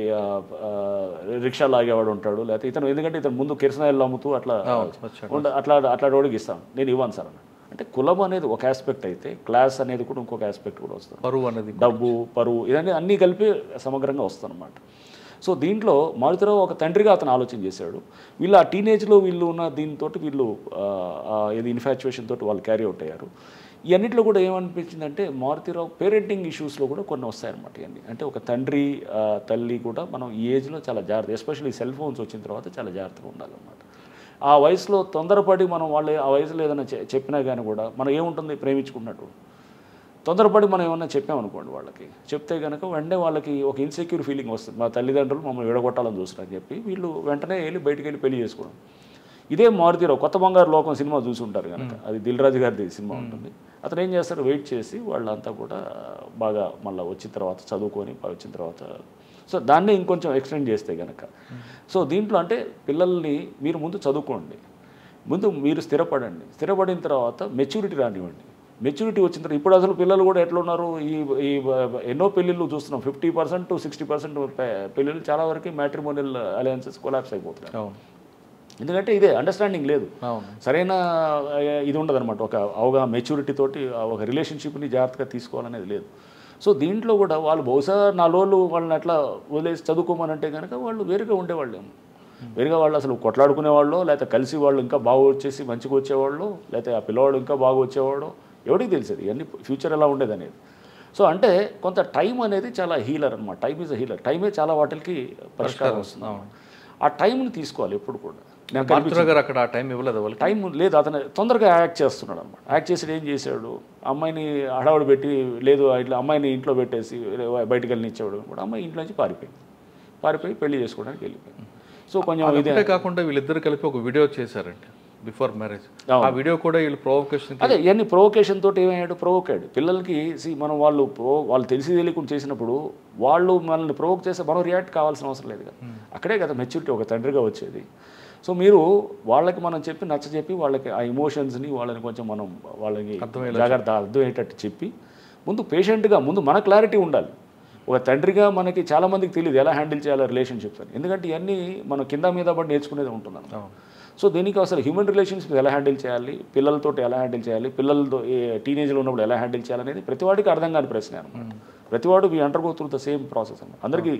రిక్షా లాగేవాడు ఉంటాడు, లేకపోతే ఇతను ఎందుకంటే ఇతను ముందు కిరసనాయిలు అమ్ముతూ అట్లా రోడ్డుకి ఇస్తాను, నేను ఇవ్వను సార్ అన్నాడు. అంటే కులం అనేది ఒక ఆస్పెక్ట్ అయితే క్లాస్ అనేది కూడా ఇంకొక ఆస్పెక్ట్ కూడా వస్తుంది, పరువు అనేది, డబ్బు పరువు ఇదన్నీ అన్నీ కలిపి సమగ్రంగా వస్తుంది అన్నమాట. సో దీంట్లో మారుతిరావు ఒక తండ్రిగా అతను ఆలోచన చేశాడు. వీళ్ళు ఆ టీనేజ్లో వీళ్ళు ఉన్న దీంతో వీళ్ళు ఇది ఇన్ఫాచ్యుయేషన్ తోటి వాళ్ళు క్యారీ అవుట్ అయ్యారు. ఇవన్నింటిలో కూడా ఏమనిపించిందంటే మారుతిరావు పేరెంటింగ్ ఇష్యూస్లో కూడా కొన్ని వస్తాయన్నమాట. ఇవన్నీ అంటే ఒక తండ్రి తల్లి కూడా మనం ఈ ఏజ్లో చాలా జాగ్రత్త, ఎస్పెషల్లీ సెల్ ఫోన్స్ వచ్చిన తర్వాత చాలా జాగ్రత్తగా ఉండాలన్నమాట. ఆ వయసులో తొందరపడి మనం వాళ్ళు ఆ వయసులో ఏదైనా చెప్పినా కానీ కూడా మనం ఏముంటుంది ప్రేమించుకున్నట్టు తొందరపడి మనం ఏమన్నా చెప్పామనుకోండి వాళ్ళకి, చెప్తే కనుక వెంటనే వాళ్ళకి ఒక ఇన్సెక్యూర్ ఫీలింగ్ వస్తుంది, మా తల్లిదండ్రులు మమ్మల్ని విడగొట్టాలని చూస్తున్నారని చెప్పి వీళ్ళు వెంటనే బయటికి వెళ్ళి పెళ్లి చేసుకోవడం. ఇదే మారుతిరావు కొత్త బంగారు లోకం సినిమా చూసి ఉంటారు కనుక, అది దిల్ రాజు గారిది సినిమా ఉంటుంది. అతను ఏం చేస్తారు, వెయిట్ చేసి వాళ్ళంతా కూడా బాగా మళ్ళీ వచ్చిన తర్వాత చదువుకొని వచ్చిన తర్వాత సో దాన్నే ఇంకొంచెం ఎక్స్టెండ్ చేస్తే కనుక సో దీంట్లో అంటే పిల్లల్ని మీరు ముందు చదువుకోండి, ముందు మీరు స్థిరపడిన తర్వాత మెచ్యూరిటీ రానివ్వండి. మెచ్యూరిటీ వచ్చిన తర్వాత ఇప్పుడు అసలు పిల్లలు కూడా ఎట్లా ఉన్నారు, ఈ ఎన్నో పెళ్ళిళ్ళు చూస్తున్నాం, 50% to 60% పెళ్ళిళ్ళు చాలా వరకు మ్యాట్రిమోనియల్ అలయన్సెస్ కొలాప్స్ అయిపోతున్నాయి. ఎందుకంటే ఇదే అండర్స్టాండింగ్ లేదు, సరైన ఇది ఉండదన్నమాట, ఒక అవగాహన మెచ్యూరిటీ తోటి ఒక రిలేషన్షిప్ని జాగ్రత్తగా తీసుకోవాలనేది లేదు. సో దీంట్లో కూడా వాళ్ళు బహుశా 4 రోజులు వాళ్ళని అట్లా వదిలేసి చదువుకోమనంటే కనుక వాళ్ళు వేరుగా ఉండేవాళ్ళేమో, వేరుగా వాళ్ళు అసలు కొట్లాడుకునేవాళ్ళు, లేకపోతే కలిసి వాళ్ళు ఇంకా బాగా వచ్చేసి మంచిగా వచ్చేవాళ్ళు, లేకపోతే ఆ పిల్లవాడు ఇంకా బాగా వచ్చేవాడు, ఎవరికి తెలిసేది ఇవన్నీ ఫ్యూచర్ ఎలా ఉండేది అనేది. సో అంటే కొంత టైం అనేది చాలా హీలర్ అనమాట, టైం ఈజ్ అ హీలర్, టైమే చాలా వాటికి పరిష్కారం వస్తుంది. ఆ టైంని తీసుకోవాలి ఎప్పుడు కూడా. అక్కడ టైం ఇవ్వలేదు, టైం లేదు, అతను తొందరగా యాక్ట్ చేస్తున్నాడు అనమాట. యాక్ట్ చేసి ఏం చేశాడు, అమ్మాయిని హడావుడు పెట్టి లేదు ఇట్లా అమ్మాయిని ఇంట్లో పెట్టేసి బయటికి వెళ్ళనిచ్చేవాడు కూడా, అమ్మాయి ఇంట్లో నుంచి పారిపోయి పెళ్లి చేసుకోవడానికి వెళ్ళిపోయింది. సో కొంచెం ఇదే కాకుండా వీళ్ళిద్దరు కలిపి ఒక వీడియో చేశారంటే బిఫోర్ మ్యారేజ్, ఆ వీడియో కూడా వీళ్ళు ప్రొవోకేషన్, అదే ఇవన్నీ ప్రొవోకేషన్ తోటి ఏమయ్యాడు, ప్రొవోకాడు పిల్లలకి. మనం వాళ్ళు తెలిసి తెలియకుండా చేసినప్పుడు వాళ్ళు మనల్ని ప్రొవోక్ చేస్తే మనం రియాక్ట్ కావాల్సిన అవసరం లేదు కదా, అక్కడే కదా మెచ్యూరిటీ ఒక తండ్రిగా వచ్చేది. సో మీరు వాళ్ళకి మనం నచ్చ వాళ్ళకి ఆ ఎమోషన్స్ని వాళ్ళని కొంచెం మనం వాళ్ళకి జాగ్రత్త అర్థమయ్యేటట్టు చెప్పి ముందు పేషెంట్గా ముందు మన క్లారిటీ ఉండాలి. ఒక తండ్రిగా మనకి చాలామందికి తెలియదు ఎలా హ్యాండిల్ చేయాలి రిలేషన్షిప్స్ అని, ఎందుకంటే ఇవన్నీ మనం కింద మీద పడి నేర్చుకునేది ఉంటున్నాను. సో దీనికి అసలు హ్యూమన్ రిలేషన్షిప్స్ ఎలా హ్యాండిల్ చేయాలి, పిల్లలతో ఎలా హ్యాండిల్ చేయాలి, పిల్లలతో టీనేజ్లో ఉన్నప్పుడు ఎలా హ్యాండిల్ చేయాలనేది ప్రతివాడికి అర్థం కాని ప్రశ్న అనమాట. ప్రతివాడు we undergo through the same process అన్నమాట. అందరికీ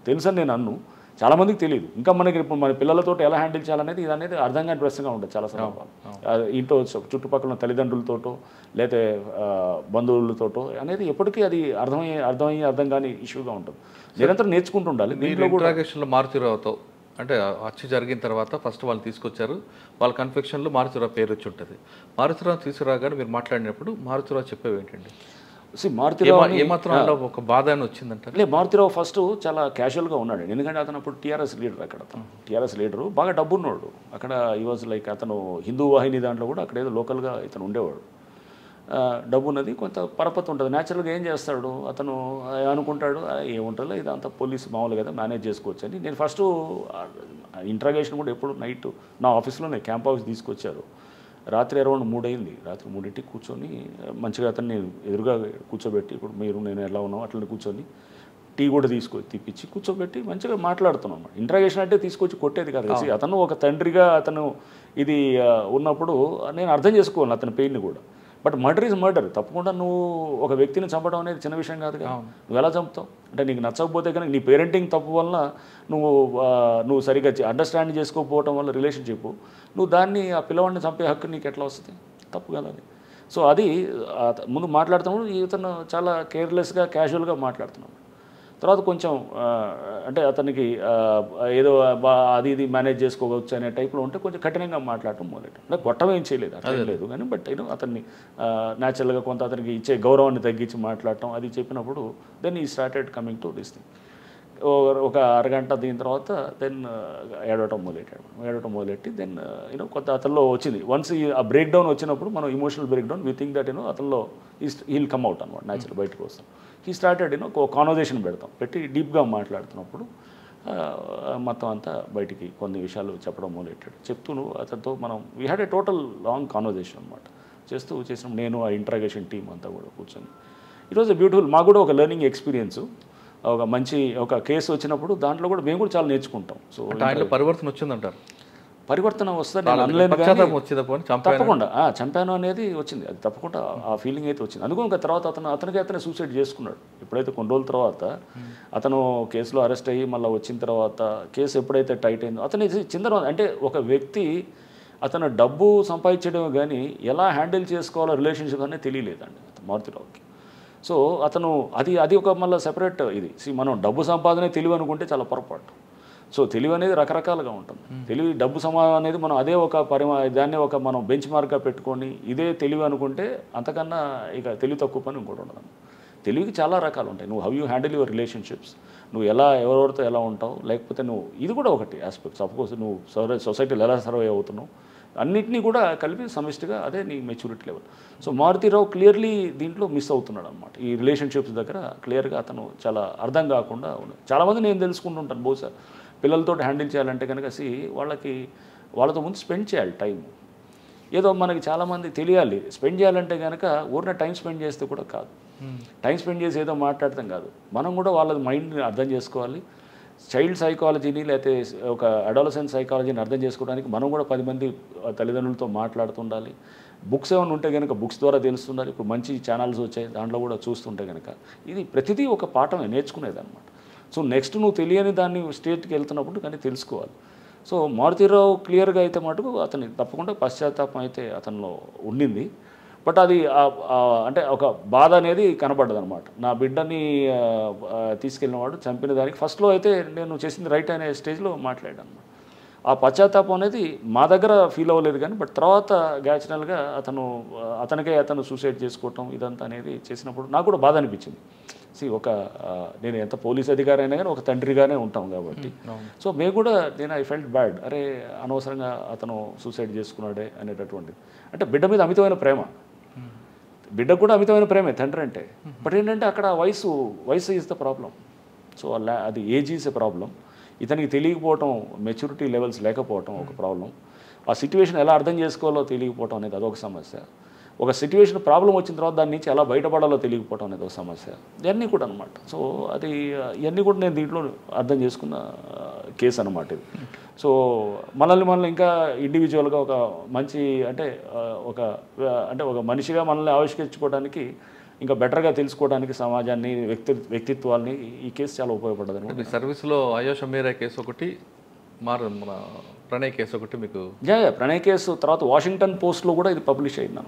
తెలుసని నేను అన్ను, చాలామందికి తెలియదు. ఇంకా మనకి ఇప్పుడు మన పిల్లలతో ఎలా హ్యాండిల్ చేయాలనేది ఇది అనేది అర్థం కాని ప్రశ్నగా ఉంటుంది చాలా సందర్భాలు. ఇంట్లో చుట్టుపక్కల తల్లిదండ్రులతోటో లేకపోతే బంధువులతోటో అనేది ఎప్పటికీ అది అర్థం కాని ఇష్యూగా ఉంటుంది. నిరంతరం నేర్చుకుంటూ ఉండాలి. దీంట్లో కూడా మారుతిరావుతో అంటే హత్య జరిగిన తర్వాత ఫస్ట్ వాళ్ళు తీసుకొచ్చారు, వాళ్ళ కన్ఫెక్షన్లో మారుతిరావు పేరు వచ్చి ఉంటుంది. మారుతిరావు తీసుకురాగానే మీరు మాట్లాడినప్పుడు మారుతిరావు చెప్పేవి ఏంటండి, మారుతిరావు ఏమాత్రం ఒక బాధ అని వచ్చిందంటే? మారుతిరావు ఫస్ట్ చాలా క్యాజువల్గా ఉన్నాడు, ఎందుకంటే అతను అప్పుడు టీఆర్ఎస్ లీడర్. అక్కడ అతను టీఆర్ఎస్ లీడరు, బాగా డబ్బున్నాడు. అక్కడ ఈ వాజ్ లైక్ అతను హిందూ వాహిని దాంట్లో కూడా అక్కడ ఏదో లోకల్గా ఇతను ఉండేవాడు. డబ్బు ఉన్నది, కొంత పరపతి ఉంటుంది. న్యాచురల్గా ఏం చేస్తాడు అతను, అనుకుంటాడు ఏముంటుందో ఇదంతా పోలీసు మామూలు కదా మేనేజ్ చేసుకోవచ్చు అని. నేను ఫస్ట్ ఇంట్రాగేషన్ కూడా ఎప్పుడు నైట్ నా ఆఫీస్లోనే క్యాంప్ ఆఫీస్ తీసుకొచ్చారు. రాత్రి అరౌండ్ 3 అయింది. రాత్రి 3ంటికి కూర్చొని మంచిగా అతన్ని ఎదురుగా కూర్చోబెట్టి, ఇప్పుడు మీరు నేను ఎలా ఉన్నాం అట్లనే కూర్చొని టీ కూడా తీపిచ్చి కూర్చోబెట్టి మంచిగా మాట్లాడుతున్నాం అన్నమాట. ఇంట్రాగేషన్ అంటే తీసుకొచ్చి కొట్టేది కాదు. అతను ఒక తండ్రిగా అతను ఇది ఉన్నప్పుడు నేను అర్థం చేసుకోవాలి అతని పెయిన్ని కూడా. But murder is murder. తప్పకుండా నువ్వు ఒక వ్యక్తిని చంపడం అనేది చిన్న విషయం కాదు కదా. నువ్వు ఎలా చంపుతావు అంటే నీకు నచ్చకపోతే కనుక నీ పేరెంటింగ్ తప్పు వల్ల నువ్వు సరిగ్గా అండర్స్టాండ్ చేసుకోకపోవడం వల్ల రిలేషన్షిప్ నువ్వు దాన్ని ఆ పిల్లవాడిని చంపే హక్కు నీకు ఎట్లా వస్తుంది? తప్పు కదా అది. సో అది ముందు మాట్లాడుతున్నప్పుడు ఇతను చాలా కేర్లెస్గా క్యాజువల్గా మాట్లాడుతున్నాడు. తర్వాత కొంచెం అంటే అతనికి ఏదో అది ఇది మేనేజ్ చేసుకోవచ్చు అనే టైప్లో ఉంటే కొంచెం కఠినంగా మాట్లాడటం మొదలెట్టాం. అంటే కొట్టమేం చేయలేదు, అట్లా లేదు కానీ బట్ అతన్ని న్యాచురల్గా కొంత అతనికి ఇచ్చే గౌరవాన్ని తగ్గించి మాట్లాడటం అది చెప్పినప్పుడు దెన్ ఈ started coming to this thing. ఒక అరగంట దీని తర్వాత దెన్ ఏడవటం మొదలెట్టి దెన్ కొంత అతనిలో వచ్చింది. వన్స్ ఆ బ్రేక్ డౌన్ వచ్చినప్పుడు మనం emotional break down we think that అతనిలో హీల్ కమ్ అవుట్ అనమాట, న్యాచురల్ బయటకు వస్తాం. హీ స్టార్టెడ్ ఒక కాన్వర్జేషన్ పెట్టి డీప్గా మాట్లాడుతున్నప్పుడు మొత్తం అంతా బయటికి కొన్ని విషయాలు చెప్పడం మొదలెట్టాడు. చెప్తూ అతనితో మనం we had a total long conversation అనమాట. చేసినప్పుడు నేను ఆ ఇంట్రాగేషన్ టీం అంతా కూడా కూర్చొని ఈరోజు బ్యూటిఫుల్ మాకు కూడా ఒక లెర్నింగ్ ఎక్స్పీరియన్స్. ఒక మంచి ఒక కేసు వచ్చినప్పుడు దాంట్లో కూడా మేము కూడా చాలా నేర్చుకుంటాం. సో పరివర్తన వచ్చిందంటారు. పరివర్తన వస్తుంది తప్పకుండా. చంపాను అనేది వచ్చింది, అది తప్పకుండా ఆ ఫీలింగ్ అయితే వచ్చింది. అందుకని ఇంకా తర్వాత అతనే సూసైడ్ చేసుకున్నాడు. ఎప్పుడైతే కొన్ని రోజుల తర్వాత అతను కేసులో అరెస్ట్ అయ్యి మళ్ళీ వచ్చిన తర్వాత కేసు ఎప్పుడైతే టైట్ అయిందో అతని చిందర అంటే ఒక వ్యక్తి అతను డబ్బు సంపాదించడం కానీ ఎలా హ్యాండిల్ చేసుకోవాలో రిలేషన్షిప్ అనేది తెలియలేదండి మారుతిరావుకి. సో అతను అది ఒక మళ్ళీ సెపరేట్ ఇది. మనం డబ్బు సంపాదనే తెలివి అనుకుంటే చాలా పొరపాటు. సో తెలివి అనేది రకరకాలుగా ఉంటుంది. తెలివి డబ్బు సమానం అనేది మనం అదే ఒక దాన్ని ఒక మనం బెంచ్ మార్క్గా పెట్టుకొని ఇదే తెలివి అనుకుంటే అంతకన్నా ఇక తెలివి తక్కువ పని ఇంకోటి ఉండదు. తెలివికి చాలా రకాలు ఉంటాయి. నువ్వు how you handle your relationships, నువ్వు ఎవరెవరితో ఎలా ఉంటావు, లేకపోతే నువ్వు ఇది కూడా ఒకటి ఆస్పెక్ట్. సపోజ్ నువ్వు సొసైటీలో ఎలా సర్వే అవుతున్నావు, అన్నిటినీ కూడా కలిపి సమిష్టిగా అదే నీ maturity level. So Maruthi Rao clearly దీంట్లో మిస్ అవుతున్నాడు అనమాట. ఈ రిలేషన్షిప్స్ దగ్గర క్లియర్గా అతను చాలా అర్థం కాకుండా ఉన్నాడు. చాలామంది నేను తెలుసుకుంటుంటాను, బహుశా పిల్లలతో హ్యాండిల్ చేయాలంటే కనుక వాళ్ళతో ముందు స్పెండ్ చేయాలి టైం. ఏదో మనకి చాలామంది తెలియాలి, స్పెండ్ చేయాలంటే కనుక ఊరిన టైం స్పెండ్ చేస్తే కూడా కాదు, టైం స్పెండ్ చేసి ఏదో మాట్లాడతాం కాదు. మనం కూడా వాళ్ళ మైండ్ని అర్థం చేసుకోవాలి. చైల్డ్ సైకాలజీని లేకపోతే ఒక అడాలసెంట్ సైకాలజీని అర్థం చేసుకోవడానికి మనం కూడా 10 మంది తల్లిదండ్రులతో మాట్లాడుతుండాలి. బుక్స్ ఏమైనా ఉంటే కనుక బుక్స్ ద్వారా తెలుస్తుండాలి. ఇప్పుడు మంచి ఛానల్స్ వచ్చాయి, దాంట్లో కూడా చూస్తుంటే కనుక ఇది ప్రతిదీ ఒక పాఠమే, నేర్చుకునేది అనమాట. సో నెక్స్ట్ నువ్వు తెలియని దాన్ని స్టేట్కి వెళ్తున్నప్పుడు కానీ తెలుసుకోవాలి. సో మారుతీరావు క్లియర్గా అయితే మటుకు అతని తప్పకుండా పశ్చాత్తాపం అయితే అతనిలో ఉండింది. బట్ అది అంటే ఒక బాధ అనేది కనబడ్డది అనమాట. నా బిడ్డని తీసుకెళ్ళినవాడు చంపిన దానికి ఫస్ట్లో అయితే నేను చేసింది రైట్ అనే స్టేజ్లో మాట్లాడాను అనమాట. ఆ పశ్చాత్తాపం అనేది మా దగ్గర ఫీల్ అవ్వలేదు కానీ, బట్ తర్వాత గ్యాచురల్గా అతను సూసైడ్ చేసుకోవటం ఇదంతా అనేది చేసినప్పుడు నాకు కూడా బాధ అనిపించింది. నేను ఎంత పోలీస్ అధికారి అయినా కానీ ఒక తండ్రిగానే ఉంటాం కాబట్టి, సో మేము కూడా ఐ ఫెల్ట్ బ్యాడ్, అరే అనవసరంగా అతను సూసైడ్ చేసుకున్నాడే అనేటటువంటిది. అంటే బిడ్డ మీద అమితమైన ప్రేమ, బిడ్డకు కూడా అమితమైన ప్రేమే తండ్రి అంటే. బట్ ఏంటంటే అక్కడ వయసు ఈజ్ ద ప్రాబ్లం. సో అది ఏజ్ ఈజ్ ఎ ప్రాబ్లం. ఇతనికి తెలియకపోవటం, మెచ్యూరిటీ లెవెల్స్ లేకపోవటం ఒక ప్రాబ్లం. ఆ సిచ్యువేషన్ ఎలా అర్థం చేసుకోవాలో తెలియకపోవటం అనేది అదొక సమస్య. ఒక సిచ్యువేషన్ ప్రాబ్లం వచ్చిన తర్వాత దాని నుంచి ఎలా బయటపడాలో తెలియకపోవటం అనేది ఒక సమస్య. ఇవన్నీ కూడా అనమాట. సో ఇవన్నీ కూడా నేను దీంట్లో అర్థం చేసుకున్న కేసు అనమాట ఇది. సో మనల్ని ఇంకా ఇండివిజువల్గా ఒక మంచి అంటే ఒక మనిషిగా మనల్ని ఆవిష్కరించుకోవడానికి, ఇంకా బెటర్గా తెలుసుకోవడానికి సమాజాన్ని, వ్యక్తిత్వాల్ని ఈ కేసు చాలా ఉపయోగపడ్డది అనమాట. మీ సర్వీస్లో అయోష మీరా కేసు ఒకటి, మన ప్రణయ్ కేసు ఒకటి మీకు ప్రణయ్ కేసు తర్వాత వాషింగ్టన్ పోస్ట్లో కూడా ఇది పబ్లిష్ అయింది.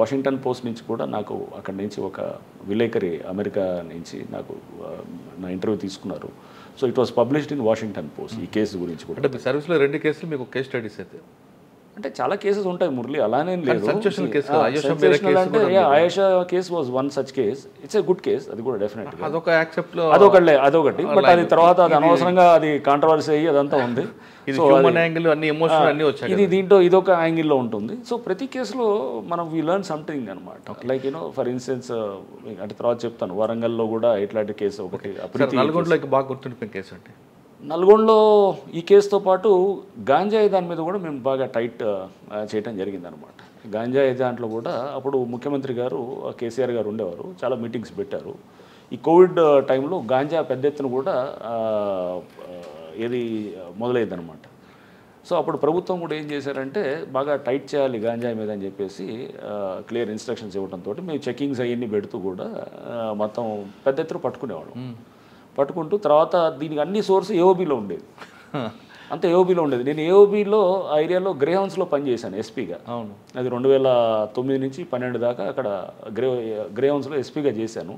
వాషింగ్టన్ పోస్ట్ నుంచి కూడా నాకు అక్కడి నుంచి ఒక విలేకరి అమెరికా నుంచి నాకు నా ఇంటర్వ్యూ తీసుకున్నారు. So it was published in Washington post ఈ కేసు గురించి కూడా. అంటే మీ సర్వీస్లో 2 కేసులు మీకు కేస్ స్టడీస్ అయితే అంటే చాలా కేసెస్ ఉంటాయి మురళి, అలానే లేదు. అంటే Ayesha case was one such case. It's a good case, అది కూడా డెఫినెట్ అదొకటి. బట్ అది తర్వాత అది అనవసరంగా అది కాంట్రవర్సీ అయ్యి అదంతా ఉంది. ఇది దీంట్లో ఇదొక యాంగిల్లో ఉంటుంది. సో ప్రతి కేసులో మనం వీ లెర్న్ సంథింగ్ అనమాట. లైక్ ఫర్ ఇన్స్టెన్స్ అంటే తర్వాత చెప్తాను, వరంగల్లో కూడా ఇట్లాంటి కేసు ఒకటి. నల్గొండలోకి బాగా గుర్తుండిపోయిన కేసు అంటే నల్గొండలో ఈ కేసుతో పాటు గాంజాయి దాని మీద కూడా మేము బాగా టైట్ చేయడం జరిగిందనమాట. గాంజాయి దాంట్లో కూడా అప్పుడు ముఖ్యమంత్రి గారు కేసీఆర్ గారు ఉండేవారు, చాలా మీటింగ్స్ పెట్టారు. ఈ కోవిడ్ టైంలో గాంజా పెద్ద ఎత్తున కూడా మొదలైందనమాట. సో అప్పుడు ప్రభుత్వం కూడా ఏం చేశారంటే బాగా టైట్ చేయాలి గాంజాయి మీద అని చెప్పేసి క్లియర్ ఇన్స్ట్రక్షన్స్ ఇవ్వడంతో మేము చెకింగ్స్ అవన్నీ పెడుతూ కూడా మొత్తం పెద్ద ఎత్తున పట్టుకుంటూ తర్వాత దీనికి అన్ని సోర్స్ ఏఓబీలో ఉండేది. అంతే ఏఓబీలో ఉండేది. నేను ఏఓబీలో ఆ ఏరియాలో గ్రేహౌన్స్లో పనిచేశాను ఎస్పీగా. అది 2009 నుంచి 12 దాకా అక్కడ గ్రేహౌన్స్లో ఎస్పీగా చేశాను.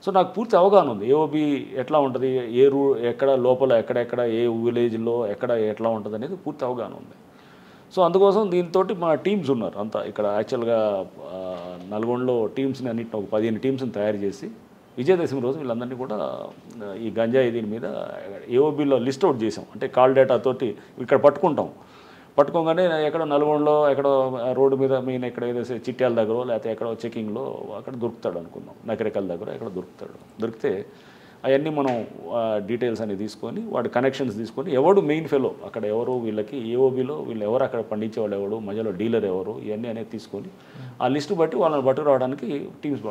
సో నాకు పూర్తి అవగాహన ఉంది ఏఓబీ ఎట్లా ఉంటుంది, ఎక్కడ లోపల ఎక్కడెక్కడ ఏ విలేజ్లో ఎట్లా ఉంటుంది అనేది పూర్తి అవగాహన ఉంది. సో అందుకోసం దీంతో మా టీమ్స్ ఉన్నారు అంతా ఇక్కడ. యాక్చువల్గా నల్గొండలో టీమ్స్ని అన్నింటిని ఒక 15 టీమ్స్ని తయారు చేసి విజయదశమి రోజు వీళ్ళందరినీ కూడా ఈ గంజాయి దీని మీద ఏఓబీలో లిస్ట్ అవుట్ చేసాం. అంటే కాల్ డేటాతోటి ఇక్కడ పట్టుకోగానే ఎక్కడో నల్గొండలో ఎక్కడో రోడ్డు మీద మెయిన్ ఎక్కడ ఏదో చిట్యాల దగ్గర లేకపోతే ఎక్కడో చెకింగ్లో అక్కడ దొరుకుతాడు అనుకుందాం, నకరికల దగ్గర ఎక్కడ దొరికితే అవన్నీ మనం డీటెయిల్స్ అన్ని తీసుకొని వాడి కనెక్షన్స్ తీసుకొని ఎవడు మెయిన్ ఫెలో అక్కడ ఎవరు వీళ్ళకి ఏఓబీలో వీళ్ళు ఎవరు అక్కడ పండించేవాళ్ళు ఎవరు మధ్యలో డీలర్ ఎవరు ఇవన్నీ అనేది తీసుకొని ఆ లిస్టు బట్టి వాళ్ళని పట్టుకురావడానికి టీమ్స్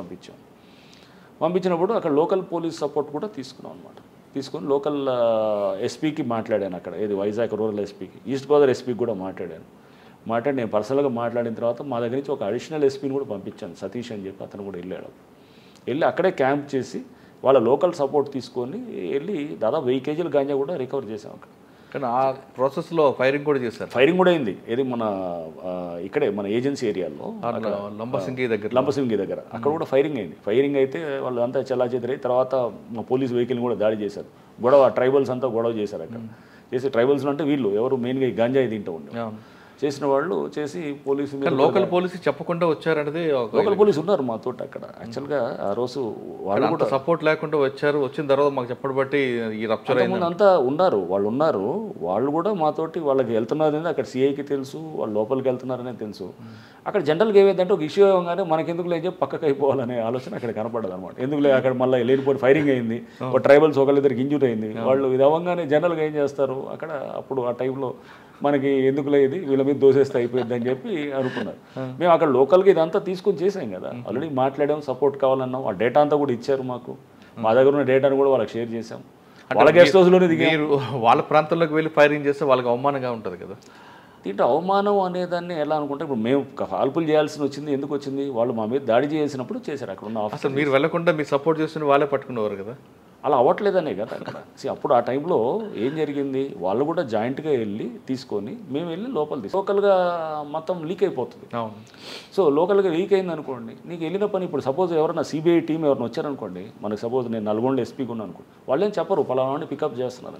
పంపించినప్పుడు అక్కడ లోకల్ పోలీస్ సపోర్ట్ కూడా తీసుకున్నాం అనమాట. తీసుకొని లోకల్ ఎస్పీకి మాట్లాడాను అక్కడ, ఏది వైజాగ్ రూరల్ ఎస్పీకి, ఈస్ట్ గోదావరి ఎస్పీకి కూడా మాట్లాడి నేను పర్సనల్గా మాట్లాడిన తర్వాత మా దగ్గర నుంచి ఒక అడిషనల్ ఎస్పీని కూడా పంపించాను, సతీష్ అని చెప్పి. అతను కూడా వెళ్ళి అక్కడే క్యాంప్ చేసి వాళ్ళ లోకల్ సపోర్ట్ తీసుకొని వెళ్ళి దాదాపు 1000 కేజీల గాంజా కూడా రికవర్ చేసాం అక్కడ. కానీ ఆ ప్రాసెస్లో ఫైరింగ్ కూడా చేశారు. ఫైరింగ్ కూడా అయింది. ఏది మన ఇక్కడే మన ఏజెన్సీ ఏరియాలో లంబసింగి దగ్గర అక్కడ కూడా ఫైరింగ్ అయింది. ఫైరింగ్ అయితే వాళ్ళు అంతా చెల్లాచెదరై తర్వాత మా పోలీస్ వెహికల్ని కూడా దాడి చేశారు. ట్రైబల్స్ అంతా గొడవ చేశారు అక్కడ. చేసి ట్రైబల్స్ అంటే వీళ్ళు ఎవరు మెయిన్గా ఈ గంజాయి తింటూ ఉండే. చేసిన వాళ్ళు చేసి పోలీసు మీద లోకల్ పోలీసు చెప్పకుండా వచ్చారనేది లోకల్ పోలీసు ఉన్నారు మాతో అక్కడ. యాక్చువల్గా ఆ రోజు వాళ్ళు కూడా సపోర్ట్ లేకుండా వచ్చారు. వచ్చిన తర్వాత మాకు చెప్పడం బట్టి ఈ రప్చర్ అయింది. అంతా ఉన్నారు, వాళ్ళు కూడా మాతోటి వాళ్ళకి వెళ్తున్నారు, అక్కడ సిఐకి తెలుసు వాళ్ళు లోపలికి వెళ్తున్నారనే తెలుసు. అక్కడ జనరల్గా ఏమైందంటే ఒక ఇష్యూ అవ్వగానే మనకెందుకు లేదు చెప్పి పక్కకి అయిపోవాలనే ఆలోచన అక్కడ కనపడదు అనమాట. ఎందుకు లేదు అక్కడ మళ్ళీ లేనిపోయి ఫైరింగ్ అయింది, ఒక ట్రైబల్స్ ఒకళ్ళిద్దరికి ఇంజూరీ అయింది. వాళ్ళు ఇది అవ్వగానే జనరల్గా ఏం చేస్తారు అక్కడ అప్పుడు ఆ టైంలో మనకి ఎందుకు లేదు వీళ్ళ మీద దోసేస్తే అయిపోయింది అని చెప్పి అనుకున్నారు. మేము అక్కడ లోకల్గా ఇదంతా తీసుకొని చేసాం కదా, ఆల్రెడీ మాట్లాడాం, సపోర్ట్ కావాలన్నాం, ఆ డేటా అంతా కూడా ఇచ్చారు మాకు. మా దగ్గర ఉన్న డేటాను కూడా వాళ్ళకి షేర్ చేసాం. వాళ్ళ గెస్ట్ హౌస్లోనే దిగారు. వాళ్ళ ప్రాంతంలోకి వెళ్ళి ఫైరింగ్ చేస్తే వాళ్ళకి అవమానంగా ఉంటుంది కదా. దీంట్లో అవమానం అనేదాన్ని ఎలా అనుకుంటే ఇప్పుడు మేము కాల్పులు చేయాల్సి వచ్చింది, ఎందుకు వచ్చింది, వాళ్ళు మా మీద దాడి చేసినప్పుడు చేశారు. అక్కడ ఉన్న ఆఫీసర్ మీరు వెళ్లకుండా మీరు సపోర్ట్ చేస్తున్న వాళ్ళే పట్టుకునేవారు కదా. అలా అవ్వట్లేదనే కదా అక్కడ. అప్పుడు ఆ టైంలో ఏం జరిగింది, వాళ్ళు కూడా జాయింట్గా వెళ్ళి తీసుకొని మేము వెళ్ళి లోపల లోకల్గా మొత్తం లీక్ అయిపోతుంది. సో లోకల్గా లీక్ అయింది అనుకోండి, నీకు వెళ్ళిన పని ఇప్పుడు సపోజ్ ఎవరైనా సిబిఐ టీం ఎవరైనా వచ్చారనుకోండి, మనకు సపోజ్ నేను నల్గొండ ఎస్పీకి ఉన్నాను అనుకోండి, వాళ్ళు ఏం చెప్పరు పలానా పికప్ చేస్తున్నారు.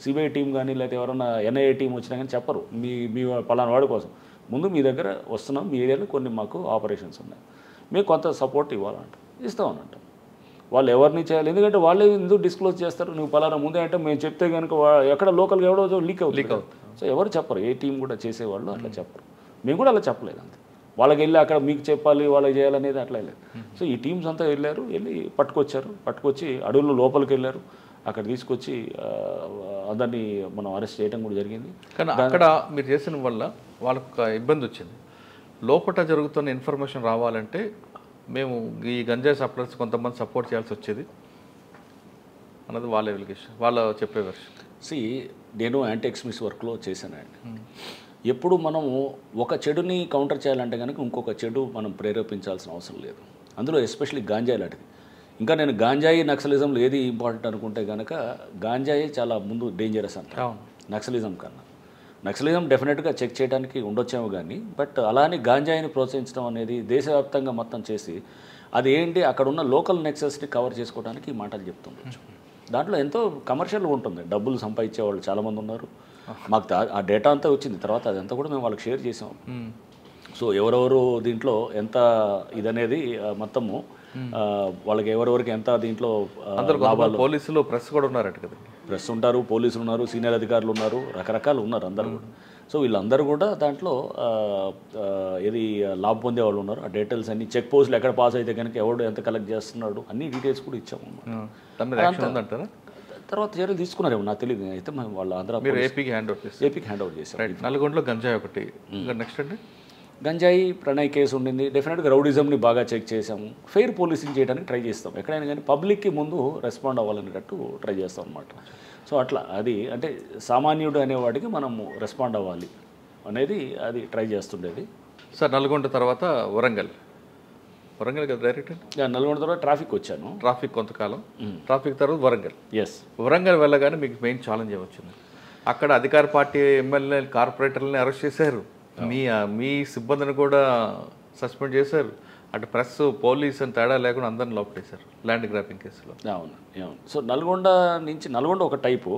సిబిఐ టీం కానీ లేకపోతే ఎవరైనా ఎన్ఐఏ టీం వచ్చినా కానీ చెప్పరు మీ పలానా వాడి కోసం. ముందు మీ దగ్గర వస్తున్నాం, మీ ఏరియాలో కొన్ని మాకు ఆపరేషన్స్ ఉన్నాయి, మీకు కొంత సపోర్ట్ ఇవ్వాలంట, ఇస్తామనంట. వాళ్ళు ఎవరిని చేయాలి, ఎందుకంటే వాళ్ళే ఎందుకు డిస్క్లోజ్ చేస్తారు, నువ్వు పలానా ముందే అంటే మేము చెప్తే కనుక ఎక్కడ లోకల్గా ఎవడో లీక్ అవుతుంది. సో ఎవరు చెప్పరు, ఏ టీం కూడా చేసేవాళ్ళు అట్లా చెప్పరు. మేము కూడా అలా చెప్పలేదు అంతే. వాళ్ళకి వెళ్ళి అక్కడ మీకు చెప్పాలి వాళ్ళకి చేయాలనేది అట్లా లేదు. సో ఈ టీమ్స్ అంతా వెళ్ళారు, వెళ్ళి పట్టుకొచ్చి అడవుల్లో లోపలికి వెళ్ళారు, అక్కడ తీసుకొచ్చి అందరినీ మనం అరెస్ట్ చేయడం కూడా జరిగింది. కానీ అక్కడ మీరు చేసిన వల్ల వాళ్ళకు ఇబ్బంది వచ్చింది. లోపల జరుగుతున్న ఇన్ఫర్మేషన్ రావాలంటే మేము ఈ గంజాయి సప్లైస్ కొంతమంది సపోర్ట్ చేయాల్సి వచ్చేది అన్నది వాళ్ళ ఎలిగేషన్, వాళ్ళ చెప్పే వెర్షన్. నేను యాంటీ ఎక్స్ట్రీమిస్ట్ వర్క్లో చేశానండి. ఎప్పుడు మనము ఒక చెడుని కౌంటర్ చేయాలంటే కనుక ఇంకొక చెడు మనం ప్రేరేపించాల్సిన అవసరం లేదు. అందులో ఎస్పెషల్లీ గాంజాయి లాంటిది. ఇంకా నేను గాంజాయి నక్సలిజంలో ఏది ఇంపార్టెంట్ అనుకుంటే కనుక గాంజాయి చాలా ముందు డేంజరస్ అంట నక్సలిజం కన్నా. నక్సలిజం డెఫినెట్గా చెక్ చేయడానికి ఉండొచ్చేమో కానీ, బట్ అలానే గాంజాయిని ప్రోత్సహించడం అనేది దేశవ్యాప్తంగా మొత్తం చేసి అది ఏంటి అక్కడ ఉన్న లోకల్ నెక్సెస్ని కవర్ చేసుకోవడానికి ఈ మాటలు చెప్తుండొచ్చు. దాంట్లో ఎంతో కమర్షియల్ ఉంటుంది, డబ్బులు సంపాదించే వాళ్ళు చాలామంది ఉన్నారు. మాకు ఆ డేటా అంతా వచ్చింది, తర్వాత అదంతా కూడా మేము వాళ్ళకి షేర్ చేసాం. సో ఎవరెవరు దీంట్లో ఎంత ఇదనేది మొత్తము వాళ్ళకి ఎవరెవరికి ఎంత దీంట్లో పోలీసులు ప్రెస్ కూడా ఉన్నారట కదా. ప్రెస్ ఉంటారు, పోలీసులు ఉన్నారు, సీనియర్ అధికారులు ఉన్నారు, రకరకాలు ఉన్నారు అందరూ కూడా. సో వీళ్ళందరూ కూడా దాంట్లో ఏది లాభం పొందే వాళ్ళు ఉన్నారు. ఆ డీటెయిల్స్ అన్ని చెక్ పోస్టులు ఎక్కడ పాస్ అయితే కనుక ఎవడు ఎంత కలెక్ట్ చేస్తున్నాడు అన్ని డీటెయిల్స్ కూడా ఇచ్చాము. తర్వాత చర్యలు తీసుకున్నారేమో నాకు తెలియదు. అయితే వాళ్ళు ఆంధ్ర ఏపీకి హ్యాండ్ ఓవర్ చేశారు. నల్గొండలో గంజాయి ఒకటి. నెక్స్ట్ అండి గంజాయి ప్రణయ్ కేసు ఉండింది. డెఫినెట్గా రౌడిజంని బాగా చెక్ చేసాము. ఫెయిర్ పోలీసింగ్ చేయడానికి ట్రై చేస్తాం. ఎక్కడైనా కానీ పబ్లిక్కి ముందు రెస్పాండ్ అవ్వాలనేటట్టు ట్రై చేస్తాం అనమాట. సో అట్లా అది అంటే సామాన్యుడు అనేవాడికి మనము రెస్పాండ్ అవ్వాలి అనేది అది ట్రై చేస్తుండేది. సార్ నల్గొండ తర్వాత వరంగల్ కదా డైరెక్ట్? నల్గొండ తర్వాత ట్రాఫిక్ వచ్చాను. ట్రాఫిక్ కొంతకాలం, ట్రాఫిక్ తర్వాత వరంగల్. వరంగల్ వెళ్ళగానే మీకు మెయిన్ ఛాలెంజ్ ఏమొచ్చింది? అక్కడ అధికార పార్టీ ఎమ్మెల్యే కార్పొరేటర్లని అరెస్ట్ చేశారు, మీ సిబ్బందిని కూడా సస్పెండ్ చేశారు, అటు ప్రెస్ పోలీస్ అని తేడా లేకుండా అందరిని లోపడేశారు ల్యాండ్ గ్రాపింగ్ కేసులో. అవును. సో నల్గొండ ఒక టైపు,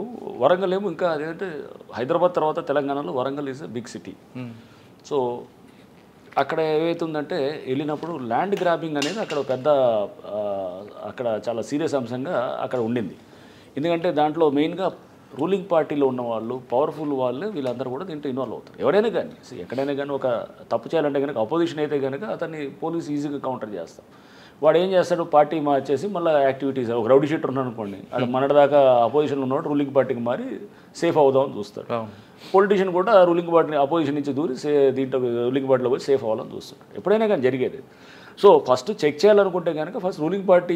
వరంగల్ ఏమో ఇంకా అదేంటే హైదరాబాద్ తర్వాత తెలంగాణలో Warangal is big city. So అక్కడ ఏమవుతుందంటే వెళ్ళినప్పుడు ల్యాండ్ గ్రాబింగ్ అనేది అక్కడ పెద్ద అక్కడ చాలా సీరియస్ అంశంగా అక్కడ ఉండింది. ఎందుకంటే దాంట్లో మెయిన్గా రూలింగ్ పార్టీలో ఉన్న వాళ్ళు, పవర్ఫుల్ వాళ్ళు, వీళ్ళందరూ కూడా దీంట్లో ఇన్వాల్వ్ అవుతారు. ఎవరైనా కానీ ఎక్కడైనా కానీ ఒక తప్పు చేయాలంటే కనుక అపోజిషన్ అయితే కనుక అతన్ని పోలీసు ఈజీగా కౌంటర్ చేస్తాం. వాడు ఏం చేస్తాడు, పార్టీ మార్చేసి మళ్ళీ యాక్టివిటీస్, ఒక రౌడీ షీటర్ ఉన్నాడు అనుకోండి, అక్కడ మొన్నటిదాకా అపోజిషన్లో ఉన్నవాడు రూలింగ్ పార్టీకి మారి సేఫ్ అవుదామని చూస్తాడు. పొలిటీషియన్ కూడా రూలింగ్ పార్టీని అపోజిషన్ నుంచి దూరి దీంట్లో రూలింగ్ పార్టీలో పోయి సేఫ్ అవ్వాలని చూస్తాడు. ఎప్పుడైనా కానీ జరిగేది. సో ఫస్ట్ చెక్ చేయాలనుకుంటే కనుక ఫస్ట్ రూలింగ్ పార్టీ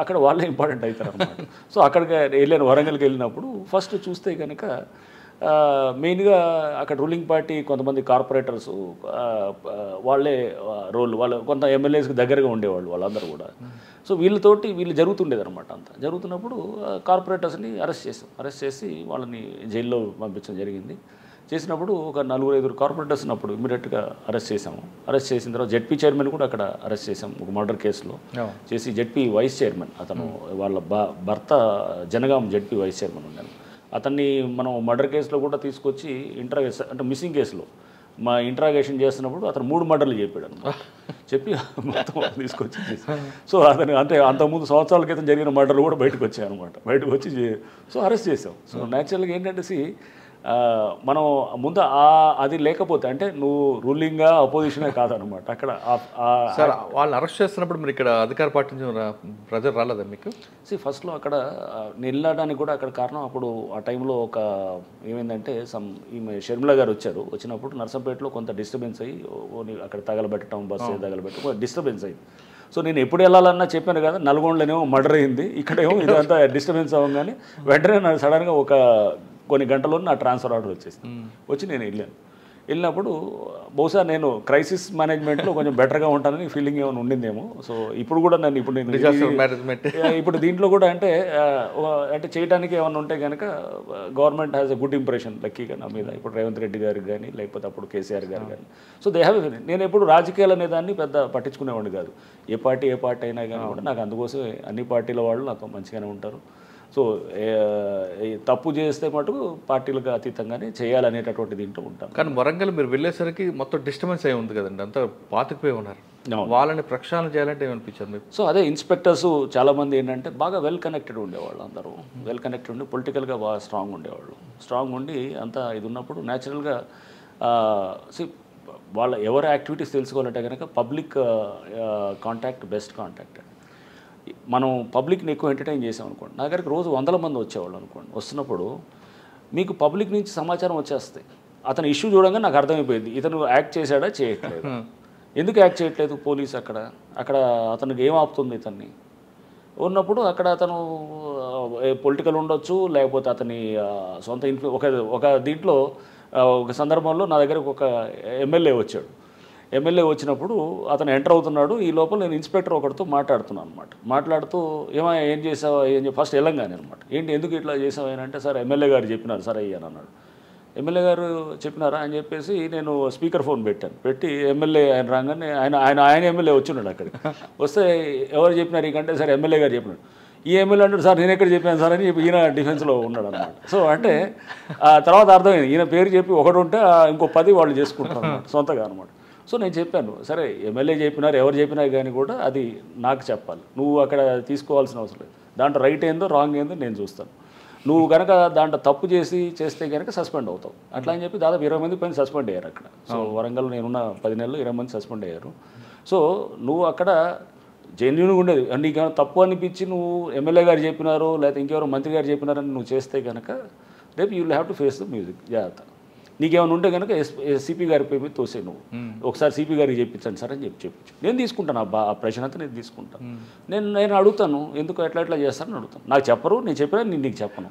అక్కడ వాళ్ళే ఇంపార్టెంట్ అవుతారు అన్నమాట. సో అక్కడికి వెళ్ళాను, వరంగల్కి వెళ్ళినప్పుడు ఫస్ట్ చూస్తే కనుక మెయిన్గా అక్కడ రూలింగ్ పార్టీ కొంతమంది కార్పొరేటర్స్ వాళ్ళే వాళ్ళు కొంత ఎమ్మెల్యేస్కి దగ్గరగా ఉండేవాళ్ళు వాళ్ళందరూ కూడా. సో వీళ్ళు జరుగుతుండేది అనమాట. అంతా జరుగుతున్నప్పుడు కార్పొరేటర్స్ని అరెస్ట్ చేసి వాళ్ళని జైల్లో పంపించడం జరిగింది. చేసినప్పుడు ఒక 4-5 కార్పొరేటర్స్ ఉన్నప్పుడు ఇమీడియట్గా అరెస్ట్ చేసాము. అరెస్ట్ చేసిన తర్వాత జెడ్పీ చైర్మన్ కూడా అక్కడ అరెస్ట్ చేసాము ఒక మర్డర్ కేసులో చేసి. జెడ్పీ వైస్ చైర్మన్ అతను, వాళ్ళ భర్త జనగాం జెడ్పీ వైస్ చైర్మన్ ఉన్నాను. అతన్ని మనం మర్డర్ కేసులో కూడా తీసుకొచ్చి అంటే మిస్సింగ్ కేసులో మా ఇంట్రాగేషన్ చేస్తున్నప్పుడు అతను 3 మర్డర్లు చెప్పాడు అనమాట. చెప్పి మొత్తం తీసుకొచ్చి సో అతను అంటే అంతకుముందు సంవత్సరాల క్రితం జరిగిన మర్డర్లు కూడా బయటకు వచ్చాయి అనమాట. బయటకు వచ్చి సో అరెస్ట్ చేసాం. సో న్యాచురల్గా ఏంటంటే మనం ముందు అది లేకపోతే అంటే నువ్వు రూలింగ్గా అపోజిషనే కాదనమాట అక్కడ. సార్ వాళ్ళు అరెస్ట్ చేస్తున్నప్పుడు మీరు ఇక్కడ అధికార పార్టీ నుంచి ప్రజలు రాలేదా మీకు? ఫస్ట్లో అక్కడ వెళ్ళడానికి కూడా అక్కడ కారణం అప్పుడు ఆ టైంలో ఒక ఏమైందంటే ఈమె షర్మిల గారు వచ్చారు. వచ్చినప్పుడు నర్సంపేటలో కొంత డిస్టర్బెన్స్ అయ్యి అక్కడ తగలబెట్టడం, బస్సు తగలబెట్టడం డిస్టర్బెన్స్ అయ్యింది. సో నేను ఎప్పుడు వెళ్ళాలన్నా చెప్పాను కదా, నల్గొండలోనేమో మర్డర్ అయింది, ఇక్కడేమో ఇదంతా డిస్టర్బెన్స్ అవ్వగానే వెంటనే నాకు సడన్గా కొన్ని గంటల్లో నా ట్రాన్స్ఫర్ ఆర్డర్ వచ్చి నేను వెళ్ళినప్పుడు బహుశా నేను క్రైసిస్ మేనేజ్మెంట్లో కొంచెం బెటర్గా ఉంటానని ఫీలింగ్ ఏమైనా ఉండిందేమో. సో ఇప్పుడు కూడా ఇప్పుడు దీంట్లో కూడా అంటే చేయడానికి ఏమైనా ఉంటే కనుక government has a good impression లక్కీగా నా మీద. ఇప్పుడు రేవంత్ రెడ్డి గారికి కానీ లేకపోతే అప్పుడు కేసీఆర్ గారు కానీ. సో దే హ్యావ్ నేను ఎప్పుడు రాజకీయాలు అనే దాన్ని పెద్ద పట్టించుకునేవాడిని కాదు. ఏ పార్టీ అయినా కానీ కూడా నాకు అందుకోసం అన్ని పార్టీల వాళ్ళు నాకు మంచిగానే ఉంటారు. సో తప్పు చేస్తే మటుకు పార్టీలకు అతీతంగానే చేయాలనేటటువంటి దీంట్లో ఉంటాను. కానీ వరంగల్ మీరు వెళ్ళేసరికి మొత్తం డిస్టర్బెన్స్ అయి ఉంది కదండి, అంతా పాతుకుపోయి ఉన్నారు. వాళ్ళని ప్రక్షాళన చేయాలంటే ఏమనిపించారు మీకు? సో అదే ఇన్స్పెక్టర్స్ చాలామంది ఏంటంటే బాగా వెల్ కనెక్టెడ్ ఉండేవాళ్ళు. అందరూ వెల్ కనెక్టెడ్ ఉండి పొలిటికల్గా బాగా స్ట్రాంగ్ ఉండేవాళ్ళు. స్ట్రాంగ్ ఉండి అంతా ఇది ఉన్నప్పుడు న్యాచురల్గా వాళ్ళ ఎవరి యాక్టివిటీస్ తెలుసుకోవాలంటే కనుక పబ్లిక్ కాంటాక్ట్ బెస్ట్ కాంటాక్ట్. మనం పబ్లిక్ని ఎక్కువ ఎంటర్టైన్ చేసాం అనుకోండి, నా దగ్గరికి రోజు 100 మంది వచ్చేవాళ్ళు అనుకోండి. వస్తున్నప్పుడు మీకు పబ్లిక్ నుంచి సమాచారం వచ్చేస్తాయి. అతను ఇష్యూ చూడంగా నాకు అర్థమైపోయింది ఇతను యాక్ట్ చేశాడా చేయట్లేదు. ఎందుకు యాక్ట్ చేయట్లేదు పోలీస్ అక్కడ అతనికి ఏం ఆపుతుంది ఇతన్ని ఉన్నప్పుడు అక్కడ అతను పొలిటికల్ ఉండొచ్చు, లేకపోతే అతని సొంత ఒక దీంట్లో ఒక సందర్భంలో నా దగ్గరకు ఒక ఎమ్మెల్యే వచ్చాడు. ఎమ్మెల్యే వచ్చినప్పుడు అతను ఎంటర్ అవుతున్నాడు. ఈ లోపల నేను ఇన్స్పెక్టర్ ఒకరితో మాట్లాడుతున్నాను అనమాట. మాట్లాడుతూ ఏం చేసావా ఫస్ట్ వెళ్ళంగానే అనమాట. ఎందుకు ఇట్లా చేసావు అంటే, సార్ ఎమ్మెల్యే గారు చెప్పినారు సార్ అయ్యాను అన్నాడు. ఎమ్మెల్యే గారు చెప్పినారా అని చెప్పేసి నేను స్పీకర్ ఫోన్ పెట్టి ఎమ్మెల్యే ఆయన రాగానే ఆయన ఎమ్మెల్యే వచ్చిన్నాడు. అక్కడికి వస్తే ఎవరు చెప్పినారు ఇకంటే సార్ ఎమ్మెల్యే గారు చెప్పినాడు. ఈ ఎమ్మెల్యే అంటాడు సార్ నేను ఎక్కడ చెప్పాను సార్ అని ఈయన డిఫెన్స్లో ఉన్నాడు అనమాట. సో అంటే తర్వాత అర్థమైంది ఈయన పేరు చెప్పి ఒకటి ఉంటే ఇంకో 10 వాళ్ళు చేసుకుంటారు అనమాట సొంతగా అనమాట. సో నేను చెప్పాను, సరే ఎమ్మెల్యే చెప్పినారు ఎవరు చెప్పినా కానీ కూడా అది నాకు చెప్పాలి, నువ్వు అక్కడ తీసుకోవాల్సిన అవసరం లేదు. దాంట్లో రైట్ ఏందో రాంగ్ ఏందో నేను చూస్తాను. నువ్వు కనుక దాంట్లో తప్పు చేస్తే కనుక సస్పెండ్ అవుతావు. అట్లా అని చెప్పి దాదాపు 20 మంది పైన సస్పెండ్ అయ్యారు అక్కడ. సో వరంగల్ నేనున్న 10 నెలలు 20 మంది సస్పెండ్ అయ్యారు. సో నువ్వు అక్కడ జెన్యున్గా ఉండేది, నీకు తప్పు అనిపించి నువ్వు ఎమ్మెల్యే గారు చెప్పినారో లేకపోతే ఇంకెవరో మంత్రి గారు చెప్పినారని నువ్వు చేస్తే కనుక రేపు you will have to face the music. జాగ్రత్త. నీకేమైనా ఉంటే కనుక సిపి గారి పేరు మీద తోసే నువ్వు ఒకసారి సిపి గారికి చెప్పించండి సార్ అని చెప్పించు. నేను తీసుకుంటాను ఆ ప్రశ్న అంతా నేను తీసుకుంటాను. నేను అడుగుతాను ఎందుకు ఎట్లా చేస్తానని అడుగుతాను. నాకు చెప్పరు, నేను చెప్పినా నేను నీకు చెప్పను.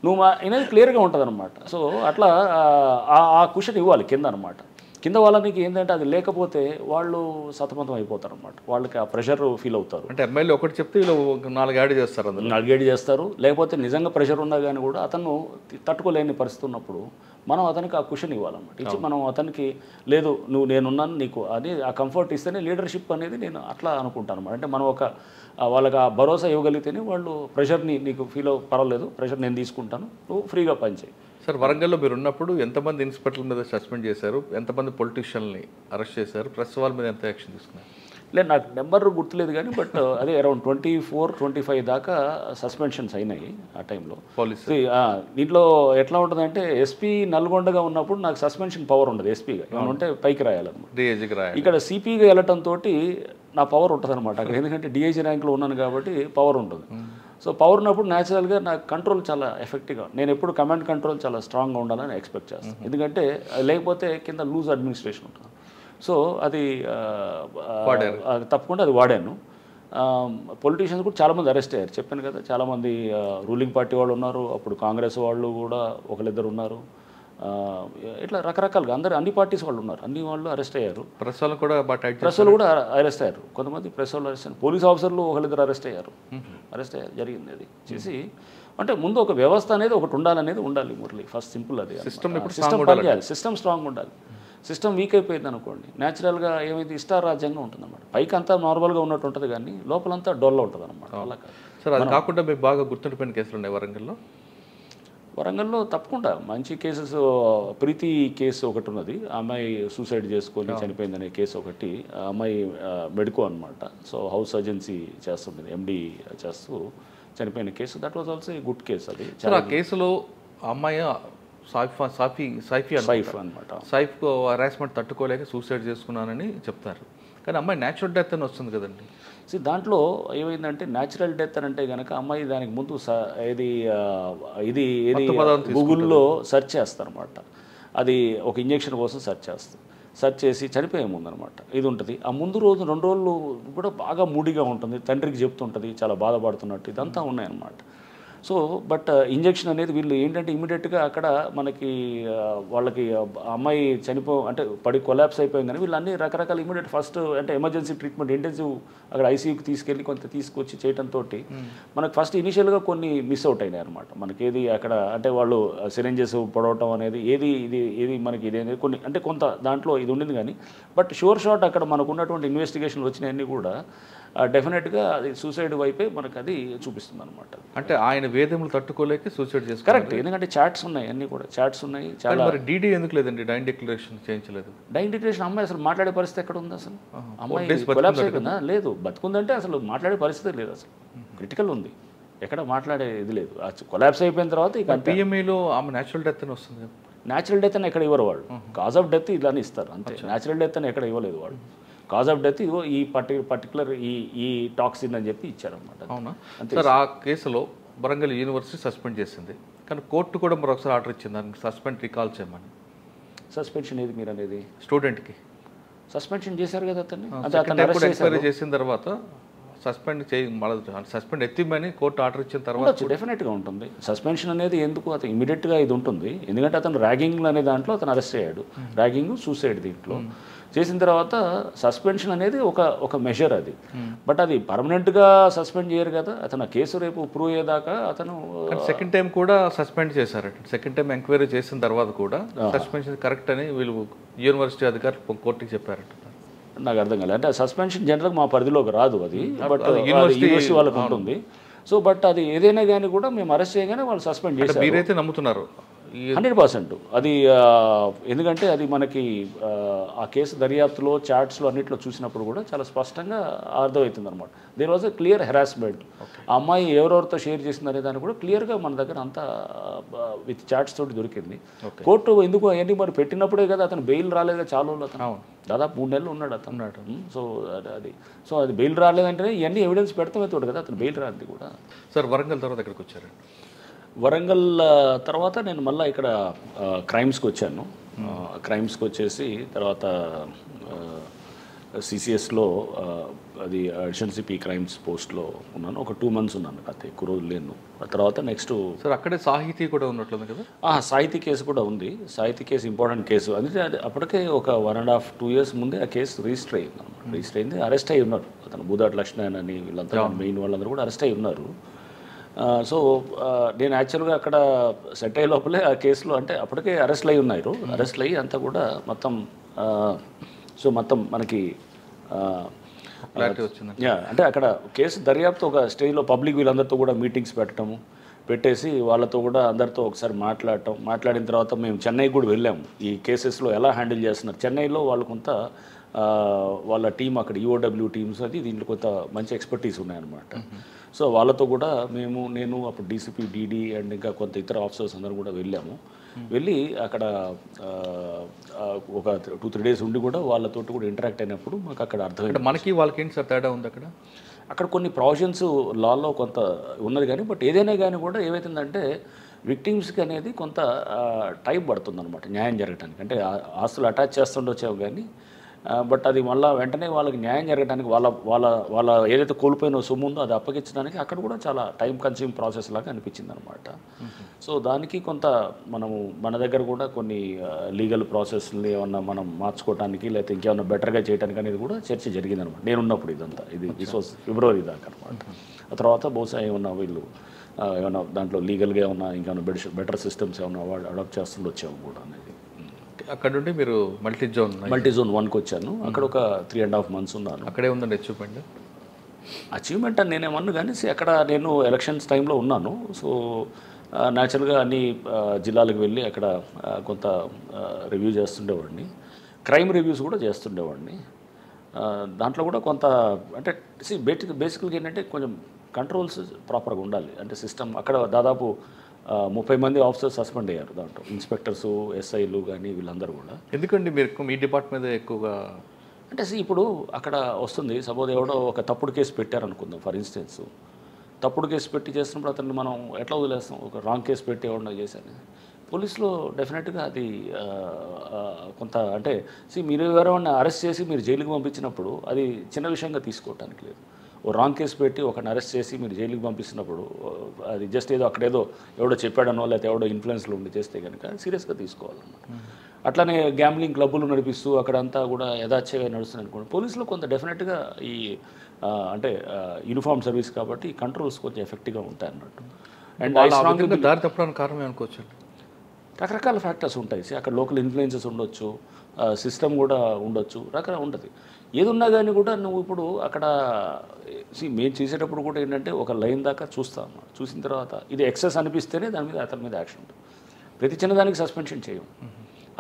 నువ్వు అనేది క్లియర్గా ఉంటుంది అనమాట. సో అట్లా ఆ క్వశ్చన్ ఇవ్వాలి కింద అనమాట. కింద వాళ్ళకి ఏంటంటే అది లేకపోతే వాళ్ళు సతమతం అయిపోతారు అనమాట. వాళ్ళకి ఆ ప్రెషర్ ఫీల్ అవుతారు. అంటే ఎమ్మెల్యే ఒకటి చెప్తే వీళ్ళు 4 యాడ్ చేస్తారు, 4 యాడ్ చేస్తారు. లేకపోతే నిజంగా ప్రెషర్ ఉన్నా కానీ కూడా అతను తట్టుకోలేని పరిస్థితి ఉన్నప్పుడు మనం అతనికి ఆ క్వశ్చన్ ఇవ్వాలన్నమాట. ఇచ్చి మనం అతనికి లేదు నేనున్నాను నీకు అని ఆ కంఫర్ట్ ఇస్తేనే లీడర్షిప్ అనేది నేను అట్లా అనుకుంటాను అనమాట. అంటే మనం వాళ్ళకి ఆ భరోసా ఇవ్వగలిగితేనే వాళ్ళు ప్రెషర్ని నీకు ఫీల్ పర్వాలేదు, ప్రెషర్ నేను తీసుకుంటాను, నువ్వు ఫ్రీగా పనిచేయి. సార్ వరంగల్లో మీరు ఉన్నప్పుడు ఎంతమంది ఇన్స్పెక్టర్ల మీద సస్పెండ్ చేశారు, ఎంతమంది పొలిటీషియన్లని అరెస్ట్ చేశారు, ప్రెస్ వాళ్ళ మీద ఎంత యాక్షన్ తీసుకున్నారు? లేదు నాకు నెంబర్ గుర్తులేదు కానీ బట్ అదే అరౌండ్ 24-25 దాకా సస్పెన్షన్స్ అయినాయి ఆ టైంలో. దీంట్లో ఎట్లా ఉంటుందంటే ఎస్పీ నల్గొండగా ఉన్నప్పుడు నాకు సస్పెన్షన్ పవర్ ఉండదు. ఎస్పీగా ఏమైనా ఉంటే పైకి రాయాలన్నమాట. ఇక్కడ సిపిగా వెళ్ళటంతో నా పవర్ ఉంటుంది అనమాట అక్కడ. ఎందుకంటే డిఐజీ ర్యాంక్లో ఉన్నాను కాబట్టి పవర్ ఉంటుంది. సో పవర్ ఉన్నప్పుడు న్యాచురల్గా నాకు కంట్రోల్ చాలా ఎఫెక్టివ్గా, నేను ఎప్పుడు కమాండ్ కంట్రోల్ చాలా స్ట్రాంగ్గా ఉండాలని ఎక్స్పెక్ట్ చేస్తాను. ఎందుకంటే లేకపోతే కింద లూజ్ అడ్మినిస్ట్రేషన్ ఉంటుంది. సో అది తప్పకుండా అది వాడాను. పొలిటీషియన్స్ కూడా చాలామంది అరెస్ట్ అయ్యారు, చెప్పాను కదా. చాలామంది రూలింగ్ పార్టీ వాళ్ళు ఉన్నారు, అప్పుడు కాంగ్రెస్ వాళ్ళు కూడా ఒకరిద్దరు ఉన్నారు. ఇట్లా రకరకాలుగా అన్ని పార్టీస్ వాళ్ళు ఉన్నారు, అన్ని వాళ్ళు అరెస్ట్ అయ్యారు. ప్రెస్ వాళ్ళు కూడా అరెస్ట్ అయ్యారు. కొంతమంది ప్రెస్ వాళ్ళు అరెస్ట్ అయ్యారు. పోలీస్ ఆఫీసర్లు ఒకరిద్దరు అరెస్ట్ అయ్యారు జరిగింది. అది చేసి అంటే ముందు ఒక వ్యవస్థ అనేది ఒకటి ఉండాలి మురళి. ఫస్ట్ సింపుల్ అది. సిస్టమ్ పనిచేయాలి, సిస్టమ్ స్ట్రాంగ్ ఉండాలి. సిస్టమ్ వీక్ అయిపోయింది అనుకోండి, న్యాచురల్గా ఏమైతే ఇష్టారాజ్యంగా ఉంటుంది అన్నమాట. పైకి అంతా నార్మల్గా ఉన్నట్టు ఉంటుంది కానీ లోపలంతా డొల్ల ఉంటుంది అనమాట. అలా సార్ అది కాకుండా మీకు బాగా గుర్తుండిపోయిన కేసులు ఉన్నాయి వరంగల్లో? వరంగల్లో తప్పకుండా మంచి కేసెస్. ప్రీతి కేసు ఒకటి ఉన్నది, ఆ అమ్మాయి సూసైడ్ చేసుకొని చనిపోయిందనే కేసు ఒకటి. ఆ అమ్మాయి మెడికో అనమాట. సో హౌస్ సర్జెన్సీ చేస్తుంది, ఎండి చేస్తూ చనిపోయిన case. That was also a good case. అది ఆ కేసులో అమ్మాయి సైఫ్ అనమాట. సైఫ్కు హరాస్మెంట్ తట్టుకోలేక సూసైడ్ చేసుకున్నానని చెప్తారు, కానీ అమ్మాయి న్యాచురల్ డెత్ అని వస్తుంది కదండి. దాంట్లో ఏమైందంటే న్యాచురల్ డెత్ అని అంటే కనుక అమ్మాయి దానికి ముందు ఇది గూగుల్లో సెర్చ్ చేస్తారనమాట. అది ఒక ఇంజెక్షన్ కోసం సెర్చ్ చేసి చనిపోయే ముందు అనమాట ఇది ఉంటుంది. ఆ ముందు రోజు 2 రోజులు కూడా బాగా మూడీగా ఉంటుంది, తండ్రికి చెప్తుంటుంది చాలా బాధపడుతున్నట్టు, ఇదంతా ఉన్నాయన్నమాట. సో బట్ ఇంజెక్షన్ అనేది వీళ్ళు ఏంటంటే ఇమీడియట్గా అక్కడ మనకి వాళ్ళకి అమ్మాయి అంటే పడి కొలాప్స్ అయిపోయింది, కానీ వీళ్ళు అన్ని రకరకాల ఇమీడియట్ ఫస్ట్ అంటే ఎమర్జెన్సీ ట్రీట్మెంట్ ఇంటెన్సివ్ అక్కడ ఐసీయూకి తీసుకెళ్ళి కొంత తీసుకొచ్చి చేయడంతో మనకు ఫస్ట్ ఇనిషియల్గా కొన్ని మిస్ అవుట్ అయినాయి అనమాట. మనకి ఏది అక్కడ అంటే వాళ్ళు సిరెంజెస్ పొడవటం అనేది ఏది మనకి ఇది అనేది కొన్ని అంటే కొంత దాంట్లో ఇది ఉండింది, కానీ బట్ షూర్ షాట్ అక్కడ మనకు ఉన్నటువంటి ఇన్వెస్టిగేషన్లు వచ్చినాయన్నీ కూడా డెఫినెట్గా అది సూసైడ్ వైపే మనకు అది చూపిస్తుంది అనమాట. అంటే ఆయన వేదములు తట్టుకోలేక సూసైడ్ చేస్తారు. కరెక్ట్, ఎందుకంటే చాట్స్ ఉన్నాయి, అన్నీ కూడా చాట్స్ ఉన్నాయి. చాలా డీడీ ఎందుకు లేదండి, డైన్ డిక్లరేషన్ చేయించలేదు? డైన్ డిక్లరేషన్ అమ్మాయి అసలు మాట్లాడే పరిస్థితి ఎక్కడ ఉంది అసలు? అమ్మాయి కొలాప్స్ అయిపోయిందా? లేదు, బతుకుందంటే అసలు మాట్లాడే పరిస్థితి లేదు, అసలు క్రిటికల్ ఉంది, ఎక్కడ మాట్లాడే ఇది లేదు. కొలాప్స్ అయిపోయిన తర్వాత ఇక పిఎంఈలో ఆమె న్యాచురల్ డెత్ అని వస్తుంది. న్యాచురల్ డెత్ అని ఎక్కడ ఇవ్వరు వాళ్ళు, కాజ్ ఆఫ్ డెత్ ఇలానే ఇస్తారు అంతే. న్యాచురల్ డెత్ అని ఎక్కడ ఇవ్వలేదు వాళ్ళు. కాజ్ ఆఫ్ డెత్ ఇదిగో ఈ పర్టికులర్ ఈ టాక్సిన్ అని చెప్పి ఇచ్చారనమాట. అవునా సార్? ఆ కేసులో వరంగల్ యూనివర్సిటీ సస్పెండ్ చేసింది, కానీ కోర్టు కూడా మరొకసారి ఆర్డర్ ఇచ్చింది దానికి సస్పెండ్ రికాల్ చేయమని. సస్పెన్షన్ ఏది మీరు అనేది? స్టూడెంట్కి సస్పెన్షన్ చేశారు కదా అతన్ని. ఎంక్వైరీ చేసిన తర్వాత సస్పెండ్ ఎత్తిమని కోర్టు ఆర్డర్ ఇచ్చిన తర్వాత డెఫినెట్గా ఉంటుంది సస్పెన్షన్ అనేది. ఎందుకు అతను ఇమీడియట్గా ఇది ఉంటుంది, ఎందుకంటే అతను ర్యాగింగ్ అనే దాంట్లో అతను అరెస్ట్ అయ్యాడు. ర్యాగింగ్ సూసైడ్ దీంట్లో చేసిన తర్వాత సస్పెన్షన్ అనేది ఒక మెజర్ అది. బట్ అది పర్మనెంట్గా సస్పెండ్ చేయరు కదా. అతను ఆ కేసు రేపు ప్రూవ్ అయ్యేదాకా అతను సెకండ్ టైం కూడా సస్పెండ్ చేశారట. సెకండ్ టైం ఎంక్వైరీ చేసిన తర్వాత కూడా సస్పెన్షన్ కరెక్ట్ అని వీళ్ళు యూనివర్సిటీ అధికారులు కోర్టుకి చెప్పారట. నాకు అర్థం కాలేదు, అంటే సస్పెన్షన్ జనరల్గా మా పరిధిలోకి రాదు అది, బట్ యూనివర్సిటీ వాళ్ళకు ఉంటుంది. సో బట్ అది ఏదైనా కానీ కూడా మేము అరెస్ట్ చేయగానే వాళ్ళు సస్పెండ్ చేశారు. మీరైతే నమ్ముతున్నారు 100%? అది ఎందుకంటే అది మనకి ఆ కేసు దర్యాప్తులో చాట్స్లో అన్నింటిలో చూసినప్పుడు కూడా చాలా స్పష్టంగా అర్థమవుతుంది అనమాట. There was a clear harassment. ఆ అమ్మాయి ఎవరెవరితో షేర్ చేసిందనే దాన్ని కూడా క్లియర్గా మన దగ్గర అంతా విత్ చాట్స్ తోటి దొరికింది. కోర్టు ఎందుకు అవన్నీ మరి పెట్టినప్పుడే కదా అతను బెయిల్ రాలేదు, చాలా రోజులు అతను దాదాపు 3 నెలలు ఉన్నాడు అతను. సో అది బెయిల్ రాలేదంటే ఇవన్నీ ఎవిడెన్స్ పెడతామే తోడు కదా అతను బెయిల్ రాదు కూడా. సార్ వరంగల్ తర్వాత ఎక్కడికి వచ్చారు? వరంగల్ తర్వాత నేను మళ్ళీ ఇక్కడ క్రైమ్స్కి వచ్చాను. క్రైమ్స్కి వచ్చేసి తర్వాత సిసిఎస్లో అది అడిషనల్ సిపి క్రైమ్స్ పోస్ట్లో ఉన్నాను. ఒక 2 months ఉన్నాను, అంతే, ఎక్కువ రోజులు లేను. ఆ తర్వాత నెక్స్ట్ సార్ అక్కడే సాహితీ కూడా ఉన్నట్లుంది కదా? సాహితీ కేసు కూడా ఉంది. సాహితీ కేసు ఇంపార్టెంట్ కేసు. అందుకే అది అప్పటికే ఒక 1.5-2 years ముందే ఆ కేసు రిజిస్టర్ అయింది. రిజిస్టర్ అయింది, అరెస్ట్ అయ్యి ఉన్నారు. అతను బూదాటి లక్ష్మణ్ అని వీళ్ళంతా మెయిన్ వాళ్ళందరూ కూడా అరెస్ట్ అయ్యి ఉన్నారు. సో నేను యాక్చువల్గా అక్కడ సెట్ అయ్యే లోపలే ఆ కేసులో అంటే అప్పటికే అరెస్ట్లు అయ్యి ఉన్నారు. అరెస్ట్లు అయ్యి అంతా కూడా మొత్తం మొత్తం మనకి అంటే అక్కడ కేసు దర్యాప్తు ఒక స్టేజ్లో పబ్లిక్ వీళ్ళందరితో కూడా మీటింగ్స్ పెట్టేసి వాళ్ళతో కూడా అందరితో ఒకసారి మాట్లాడిన తర్వాత మేము చెన్నైకి కూడా వెళ్ళాము. ఈ కేసెస్లో ఎలా హ్యాండిల్ చేస్తున్నారు చెన్నైలో వాళ్ళు కొంత వాళ్ళ టీం అక్కడ ఈఓడబ్ల్యూ టీమ్స్ అది దీంట్లో కొంత మంచి ఎక్స్పర్టీస్ ఉన్నాయన్నమాట. సో వాళ్ళతో కూడా నేను అప్పుడు డీసీపీ డీడీ అండ్ ఇంకా కొంత ఇతర ఆఫీసర్స్ అందరూ కూడా వెళ్ళి అక్కడ ఒక 2-3 days ఉండి కూడా వాళ్ళతోటి కూడా ఇంటరాక్ట్ అయినప్పుడు మాకు అక్కడ అర్థమైంది మనకి వాళ్ళకి ఏంటి సార్ తేడా ఉంది అక్కడ కొన్ని ప్రావిజన్స్ లాలో కొంత ఉన్నది, కానీ బట్ ఏదైనా కానీ కూడా ఏమవుతుందంటే విక్టిమ్స్కి అనేది కొంత టైం పడుతుంది అనమాట న్యాయం జరగడానికి. అంటే ఆస్తులు అటాచ్ చేస్తుండొచ్చావు కానీ బట్ అది మళ్ళీ వెంటనే వాళ్ళకి న్యాయం జరగడానికి వాళ్ళ ఏదైతే కోల్పోయిన సొమ్ము ఉందో అది అప్పగించడానికి అక్కడ కూడా చాలా టైం కన్స్యూమ్ ప్రాసెస్ లాగా అనిపించింది అనమాట. సో దానికి కొంత మన దగ్గర కూడా కొన్ని లీగల్ ప్రాసెస్ని ఏమన్నా మనం మార్చుకోవడానికి లేకపోతే ఇంకేమన్నా బెటర్గా చేయడానికి అనేది కూడా చర్చ జరిగింది అనమాట. నేనున్నప్పుడు దిస్ వాజ్ February దాకా అనమాట. ఆ తర్వాత బహుశా ఏమన్నా దాంట్లో లీగల్గా ఏమన్నా ఇంకేమన్నా బెటర్ సిస్టమ్స్ ఏమన్నా అడాప్ట్ చేస్తుండో వచ్చాము కూడా అనేది. అక్కడ నుండి మీరు మల్టీ జోన్ 1కి వచ్చాను. అక్కడ ఒక 3.5 months ఉన్నాను. అక్కడే ఉందండి అచీవ్మెంట్ అని నేనేమన్నా కానీ అక్కడ నేను ఎలక్షన్స్ టైంలో ఉన్నాను. సో న్యాచురల్గా అన్ని జిల్లాలకు వెళ్ళి అక్కడ కొంత రివ్యూ చేస్తుండేవాడిని. క్రైమ్ రివ్యూస్ కూడా చేస్తుండేవాడిని. దాంట్లో కూడా కొంత అంటే బేసికల్గా ఏంటంటే కొంచెం కంట్రోల్స్ ప్రాపర్గా ఉండాలి. అంటే సిస్టమ్ అక్కడ దాదాపు 30 మంది ఆఫీసర్స్ సస్పెండ్ అయ్యారు దాంట్లో, ఇన్స్పెక్టర్సు, ఎస్ఐలు కానీ వీళ్ళందరూ కూడా. ఎందుకండి మీరు మీ డిపార్ట్మెంట్ మీద ఎక్కువగా అంటే ఇప్పుడు అక్కడ వస్తుంది, సపోజ్ ఎవడో ఒక తప్పుడు కేసు పెట్టారనుకుందాం ఫర్ ఇన్స్టెన్స్, తప్పుడు కేసు పెట్టి చేస్తున్నప్పుడు అతన్ని మనం ఎట్లా వదిలేస్తాం? ఒక రాంగ్ కేసు పెట్టి ఎవడో చేశాను, పోలీసులో డెఫినెట్గా అది కొంత అంటే మీరు ఎవరైనా అరెస్ట్ చేసి మీరు జైలుకి పంపించినప్పుడు అది చిన్న విషయంగా తీసుకోవటానికి లేదు. ఓ రాంగ్ కేసు పెట్టి ఒకరిని అరెస్ట్ చేసి మీరు జైలుకి పంపిస్తున్నప్పుడు అది జస్ట్ ఏదో అక్కడేదో ఎవడో చెప్పాడనో లేకపోతే ఎవడో ఇన్ఫ్లుయెన్స్లో ఉండి చేస్తే కనుక సీరియస్గా తీసుకోవాలన్నమాట. అట్లానే గ్యాంబ్లింగ్ క్లబ్బులు నడిపిస్తూ అక్కడంతా కూడా యథాచ్ఛగా నడుస్తుంది అనుకోండి, పోలీసులో కొంత డెఫినెట్గా ఈ అంటే యూనిఫామ్ సర్వీస్ కాబట్టి కంట్రోల్స్ కొంచెం ఎఫెక్టివ్గా ఉంటాయి అన్నట్టు. అండ్ దారి తప్పడానికి కారణం అనుకోవచ్చు. రకరకాల ఫ్యాక్టర్స్ ఉంటాయి. అక్కడ లోకల్ ఇన్ఫ్లుయెన్సెస్ ఉండొచ్చు, సిస్టమ్ కూడా ఉండొచ్చు, రకరకాల ఉంటుంది. ఏది ఉన్నా కానీ కూడా నువ్వు ఇప్పుడు అక్కడ మేము చేసేటప్పుడు కూడా ఏంటంటే ఒక లైన్ దాకా చూస్తాము. చూసిన తర్వాత ఇది ఎక్సెస్ అనిపిస్తేనే దాని మీద అతని మీద యాక్షన్ ఉంటుంది. ప్రతి చిన్నదానికి సస్పెన్షన్ చేయం,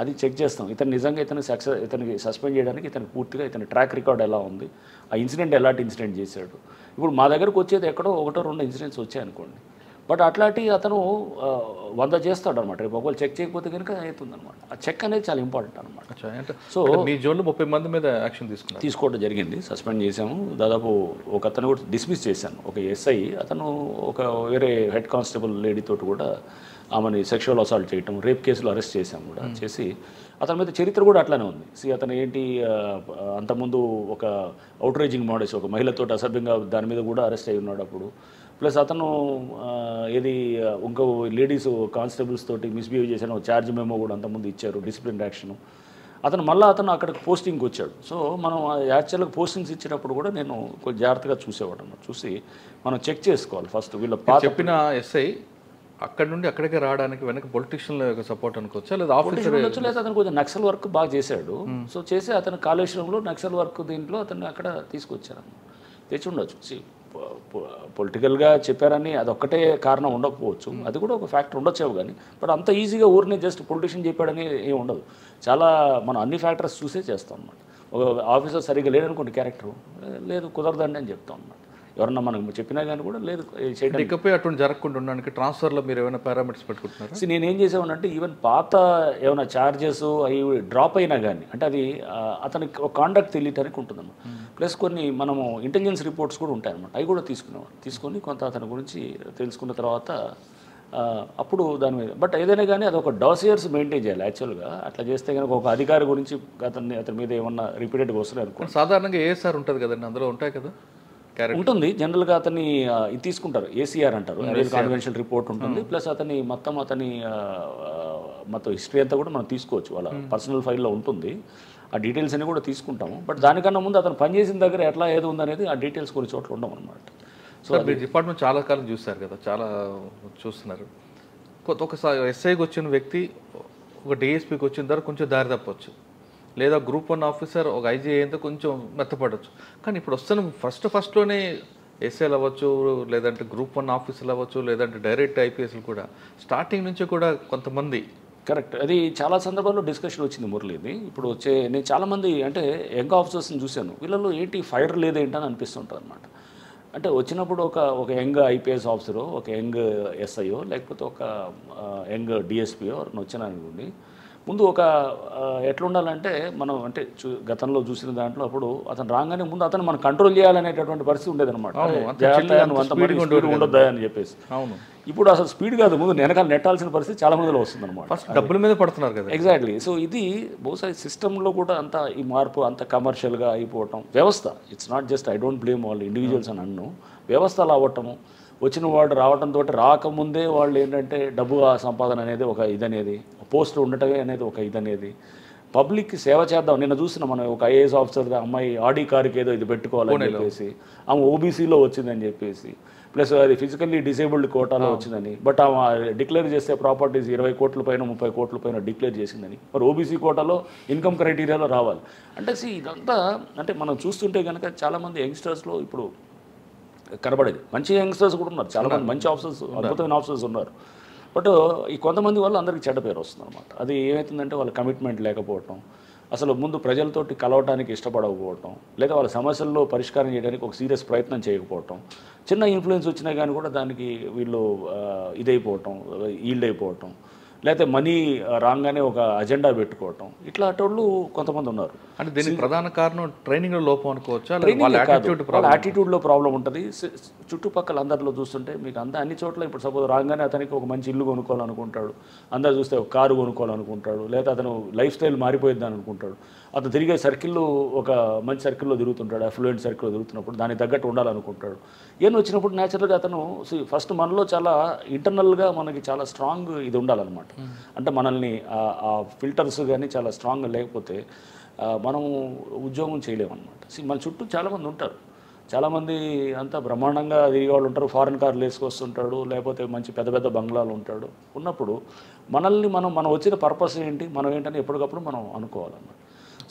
అది చెక్ చేస్తాం. ఇతను నిజంగా ఇతనికి సస్పెండ్ చేయడానికి ఇతనికి పూర్తిగా ఇతని ట్రాక్ రికార్డ్ ఎలా ఉంది, ఆ ఇన్సిడెంట్ ఎలాంటి ఇన్సిడెంట్ చేశాడు. ఇప్పుడు మా దగ్గరకు వచ్చేది ఎక్కడో 1-2 ఇన్సిడెంట్స్ వచ్చాయనుకోండి, బట్ అట్లాంటి అతను 100 చేస్తాడు అనమాట. రేపు ఒకవేళ చెక్ చేయకపోతే కనుక అవుతుందన్నమాట. ఆ చెక్ అనేది చాలా ఇంపార్టెంట్ అనమాట. సో మీ జోన్లో 30 మంది మీద యాక్షన్ తీసుకోవడం జరిగింది, సస్పెండ్ చేశాము. దాదాపు ఒక అతను కూడా డిస్మిస్ చేశాను. ఒక ఎస్ఐ అతను ఒక వేరే హెడ్ కానిస్టేబుల్ లేడీతో కూడా ఆమెని సెక్షువల్ అసాల్ట్ చేయటం, రేప్ కేసులో అరెస్ట్ చేశాము కూడా. చేసి అతని మీద చరిత్ర కూడా అట్లానే ఉంది. అతను ఏంటి అంతకుముందు ఒక అవుట్రేజింగ్ మోడల్స్, ఒక మహిళతో అసభ్యంగా దాని మీద కూడా అరెస్ట్ అయి ఉన్నాడు అప్పుడు. ప్లస్ అతను ఏది ఇంకో లేడీస్ కానిస్టేబుల్స్ తోటి మిస్బిహేవ్ చేసిన ఛార్జ్ మెమో కూడా అంతకుముందు ఇచ్చారు, డిసిప్లిన్ యాక్షన్. అతను అక్కడికి పోస్టింగ్కి వచ్చాడు. సో మనం యాక్చువల్గా పోస్టింగ్స్ ఇచ్చేటప్పుడు కూడా నేను కొంచెం జాగ్రత్తగా చూసేవాడు అన్నమాట. చూసి మనం చెక్ చేసుకోవాలి ఫస్ట్. వీళ్ళ చెప్పిన ఎస్ఐ అక్కడ నుండి అక్కడికి రావడానికి వెనక పొలిటీషియన్ల యొక్క సపోర్ట్ అనుకోవచ్చా, లేదా ఆఫీసర్ ఉండొచ్చు, లేదా అతను కొంచెం నక్సల్ వర్క్ బాగా చేశాడు. సో చేసి అతను కాళేశ్వరంలో నక్సల్ వర్క్ దీంట్లో అతన్ని అక్కడ తీసుకొచ్చారు, తెచ్చి ఉండొచ్చు. పొలిటికల్గా చెప్పారని అదొక్కటే కారణం ఉండకపోవచ్చు, అది కూడా ఒక ఫ్యాక్టర్ ఉండొచ్చేవు. కానీ బట్ అంత ఈజీగా ఊరిని జస్ట్ పొలిటీషియన్ చెప్పాడని ఏం ఉండదు. చాలా మనం అన్ని ఫ్యాక్టర్స్ చూసే చేస్తాం అన్నమాట. ఒక ఆఫీసర్ సరిగ్గా లేదనుకోండి, క్యారెక్టర్ లేదు, కుదరదండి అని చెప్తాం అన్నమాట. ఎవరన్నా మనం చెప్పినా కానీ కూడా లేదు చేయడం. ఇకపై అటువంటి జరగకుండా ఉండడానికి ట్రాన్స్ఫర్లో మీరు ఏమైనా పారామీటర్స్ పెట్టుకుంటున్నారు? నేను ఏం చేసామనంటే ఈవెన్ పాత ఏమైనా ఛార్జెస్ అవి డ్రాప్ అయినా కానీ అంటే అది అతనికి ఒక కాండక్ట్ తెలియటానికి ఉంటుందన్నమాట. ప్లస్ కొన్ని మనము ఇంటెలిజెన్స్ రిపోర్ట్స్ కూడా ఉంటాయన్నమాట, అవి కూడా తీసుకొని కొంత అతని గురించి తెలుసుకున్న తర్వాత అప్పుడు దాని మీద. బట్ ఏదైనా కానీ అది ఒక డాసియర్స్ మెయింటైన్ చేయాలి యాక్చువల్గా. అట్లా చేస్తే కనుక ఒక అధికారి గురించి అతని మీద ఏమన్నా రిపీటెడ్గా వస్తున్నాయి అనుకో. సాధారణంగా ఏఎస్ఆర్ ఉంటుంది కదండి, అందులో ఉంటాయి కదా ఉంటుంది. జనరల్గా అతన్ని ఇది తీసుకుంటారు, ఏసీఆర్ అంటారు, కాన్వెన్షనల్ రిపోర్ట్ ఉంటుంది. ప్లస్ అతని మొత్తం హిస్టరీ అంతా కూడా మనం తీసుకోవచ్చు, వాళ్ళ పర్సనల్ ఫైల్లో ఉంటుంది. ఆ డీటెయిల్స్ అన్ని కూడా తీసుకుంటాము. బట్ దానికన్నా ముందు అతను పనిచేసిన దగ్గర ఎట్లా ఏది ఉందనేది ఆ డీటెయిల్స్ కొన్ని చోట్ల ఉండవు అనమాట. సో మీ డిపార్ట్మెంట్ చాలా కాలం చూస్తారు కదా, చాలా చూస్తున్నారు. ఒకసారి ఎస్ఐకి వచ్చిన వ్యక్తి ఒక డిఎస్పీకి వచ్చిన తర్వాత కొంచెం దారి తప్పవచ్చు, లేదా గ్రూప్ 1 ఆఫీసర్ ఒక ఐజీ అయ్యేంత కొంచెం మెత్తపడవచ్చు. కానీ ఇప్పుడు వస్తున్న ఫస్ట్లోనే ఎస్ఐలు అవ్వచ్చు, లేదంటే గ్రూప్ 1 ఆఫీసర్లు అవ్వచ్చు, లేదంటే డైరెక్ట్ ఐపీఎస్లు కూడా స్టార్టింగ్ నుంచి కూడా కొంతమంది. కరెక్ట్, అది చాలా సందర్భాల్లో డిస్కషన్ వచ్చింది మురళిది. ఇప్పుడు నేను చాలామంది అంటే యంగ్ ఆఫీసర్స్ని చూశాను, వీళ్ళలో ఏంటి ఫైర్ లేదేంటని అనిపిస్తుంటుంది అనమాట. అంటే వచ్చినప్పుడు ఒక యంగ్ ఐపీఎస్ ఆఫీసరో, ఒక యంగ్ ఎస్ఐయో, లేకపోతే ఒక యంగ్ డిఎస్పీయో ఎవరిని వచ్చినానుకోండి, ముందు ఒక ఎట్లా ఉండాలంటే మనం అంటే గతంలో చూసిన దాంట్లో అప్పుడు అతను రాగానే ముందు అతను మనం కంట్రోల్ చేయాలనేటటువంటి పరిస్థితి ఉండేదన్నమాట. ఉండొద్దా అని చెప్పేసి. ఇప్పుడు అసలు స్పీడ్ కాదు, ముందు వెనకాల నెట్టాల్సిన పరిస్థితి చాలా మందిలో వస్తుంది అనమాట. డబ్బుల మీద పడుతున్నారు కదా. ఎగ్జాక్ట్లీ. సో ఇది బహుశా సిస్టంలో కూడా అంత ఈ మార్పు అంత కమర్షియల్గా అయిపోవటం, వ్యవస్థ, it's not just I don't blame వాళ్ళు ఇండివిజువల్స్ అని అన్ను, వ్యవస్థ అలా అవ్వటము, వచ్చిన వాడు రావడంతో రాకముందే వాళ్ళు ఏంటంటే డబ్బు సంపాదన అనేది ఒక ఇదనేది, పోస్ట్ ఉండటమే అనేది ఒక ఇదనేది, పబ్లిక్కి సేవ చేద్దాం. నిన్న చూసిన మనం ఒక ఐఏఎస్ ఆఫీసర్ అమ్మాయి ఆడి కారుకి ఏదో ఇది పెట్టుకోవాలని చెప్పేసి ఆమె ఓబీసీలో వచ్చిందని చెప్పేసి, ప్లస్ అది ఫిజికల్లీ డిసేబుల్డ్ కోటాలో వచ్చిందని, బట్ ఆమె డిక్లేర్ చేస్తే ప్రాపర్టీస్ 20 కోట్ల పైన 30 కోట్ల పైన డిక్లేర్ చేసిందని, మరి ఓబీసీ కోటాలో ఇన్కమ్ క్రైటీరియాలో రావాలి అంటే ఇదంతా అంటే మనం చూస్తుంటే కనుక చాలామంది యంగ్స్టర్స్లో ఇప్పుడు కనబడేది. మంచి యంగ్స్టర్స్ కూడా ఉన్నారు, చాలామంది మంచి ఆఫీసర్స్, అద్భుతమైన ఆఫీసర్స్ ఉన్నారు. బట్ ఈ కొంతమంది వల్ల అందరికీ చెడ్డ పేరు వస్తుంది అనమాట. అది ఏమవుతుందంటే వాళ్ళ కమిట్మెంట్ లేకపోవటం, అసలు ముందు ప్రజలతోటి కలవటానికి ఇష్టపడకపోవటం, లేదా వాళ్ళ సమస్యల్లో పరిష్కారం చేయడానికి ఒక సీరియస్ ప్రయత్నం చేయకపోవటం, చిన్న ఇన్ఫ్లుయెన్స్ వచ్చినా కానీ కూడా దానికి వీళ్ళు ఇదైపోవటం, ఈల్డ్ అయిపోవటం, లేకపోతే మనీ రాగానే ఒక అజెండా పెట్టుకోవటం, ఇట్లాంటి కొంతమంది ఉన్నారు. అంటే దీనికి ప్రధాన కారణం ట్రైనింగ్లో లోపం అనుకోవచ్చా? వాళ్ళ యాటిట్యూడ్లో ప్రాబ్లం ఉంటుంది. చుట్టుపక్కల అందరిలో చూస్తుంటే మీకు అన్ని చోట్ల ఇప్పుడు సపోజ్ రాగానే అతనికి ఒక మంచి ఇల్లు కొనుక్కోవాలనుకుంటాడు, అందరు చూస్తే ఒక కారు కొనుక్కోవాలనుకుంటాడు, లేదా అతను లైఫ్ స్టైల్ మారిపోయిద్దని అనుకుంటాడు. అతను తిరిగే సర్కిల్లో ఒక మంచి సర్కిల్లో తిరుగుతుంటాడు, అఫ్లూయెంట్ సర్కిల్లో తిరుగుతున్నప్పుడు దానికి తగ్గట్టు ఉండాలనుకుంటాడు. ఏం వచ్చినప్పుడు న్యాచురల్గా అతను ఫస్ట్ మనలో చాలా ఇంటర్నల్గా మనకి చాలా స్ట్రాంగ్ ఇది ఉండాలన్నమాట. అంటే మనల్ని ఆ ఫిల్టర్స్ కానీ చాలా స్ట్రాంగ్గా లేకపోతే మనం ఉద్యోగం చేయలేమన్నమాట. మన చుట్టూ చాలామంది ఉంటారు, చాలామంది అంతా బ్రహ్మాండంగా తిరిగే వాళ్ళు ఉంటారు, ఫారెన్ కార్లు వేసుకొస్తుంటాడు, లేకపోతే మంచి పెద్ద పెద్ద బంగ్లాలు ఉంటాడు. ఉన్నప్పుడు మనల్ని మనం వచ్చిన పర్పస్ ఏంటి, మనం ఏంటని ఎప్పటికప్పుడు మనం అనుకోవాలన్నమాట.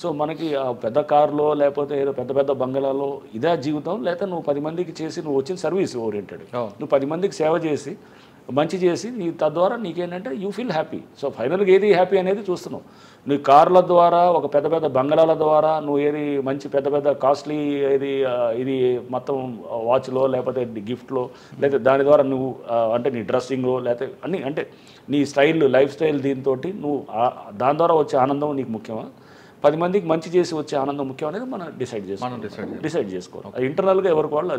సో మనకి ఆ పెద్ద కారులో లేకపోతే ఏదో పెద్ద పెద్ద బంగ్లాలో ఇదే జీవితం, లేకపోతే నువ్వు 10 మందికి చేసి నువ్వు వచ్చిన సర్వీస్ ఓరియంటెడ్, నువ్వు 10 మందికి సేవ చేసి మంచి చేసి తద్వారా నీకేంటంటే యూ ఫీల్ హ్యాపీ. సో ఫైనల్గా ఏది హ్యాపీ అనేది చూస్తున్నావు. నువ్వు కార్ల ద్వారా ఒక పెద్ద పెద్ద బంగ్లాల ద్వారా నువ్వు ఏది మంచి పెద్ద పెద్ద కాస్ట్లీ ఇది మొత్తం వాచ్లో లేకపోతే గిఫ్ట్లో లేకపోతే దాని ద్వారా నువ్వు అంటే నీ డ్రెస్సింగ్లో లేకపోతే అన్నీ అంటే నీ స్టైల్ లైఫ్ స్టైల్ దీంతో నువ్వు దాని ద్వారా వచ్చే ఆనందం నీకు ముఖ్యమా, 10 మందికి మంచి చేసి వచ్చే ఆనందం ముఖ్యం అనేది మనం డిసైడ్ చేసుకోవాలి. అది ఇంటర్నల్గా ఎవరికి వాళ్ళు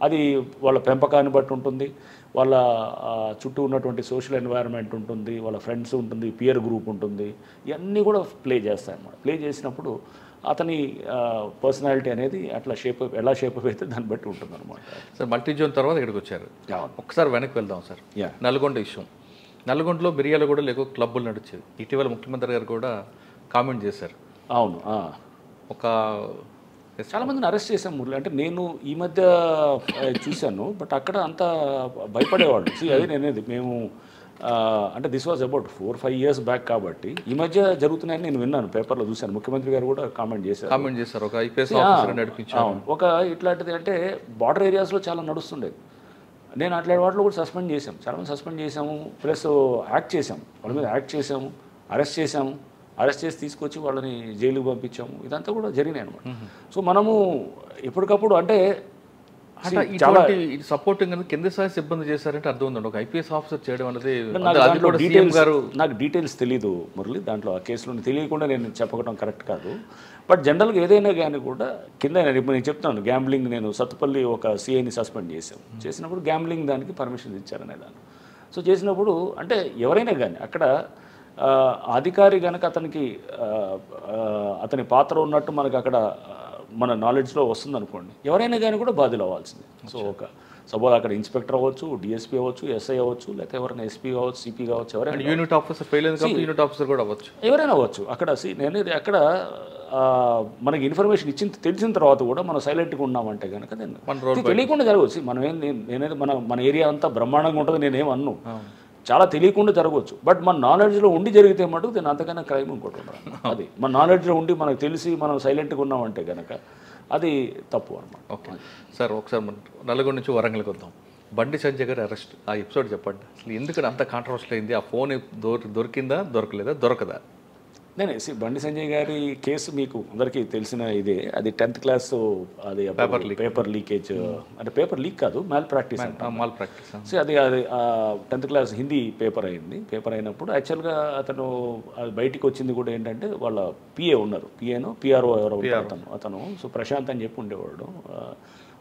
అది వాళ్ళ పెంపకాన్ని బట్టి ఉంటుంది, వాళ్ళ చుట్టూ ఉన్నటువంటి సోషల్ ఎన్వైరన్మెంట్ ఉంటుంది, వాళ్ళ ఫ్రెండ్స్ ఉంటుంది, పియర్ గ్రూప్ ఉంటుంది, ఇవన్నీ కూడా ప్లే చేస్తాయి అన్నమాట. ప్లే చేసినప్పుడు అతని పర్సనాలిటీ అనేది అట్లా ఎలా షేప్ అయితే దాన్ని బట్టి ఉంటుంది అనమాట. సార్ మల్టీ జోన్ తర్వాత ఇక్కడికి వచ్చారు, ఒకసారి వెనక్కి వెళ్దాం సార్. నల్గొండ ఇష్యూ, నల్గొండలో మిర్యాలగూడ లేక క్లబ్బులు నడిచేవి. ఇటీవల ముఖ్యమంత్రి గారు కూడా కామెంట్ చేశారు. అవును, ఒక చాలామందిని అరెస్ట్ చేశాం మురళి. అంటే నేను ఈ మధ్య చూశాను, బట్ అక్కడ అంతా భయపడేవాళ్ళు. అదే నేనేది మేము అంటే this was about 4-5 years back కాబట్టి ఈ మధ్య జరుగుతున్నాయని నేను విన్నాను, పేపర్లో చూశాను. ముఖ్యమంత్రి గారు కూడా కామెంట్ చేశారు. ఒక ఐపీఎస్ ఆఫీసర్ నడిపించారు. ఒక ఇట్లాంటిది అంటే బార్డర్ ఏరియాస్లో చాలా నడుస్తుండేది. నేను అట్లాంటి వాటిలో కూడా సస్పెండ్ చేశాం, చాలామంది సస్పెండ్ చేశాము, ప్లస్ యాక్ట్ చేసాము, వాళ్ళ మీద యాక్ట్ చేసాము, అరెస్ట్ చేసాము, అరెస్ట్ చేసి తీసుకొచ్చి వాళ్ళని జైలుకి పంపించాము. ఇదంతా కూడా జరిగినాయి అనమాట. సో మనము ఎప్పటికప్పుడు అంటే చాలా సపోర్టింగ్ కింద స్థాయి సిబ్బంది చేశారంటే అర్థం ఉందండి. ఒక ఐపీఎస్ ఆఫీసర్ చేయడం అనేది నాకు డీటెయిల్స్ తెలీదు మురళి. దాంట్లో ఆ కేసులో తెలియకుండా నేను చెప్పడం కరెక్ట్ కాదు. బట్ జనరల్గా ఏదైనా కానీ కూడా కింద నేను చెప్తాను, గ్యాంబ్లింగ్ నేను సత్తుపల్లి ఒక సిఐని సస్పెండ్ చేసినప్పుడు గ్యాంబ్లింగ్ దానికి పర్మిషన్ ఇచ్చారనే దాన్ని. సో చేసినప్పుడు అంటే ఎవరైనా కానీ అక్కడ అధికారి కనుక అతని పాత్ర ఉన్నట్టు మనకు అక్కడ మన నాలెడ్జ్లో వస్తుంది అనుకోండి, ఎవరైనా కానీ కూడా బాధ్యులు అవ్వాల్సింది. సో సపోజ్ అక్కడ ఇన్స్పెక్టర్ అవ్వచ్చు, డిఎస్పీ అవ్వచ్చు, ఎస్ఐ అవ్వచ్చు, లేకపోతే ఎవరైనా ఎస్పీ కావచ్చు, సిపి కావచ్చు, ఎవరైనా యూనిట్ ఆఫీసర్ కూడా అవ్వచ్చు, ఎవరైనా అవ్వచ్చు. అక్కడ నేనేది అక్కడ మనకి ఇన్ఫర్మేషన్ తెలిసిన తర్వాత కూడా మనం సైలెంట్గా ఉన్నామంటే కనుక తెలియకుండా జరగవచ్చు. నేనేది మన ఏరియా అంతా బ్రహ్మాండంగా ఉంటుంది నేనేం అన్ను, చాలా తెలియకుండా జరగవచ్చు. బట్ మన నాలెడ్జ్లో ఉండి జరిగితే మటుకు నేను అంతకన్నా క్రైమ్ ఇంకోటి ఉండదు. అది మన నాలెడ్జ్లో ఉండి మనకు తెలిసి మనం సైలెంట్గా ఉన్నామంటే కనుక అది తప్పు అన్నమాట. ఓకే సార్, ఒకసారి నల్గొండ నుంచి వరంగల్కి వద్దాం. బండి సంజయ్ గారి అరెస్ట్, ఆ ఎపిసోడ్ చెప్పండి. అసలు ఎందుకంటే అంత కాంట్రవర్షియల్ అయింది? ఆ ఫోన్ దొరికిందా, దొరకదా? బండి సంజయ్ గారి కేసు మీకు అందరికీ తెలిసిన ఇదే. అది 10th class అది పేపర్ లీకేజ్, అంటే పేపర్ లీక్ కాదు, మాల్ ప్రాక్టీస్. సో అది 10th class హిందీ పేపర్ అయింది. పేపర్ అయినప్పుడు యాక్చువల్గా అతను బయటికి వచ్చింది కూడా ఏంటంటే వాళ్ళ పిఏ ఉన్నారు, పిఏనో పిఆర్ఓ ఎవరో అతను సో ప్రశాంత్ అని చెప్పి ఉండేవాడు.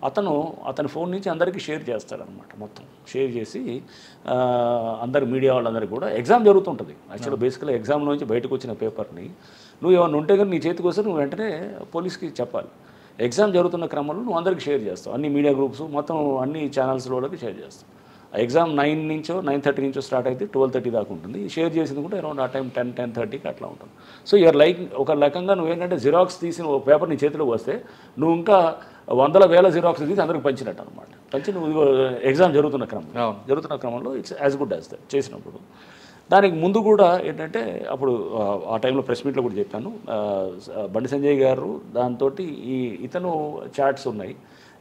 అతని ఫోన్ నుంచి అందరికీ షేర్ చేస్తారనమాట. మొత్తం షేర్ చేసి అందరు మీడియా వాళ్ళందరికీ కూడా ఎగ్జామ్ జరుగుతుంటుంది. యాక్చువల్గా బేసికల్గా ఎగ్జామ్ నుంచి బయటకు వచ్చిన పేపర్ని నువ్వు ఏమన్నా ఉంటే కానీ నీ చేతికి వస్తే నువ్వు వెంటనే పోలీస్కి చెప్పాలి. ఎగ్జామ్ జరుగుతున్న క్రమంలో నువ్వు అందరికీ షేర్ చేస్తావు, అన్ని మీడియా గ్రూప్స్ మొత్తం అన్ని ఛానల్స్లోకి షేర్ చేస్తావు. ఆ ఎగ్జామ్ 9 నుంచో 9:30 నుంచో స్టార్ట్ అయితే 12:30 దాకా ఉంటుంది. షేర్ చేసింది కూడా అరౌండ్ ఆ టైం 10-10:30కి అట్లా ఉంటుంది. సో యూఆర్ లైక్ ఒక రకంగా నువ్వేంటంటే జిరాక్స్ తీసిన ఒక పేపర్ నీ చేతిలోకి వస్తే నువ్వు ఇంకా 100,000 జిరాక్స్ తీసి అందరికి పంచినట్టు అనమాట. పంచి నువ్వు ఎగ్జామ్ జరుగుతున్న క్రమంలో it's as good as that చేసినప్పుడు. దానికి ముందు కూడా ఏంటంటే అప్పుడు ఆ టైంలో ప్రెస్ మీట్లో కూడా చెప్పాను, బండి సంజయ్ గారు దాంతో ఇతను చాట్స్ ఉన్నాయి,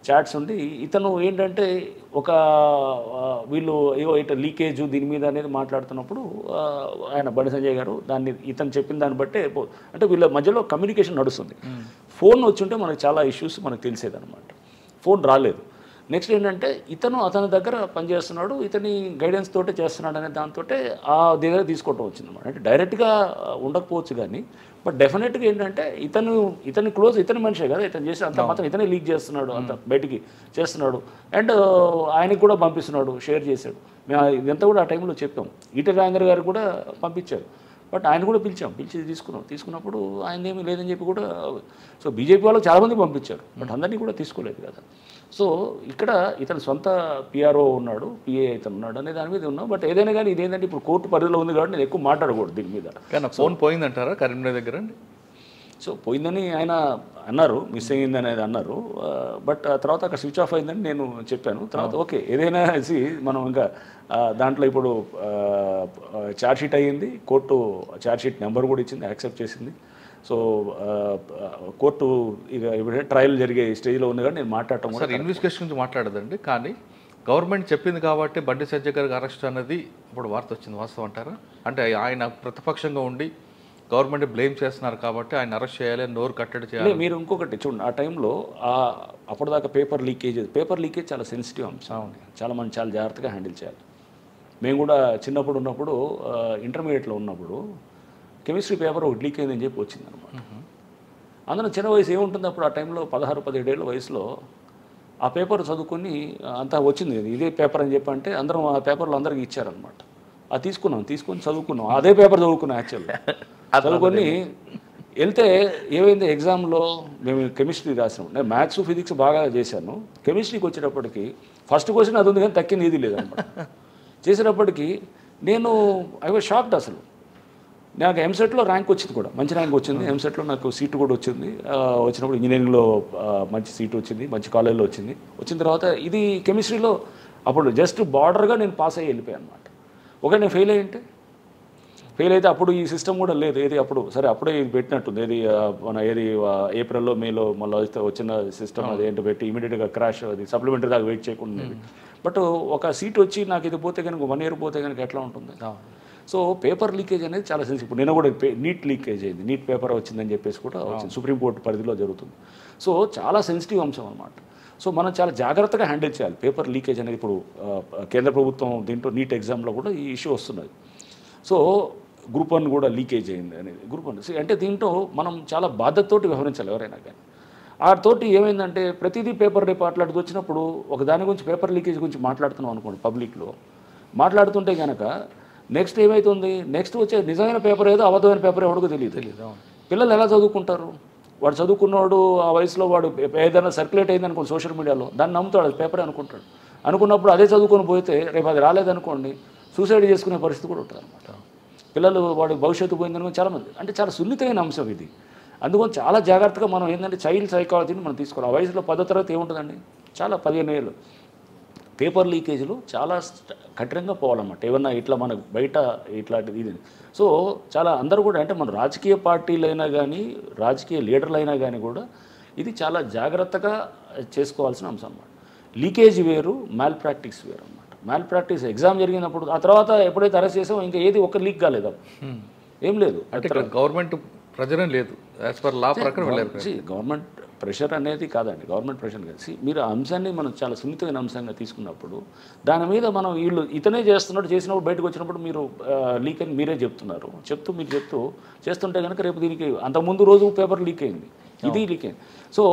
చాట్స్ ఉండి ఇతను ఏంటంటే ఒక వీళ్ళు ఏవో ఇట లీకేజ్ దీని మీద అనేది మాట్లాడుతున్నప్పుడు ఆయన బండి సంజయ్ గారు దాన్ని ఇతను చెప్పిన దాన్ని బట్టే అంటే వీళ్ళ మధ్యలో కమ్యూనికేషన్ నడుస్తుంది. ఫోన్ వచ్చుంటే మనకు చాలా ఇష్యూస్ మనకు తెలిసేదన్నమాట. ఫోన్ రాలేదు. నెక్స్ట్ ఏంటంటే అతని దగ్గర పనిచేస్తున్నాడు, ఇతని గైడెన్స్ తోటే చేస్తున్నాడు అనే దాంతో ఆ దగ్గర తీసుకోవటం వచ్చిందన్నమాట. అంటే డైరెక్ట్గా ఉండకపోవచ్చు కానీ బట్ డెఫినెట్గా ఏంటంటే ఇతని క్లోజ్ ఇతని మనిషే కదా, ఇతను చేసి అంత మాత్రం ఇతనే లీక్ చేస్తున్నాడు, అంత బయటికి చేస్తున్నాడు అండ్ ఆయనకు కూడా పంపిస్తున్నాడు, షేర్ చేశాడు. మేము ఇదంతా కూడా ఆ టైంలో చెప్పాం. ఈటెల రాజేందర్ గారు కూడా పంపించారు. బట్ ఆయన కూడా పిలిచి తీసుకున్నప్పుడు ఆయన ఏమీ లేదని చెప్పి కూడా సో బీజేపీ వాళ్ళకి చాలామంది పంపించారు బట్ అందరినీ కూడా తీసుకోలేదు కదా. సో ఇక్కడ ఇతను సొంత పిఆర్ఓ ఉన్నాడు, పిఏ ఇతను ఉన్నాడు అనే దాని మీద ఉన్నాం. బట్ ఏదైనా కానీ ఇదేంటంటే ఇప్పుడు కోర్టు పరిధిలో ఉంది కాబట్టి నేను ఎక్కువ మాట్లాడకూడదు దీని మీద. కానీ ఫోన్ పోయిందంటారా కరీంనగర్ దగ్గర అండి? సో పోయిందని ఆయన అన్నారు, మిస్ అయ్యింది అనేది అన్నారు. బట్ ఆ తర్వాత అక్కడ స్విచ్ ఆఫ్ అయిందని నేను చెప్పాను. తర్వాత ఓకే ఏదైనా మనం ఇంకా దాంట్లో ఇప్పుడు ఛార్జ్షీట్ అయ్యింది, కోర్టు ఛార్జ్షీట్ నెంబర్ కూడా ఇచ్చింది, యాక్సెప్ట్ చేసింది. సో కోర్టు ఇక ఇప్పుడు ట్రయల్ జరిగే స్టేజ్లో ఉంది కానీ నేను మాట్లాడటం సార్ ఇన్వెస్టిగేషన్ గురించి మాట్లాడదండి. కానీ గవర్నమెంట్ చెప్పింది కాబట్టి బండి సంజయ్ గారికి అరెస్ట్ అన్నది ఇప్పుడు వార్త వచ్చింది, వాస్తవం అంటారా? అంటే ఆయన ప్రతిపక్షంగా ఉండి గవర్నమెంట్ బ్లేమ్ చేస్తున్నారు కాబట్టి ఆయన అరెస్ట్ చేయాలి, నోరు కట్టడి చేయాలి. మీరు ఇంకొకటి చూడండి, ఆ టైంలో అప్పటిదాకా పేపర్ లీకేజ్ చాలా సెన్సిటివ్ అంశం, చాలా జాగ్రత్తగా హ్యాండిల్ చేయాలి. మేము కూడా చిన్నప్పుడు ఉన్నప్పుడు ఇంటర్మీడియట్లో ఉన్నప్పుడు కెమిస్ట్రీ పేపర్ ఒకటి లీక్ అయిందని చెప్పి వచ్చిందనమాట. అందులో చిన్న వయసు ఏముంటుంది అప్పుడు ఆ టైంలో 16-17 ఏళ్ళ వయసులో ఆ పేపర్ చదువుకొని అంతా వచ్చింది, ఇదే పేపర్ అని చెప్పి అంటే అందరం ఆ పేపర్లో అందరికీ ఇచ్చారనమాట. అది తీసుకొని చదువుకున్నాం, అదే పేపర్ చదువుకున్నాం యాక్చువల్గా. చదువుకొని వెళ్తే ఏమైంది ఎగ్జామ్లో మేము కెమిస్ట్రీ రాసాము, నేను మ్యాథ్స్ ఫిజిక్స్ బాగా చేశాను. కెమిస్ట్రీకి వచ్చేటప్పటికి ఫస్ట్ క్వశ్చన్ అది ఉంది కానీ తక్కింది ఏది లేదనమాట. చేసేటప్పటికి నేను ఐ వాజ్ షాక్డ్. అసలు నాకు ఎంసెట్లో ర్యాంక్ వచ్చింది, కూడా మంచి ర్యాంక్ వచ్చింది. ఎంసెట్లో నాకు సీటు కూడా వచ్చింది. వచ్చినప్పుడు ఇంజనీరింగ్లో మంచి సీటు వచ్చింది, మంచి కాలేజ్లో వచ్చింది. వచ్చిన తర్వాత ఇది కెమిస్ట్రీలో అప్పుడు జస్ట్ బార్డర్గా నేను పాస్ అయ్యి వెళ్ళిపోయాను అనమాట. ఒకవేళ నేను ఫెయిల్ అయితే అప్పుడు ఈ సిస్టమ్ కూడా లేదు. ఏది అప్పుడు సరే అప్పుడే ఇది పెట్టినట్టుంది, ఏది ఏప్రిల్లో మేలో మళ్ళీ వచ్చిన సిస్టమ్ అది ఏంటో పెట్టి ఇమీడియట్గా క్రాష్, అది సప్లిమెంటరీ దాకా వెయిట్ చేయకుండా. బట్ ఒక సీట్ వచ్చి నాకు ఇది పోతే కనుక 1 year పోతే కనుక ఎట్లా ఉంటుంది? సో పేపర్ లీకేజ్ అనేది చాలా సెన్సిటివ్. ఇప్పుడు నేను కూడా నీట్ లీకేజ్ అయింది, నీట్ పేపర్ వచ్చిందని చెప్పేసి కూడా వచ్చింది, సుప్రీంకోర్టు పరిధిలో జరుగుతుంది. సో చాలా సెన్సిటివ్ అంశం అనమాట. సో మనం చాలా జాగ్రత్తగా హ్యాండిల్ చేయాలి పేపర్ లీకేజ్ అనేది. ఇప్పుడు కేంద్ర ప్రభుత్వం దీంట్లో నీట్ ఎగ్జామ్లో కూడా ఈ ఇష్యూ వస్తున్నది. సో గ్రూప్ 1 కూడా లీకేజ్ అయింది అనేది. గ్రూప్ 1 అంటే దీంట్లో మనం చాలా బాధ్యతతోటి వ్యవహరించాలి ఎవరైనా కానీ. తోటి ఏమైందంటే ప్రతిదీ పేపర్ రేపు అట్లాంటిది వచ్చినప్పుడు ఒక దాని గురించి పేపర్ లీకేజ్ గురించి మాట్లాడుతున్నాం అనుకోండి, పబ్లిక్లో మాట్లాడుతుంటే కనుక నెక్స్ట్ ఏమవుతుంది, నెక్స్ట్ వచ్చే నిజమైన పేపర్ ఏదో అబద్ధమైన పేపర్ ఎవరికో తెలియదు. పిల్లలు ఎలా చదువుకుంటారు? వాడు చదువుకున్నవాడు ఆ వయసులో వాడు ఏదైనా సర్క్యులేట్ అయింది అనుకోండి సోషల్ మీడియాలో, దాన్ని నమ్ముతాడు, అది పేపరే అనుకుంటాడు. అనుకున్నప్పుడు అదే చదువుకొని పోతే రేపు అది రాలేదనుకోండి సూసైడ్ చేసుకునే పరిస్థితి కూడా ఉంటుంది అనమాట. పిల్లలు వాడు భవిష్యత్తు పోయిందనుకోని చాలామంది, అంటే చాలా సున్నితమైన అంశం ఇది. అందుకని చాలా జాగ్రత్తగా మనం ఏంటంటే చైల్డ్ సైకాలజీని మనం తీసుకోవాలి. ఆ వయసులో 10వ తరగతి ఏముంటుందండి, చాలా 15 ఏళ్ళు. పేపర్ లీకేజీలు చాలా కఠినంగా పోవాలన్నమాట. ఏమన్నా ఇట్లా మనకు బయట ఇట్లాంటిది ఇది. సో చాలా అందరూ కూడా అంటే మన రాజకీయ పార్టీలైనా కానీ రాజకీయ లీడర్లు అయినా కానీ కూడా ఇది చాలా జాగ్రత్తగా చేసుకోవాల్సిన అంశం అన్నమాట. లీకేజ్ వేరు, మ్యాల్ ప్రాక్టీస్ వేరు అన్నమాట. మ్యాల్ ప్రాక్టీస్ ఎగ్జామ్ జరిగినప్పుడు ఆ తర్వాత ఎప్పుడైతే అరెస్ట్ చేసామో ఇంకా ఏది ఒక్క లీక్ కాలేదు, ఏం లేదు. అంటే గవర్నమెంట్ ప్రెజర్ లేదు, యాజ్ పర్ లా ప్రకారం గవర్నమెంట్ ప్రెషర్ అనేది కాదండి, గవర్నమెంట్ ప్రెషర్ కలిసి మీరు ఆ అంశాన్ని మనం చాలా సున్నితమైన అంశంగా తీసుకున్నప్పుడు దాని మీద మనం వీళ్ళు ఇతనే చేసినప్పుడు బయటకు వచ్చినప్పుడు మీరు లీక్ అని మీరే చెప్తూ మీరు చేస్తుంటే కనుక రేపు దీనికి అంతకుముందు రోజు పేపర్ లీక్ అయింది, ఇది లీక్ అయింది. సో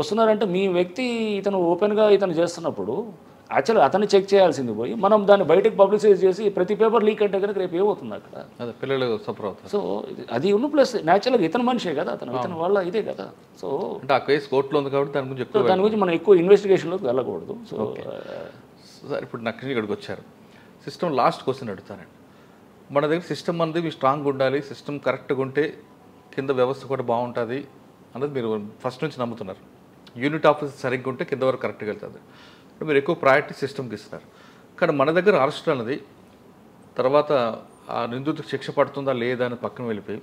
వస్తున్నారంటే మీ వ్యక్తి ఇతను ఓపెన్గా ఇతను చేస్తున్నప్పుడు యాక్చువల్గా అతన్ని చెక్ చేయాల్సింది పోయి మనం దాన్ని బయటకు పబ్లిసైజ్ చేసి ప్రతి పేపర్ లీక్ అంటే కనుక రేపు ఏమవుతుంది అక్కడ, పిల్లలు సఫర్ అవుతారు. సో అది ఉన్న ప్లస్ న్యాచురల్గా ఇతను మనిషే కదా, ఇతని వల్ల ఇదే కదా. సో అంటే ఆ కేసు కోర్టులో ఉంది కాబట్టి దాని గురించి మనం ఎక్కువ ఇన్వెస్టిగేషన్లోకి వెళ్ళకూడదు. సో సార్ ఇప్పుడు నాకు ఇక్కడికి వచ్చారు, సిస్టమ్ లాస్ట్ క్వశ్చన్ అడుగుతానండి. మన దగ్గర సిస్టమ్ అనేది మీరు స్ట్రాంగ్గా ఉండాలి, సిస్టమ్ కరెక్ట్గా ఉంటే కింద వ్యవస్థ కూడా బాగుంటుంది అన్నది మీరు ఫస్ట్ నుంచి నమ్ముతున్నారు. యూనిట్ ఆఫీస్ సరిగ్గా ఉంటే కింద వరకు కరెక్ట్గా వెళ్తుంది, మీరు ఎక్కువ ప్రయారిటీ సిస్టమ్కి ఇస్తున్నారు. కానీ మన దగ్గర అరెస్ట్ అనేది తర్వాత ఆ నిందితుడికి శిక్ష పడుతుందా లేదా అని పక్కన వెళ్ళిపోయి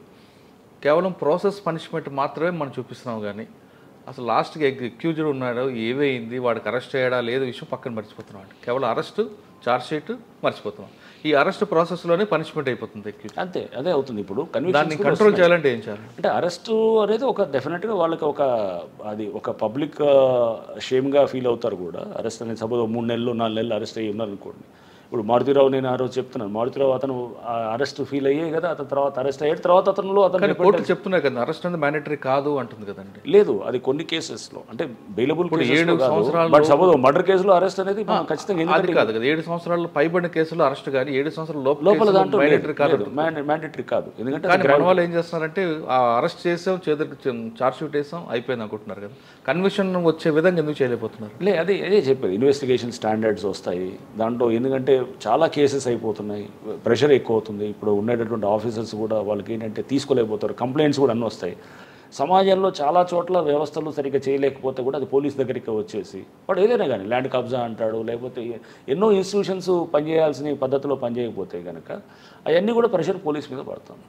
కేవలం ప్రాసెస్ పనిష్మెంట్ మాత్రమే మనం చూపిస్తున్నాం. కానీ అసలు లాస్ట్కి అక్యూజ్డ్ ఉన్నాడు, ఏవైంది, వాడికి అరెస్ట్ అయ్యాడా లేదు విషయం పక్కన మర్చిపోతున్నాం అండి. కేవలం అరెస్టు, ఛార్జ్ షీట్ మర్చిపోతున్నాం. ఈ అరెస్ట్ ప్రాసెస్లోనే పనిష్మెంట్ అయిపోతుంది అక్యూజ్. అంతే, అదే అవుతుంది. ఇప్పుడు దాన్ని కంట్రోల్ చేయాలంటే ఏం చేయాలి? అంటే అరెస్టు అనేది ఒక డెఫినెట్గా వాళ్ళకి అది ఒక పబ్లిక్ షేమ్గా ఫీల్ అవుతారు కూడా. అరెస్ట్ అనేది సపోజ్ 3 నెలలు 4 నెలలు అరెస్ట్ అయ్యి ఉన్నారనుకోండి. ఇప్పుడు మారుతిరావు, నేను ఆ రోజు చెప్తున్నాను, మారుతిరావు అతను అరెస్ట్ ఫీల్ అయ్యే కదా, అతను తర్వాత అరెస్ట్ అయ్యాడు. తర్వాత అతను కోర్టులు చెప్తున్నాయి కదా అరెస్ట్ అనేది మ్యాండేటరీ కాదు అంటుంది కదండి. లేదు, అది కొన్ని కేసెస్లో అంటే బెయిలబుల్. 7 సంవత్సరాలు బట్ సపోజ్ మర్డర్ కేసులో అరెస్ట్ అనేది ఖచ్చితంగా అది కాదు కదా. 7 సంవత్సరాలు పైబడిన కేసులో అరెస్ట్ కానీ 7 సంవత్సరాల లోపల దాంట్లో మ్యాండేటరీ కాదు. ఎందుకంటే మన వాళ్ళు ఏం చేస్తున్నారంటే అరెస్ట్ చేసాం, చేతులకు ఛార్జ్ షీట్ వేసాం, అయిపోయింది అనుకుంటున్నారు కదా. కన్విక్షన్ వచ్చే విధంగా ఎందుకు చేయలేకపోతున్నారు? అదే చెప్పేది, ఇన్వెస్టిగేషన్ స్టాండర్డ్స్ వస్తాయి దాంట్లో. ఎందుకంటే చాలా కేసెస్ అయిపోతున్నాయి, ప్రెషర్ ఎక్కువ అవుతుంది. ఇప్పుడు ఉండేటటువంటి ఆఫీసర్స్ కూడా వాళ్ళకి ఏంటంటే తీసుకోలేకపోతారు, కంప్లైంట్స్ కూడా అన్నీ వస్తాయి. సమాజంలో చాలా చోట్ల వ్యవస్థలు సరిగ్గా చేయలేకపోతే కూడా అది పోలీస్ దగ్గరికి వచ్చేసి వాడు ఏదైనా కానీ ల్యాండ్ కబ్జా అంటాడు, లేకపోతే ఎన్నో ఇన్స్టిట్యూషన్స్ పనిచేయాల్సిన పద్ధతిలో పనిచేయకపోతే కనుక అవన్నీ కూడా ప్రెషర్ పోలీస్ మీద పడుతుంది.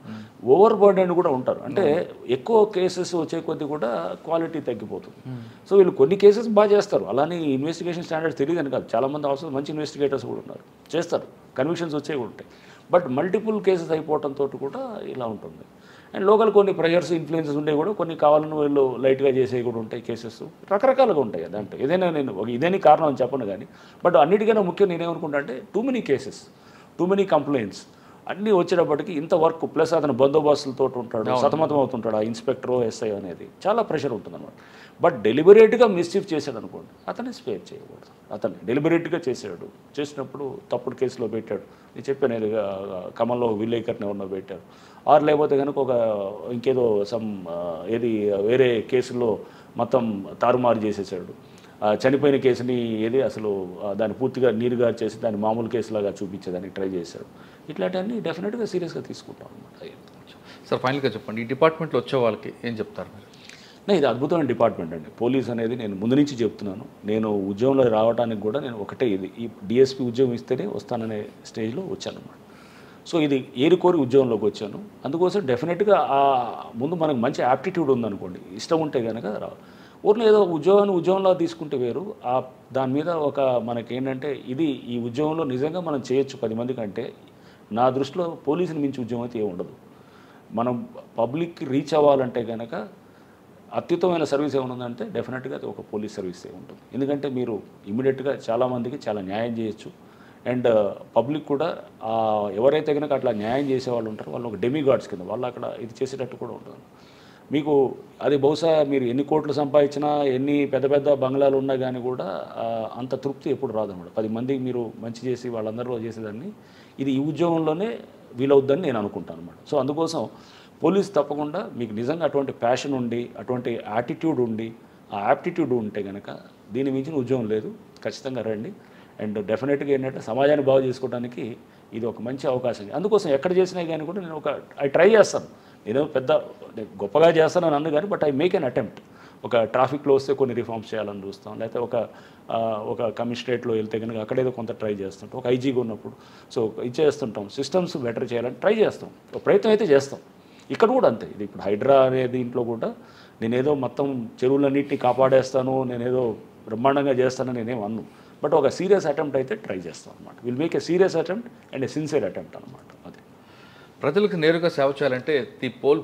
ఓవర్ బర్డెన్ కూడా ఉంటారు. అంటే ఎక్కువ కేసెస్ వచ్చే కొద్దీ కూడా క్వాలిటీ తగ్గిపోతుంది. సో వీళ్ళు కొన్ని కేసెస్ బాగా చేస్తారు, అలానే ఇన్వెస్టిగేషన్ స్టాండర్డ్స్ తెలియదని కాదు. చాలామంది అవసరం మంచి ఇన్వెస్టిగేటర్స్ కూడా ఉన్నారు, చేస్తారు, కన్విక్షన్స్ వచ్చేవి కూడా ఉంటాయి. బట్ మల్టిపుల్ కేసెస్ అయిపోవడంతో కూడా ఇలా ఉంటుంది. అండ్ లోకల్ కొన్ని ప్రెషర్స్, ఇన్ఫ్లుయెన్సెస్ ఉండే కూడా కొన్ని కావాలని వీళ్ళు లైట్గా చేసేవి కూడా ఉంటాయి. కేసెస్ రకరకాలుగా ఉంటాయి. అదంటే ఏదైనా నేను ఇదేని కారణం అని చెప్పను కానీ, బట్ అన్నిటికన్నా ముఖ్యం నేనేమనుకుంటా అంటే too many cases, too many complaints అన్నీ వచ్చేటప్పటికి ఇంత వర్క్ ప్లస్ అతను బందోబస్తులతో ఉంటాడు, సతమతం అవుతుంటాడు. ఆ ఇన్స్పెక్టరో ఎస్ఐ అనేది చాలా ప్రెషర్ ఉంటుంది అనమాట. బట్ డెలిబరేట్గా మిస్చీఫ్ చేశాడు అనుకోండి, అతన్ని స్పేర్ చేయకూడదు. అతన్ని డెలిబరేట్గా చేసినప్పుడు తప్పుడు కేసులో పెట్టాడు. నేను చెప్పాను, ఖమ్మంలో విలేకర్ని ఎవరినో పెట్టారు, ఆరు లేకపోతే కనుక ఇంకేదో వేరే కేసులో మొత్తం తారుమారు చేసేసాడు. చనిపోయిన కేసుని అసలు దాన్ని పూర్తిగా నీరుగా చేసి దాన్ని మామూలు కేసులాగా చూపించేదానికి ట్రై చేశాడు. ఇట్లాంటివన్నీ డెఫినెట్గా సీరియస్గా తీసుకుంటాం అనమాట. సార్ ఫైనల్గా చెప్పండి, ఈ డిపార్ట్మెంట్లో వచ్చే వాళ్ళకి ఏం చెప్తారు మీరు? ఇది అద్భుతమైన డిపార్ట్మెంట్ అండి. పోలీస్ అనేది నేను ముందు నుంచి చెప్తున్నాను. నేను ఉద్యోగంలో రావడానికి కూడా నేను ఒకటే, ఈ డిఎస్పీ ఉద్యోగం ఇస్తేనే వస్తాననే స్టేజ్లో వచ్చాను అన్నమాట. సో ఇది ఏరుకోరి ఉద్యోగంలోకి వచ్చాను. అందుకోసం డెఫినెట్గా ముందు మనకు మంచి యాప్టిట్యూడ్ ఉందనుకోండి, ఇష్టం ఉంటే కనుక ఊరిలో ఏదో ఉద్యోగంలో తీసుకుంటే వేరు. దాని మీద మనకేంటంటే ఈ ఉద్యోగంలో నిజంగా మనం చేయొచ్చు 10 మంది కంటే. నా దృష్టిలో పోలీసుని మించి ఉద్యోగం అయితే ఉండదు. మనం పబ్లిక్కి రీచ్ అవ్వాలంటే కనుక అత్యుత్తమైన సర్వీస్ ఏముందంటే డెఫినెట్గా అది ఒక పోలీస్ సర్వీసే ఉంటుంది. ఎందుకంటే మీరు ఇమీడియట్గా చాలామందికి చాలా న్యాయం చేయొచ్చు. అండ్ పబ్లిక్ కూడా ఎవరైతే కనుక అట్లా న్యాయం చేసేవాళ్ళు ఉంటారో వాళ్ళు ఒక డెమిగాడ్స్ కింద వాళ్ళు అక్కడ ఇది చేసేటట్టు కూడా ఉంటుంది. మీకు అది బహుశా మీరు ఎన్ని కోట్లు సంపాదించినా, ఎన్ని పెద్ద పెద్ద బంగ్లాలు ఉన్నా కానీ కూడా అంత తృప్తి ఎప్పుడు రాదన్నమాట. 10 మందికి మీరు మంచి చేసి వాళ్ళందరిలో చేసేదాన్ని ఈ ఉద్యోగంలోనే వీలవుద్దని నేను అనుకుంటాను అన్నమాట. సో అందుకోసం పోలీస్ తప్పకుండా మీకు నిజంగా అటువంటి ప్యాషన్ ఉండి, అటువంటి యాటిట్యూడ్ ఉండి, ఆ యాప్టిట్యూడ్ ఉంటే కనుక దీని మించిన ఉద్యోగం లేదు. ఖచ్చితంగా రండి. అండ్ డెఫినెట్గా ఏంటంటే సమాజాన్ని బాగు చేసుకోవడానికి ఇది ఒక మంచి అవకాశం. అందుకోసం ఎక్కడ చేసినా కానీ కూడా నేను ట్రై చేస్తాను. నేను గొప్పగా చేస్తానని అన్ను కానీ, but I make an attempt. ఒక ట్రాఫిక్లో వస్తే కొన్ని రిఫార్మ్స్ చేయాలని చూస్తాం, లేకపోతే ఒక కమిషనరేట్లో వెళ్తే కనుక అక్కడేదో కొంత ట్రై చేస్తుంటాం. ఒక ఐజీగా ఉన్నప్పుడు ఇది చేస్తుంటాం, సిస్టమ్స్ బెటర్ చేయాలని ట్రై చేస్తాం, ఒక ప్రయత్నం అయితే చేస్తాం. ఇక్కడ కూడా అంతే. ఇది ఇప్పుడు హైడ్రా అనే దీంట్లో కూడా నేనేదో మొత్తం చెరువులన్నింటినీ కాపాడేస్తాను, నేనేదో బ్రహ్మాండంగా చేస్తానని నేనేం అన్ను. బట్ ఒక సీరియస్ అటెంప్ట్ అయితే ట్రై చేస్తాం అనమాట. Will make a serious attempt and a sincere attempt అనమాట. అదే ప్రజలకు నేరుగా సేవ చేయాలంటే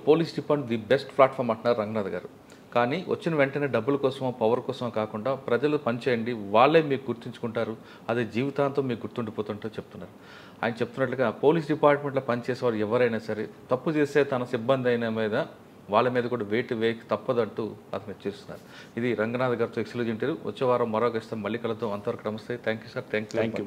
police department the best platform అంటున్నారు రంగనాథ్ గారు. కానీ వచ్చిన వెంటనే డబ్బుల కోసమో పవర్ కోసమో కాకుండా ప్రజలు పనిచేయండి, వాళ్ళే మీకు గుర్తుంచుకుంటారు, అదే జీవితాంతం మీకు గుర్తుండిపోతుంటో చెప్తున్నారు. ఆయన చెప్తున్నట్లుగా పోలీస్ డిపార్ట్మెంట్లో పనిచేసేవారు ఎవరైనా సరే తప్పు చేస్తే తన సిబ్బంది అయిన మీద వాళ్ళ మీద కూడా వేకి తప్పదంటూ అతను చేస్తున్నారు. ఇది రంగనాథ్ గారితో ఎక్స్క్లూజివ్ ఇంటర్వ్యూ. వచ్చే వారం మరో గెస్ట్ మళ్ళీ కలుద్దాం. అంతవరకు నమస్తే. Thank you sir. Thank you.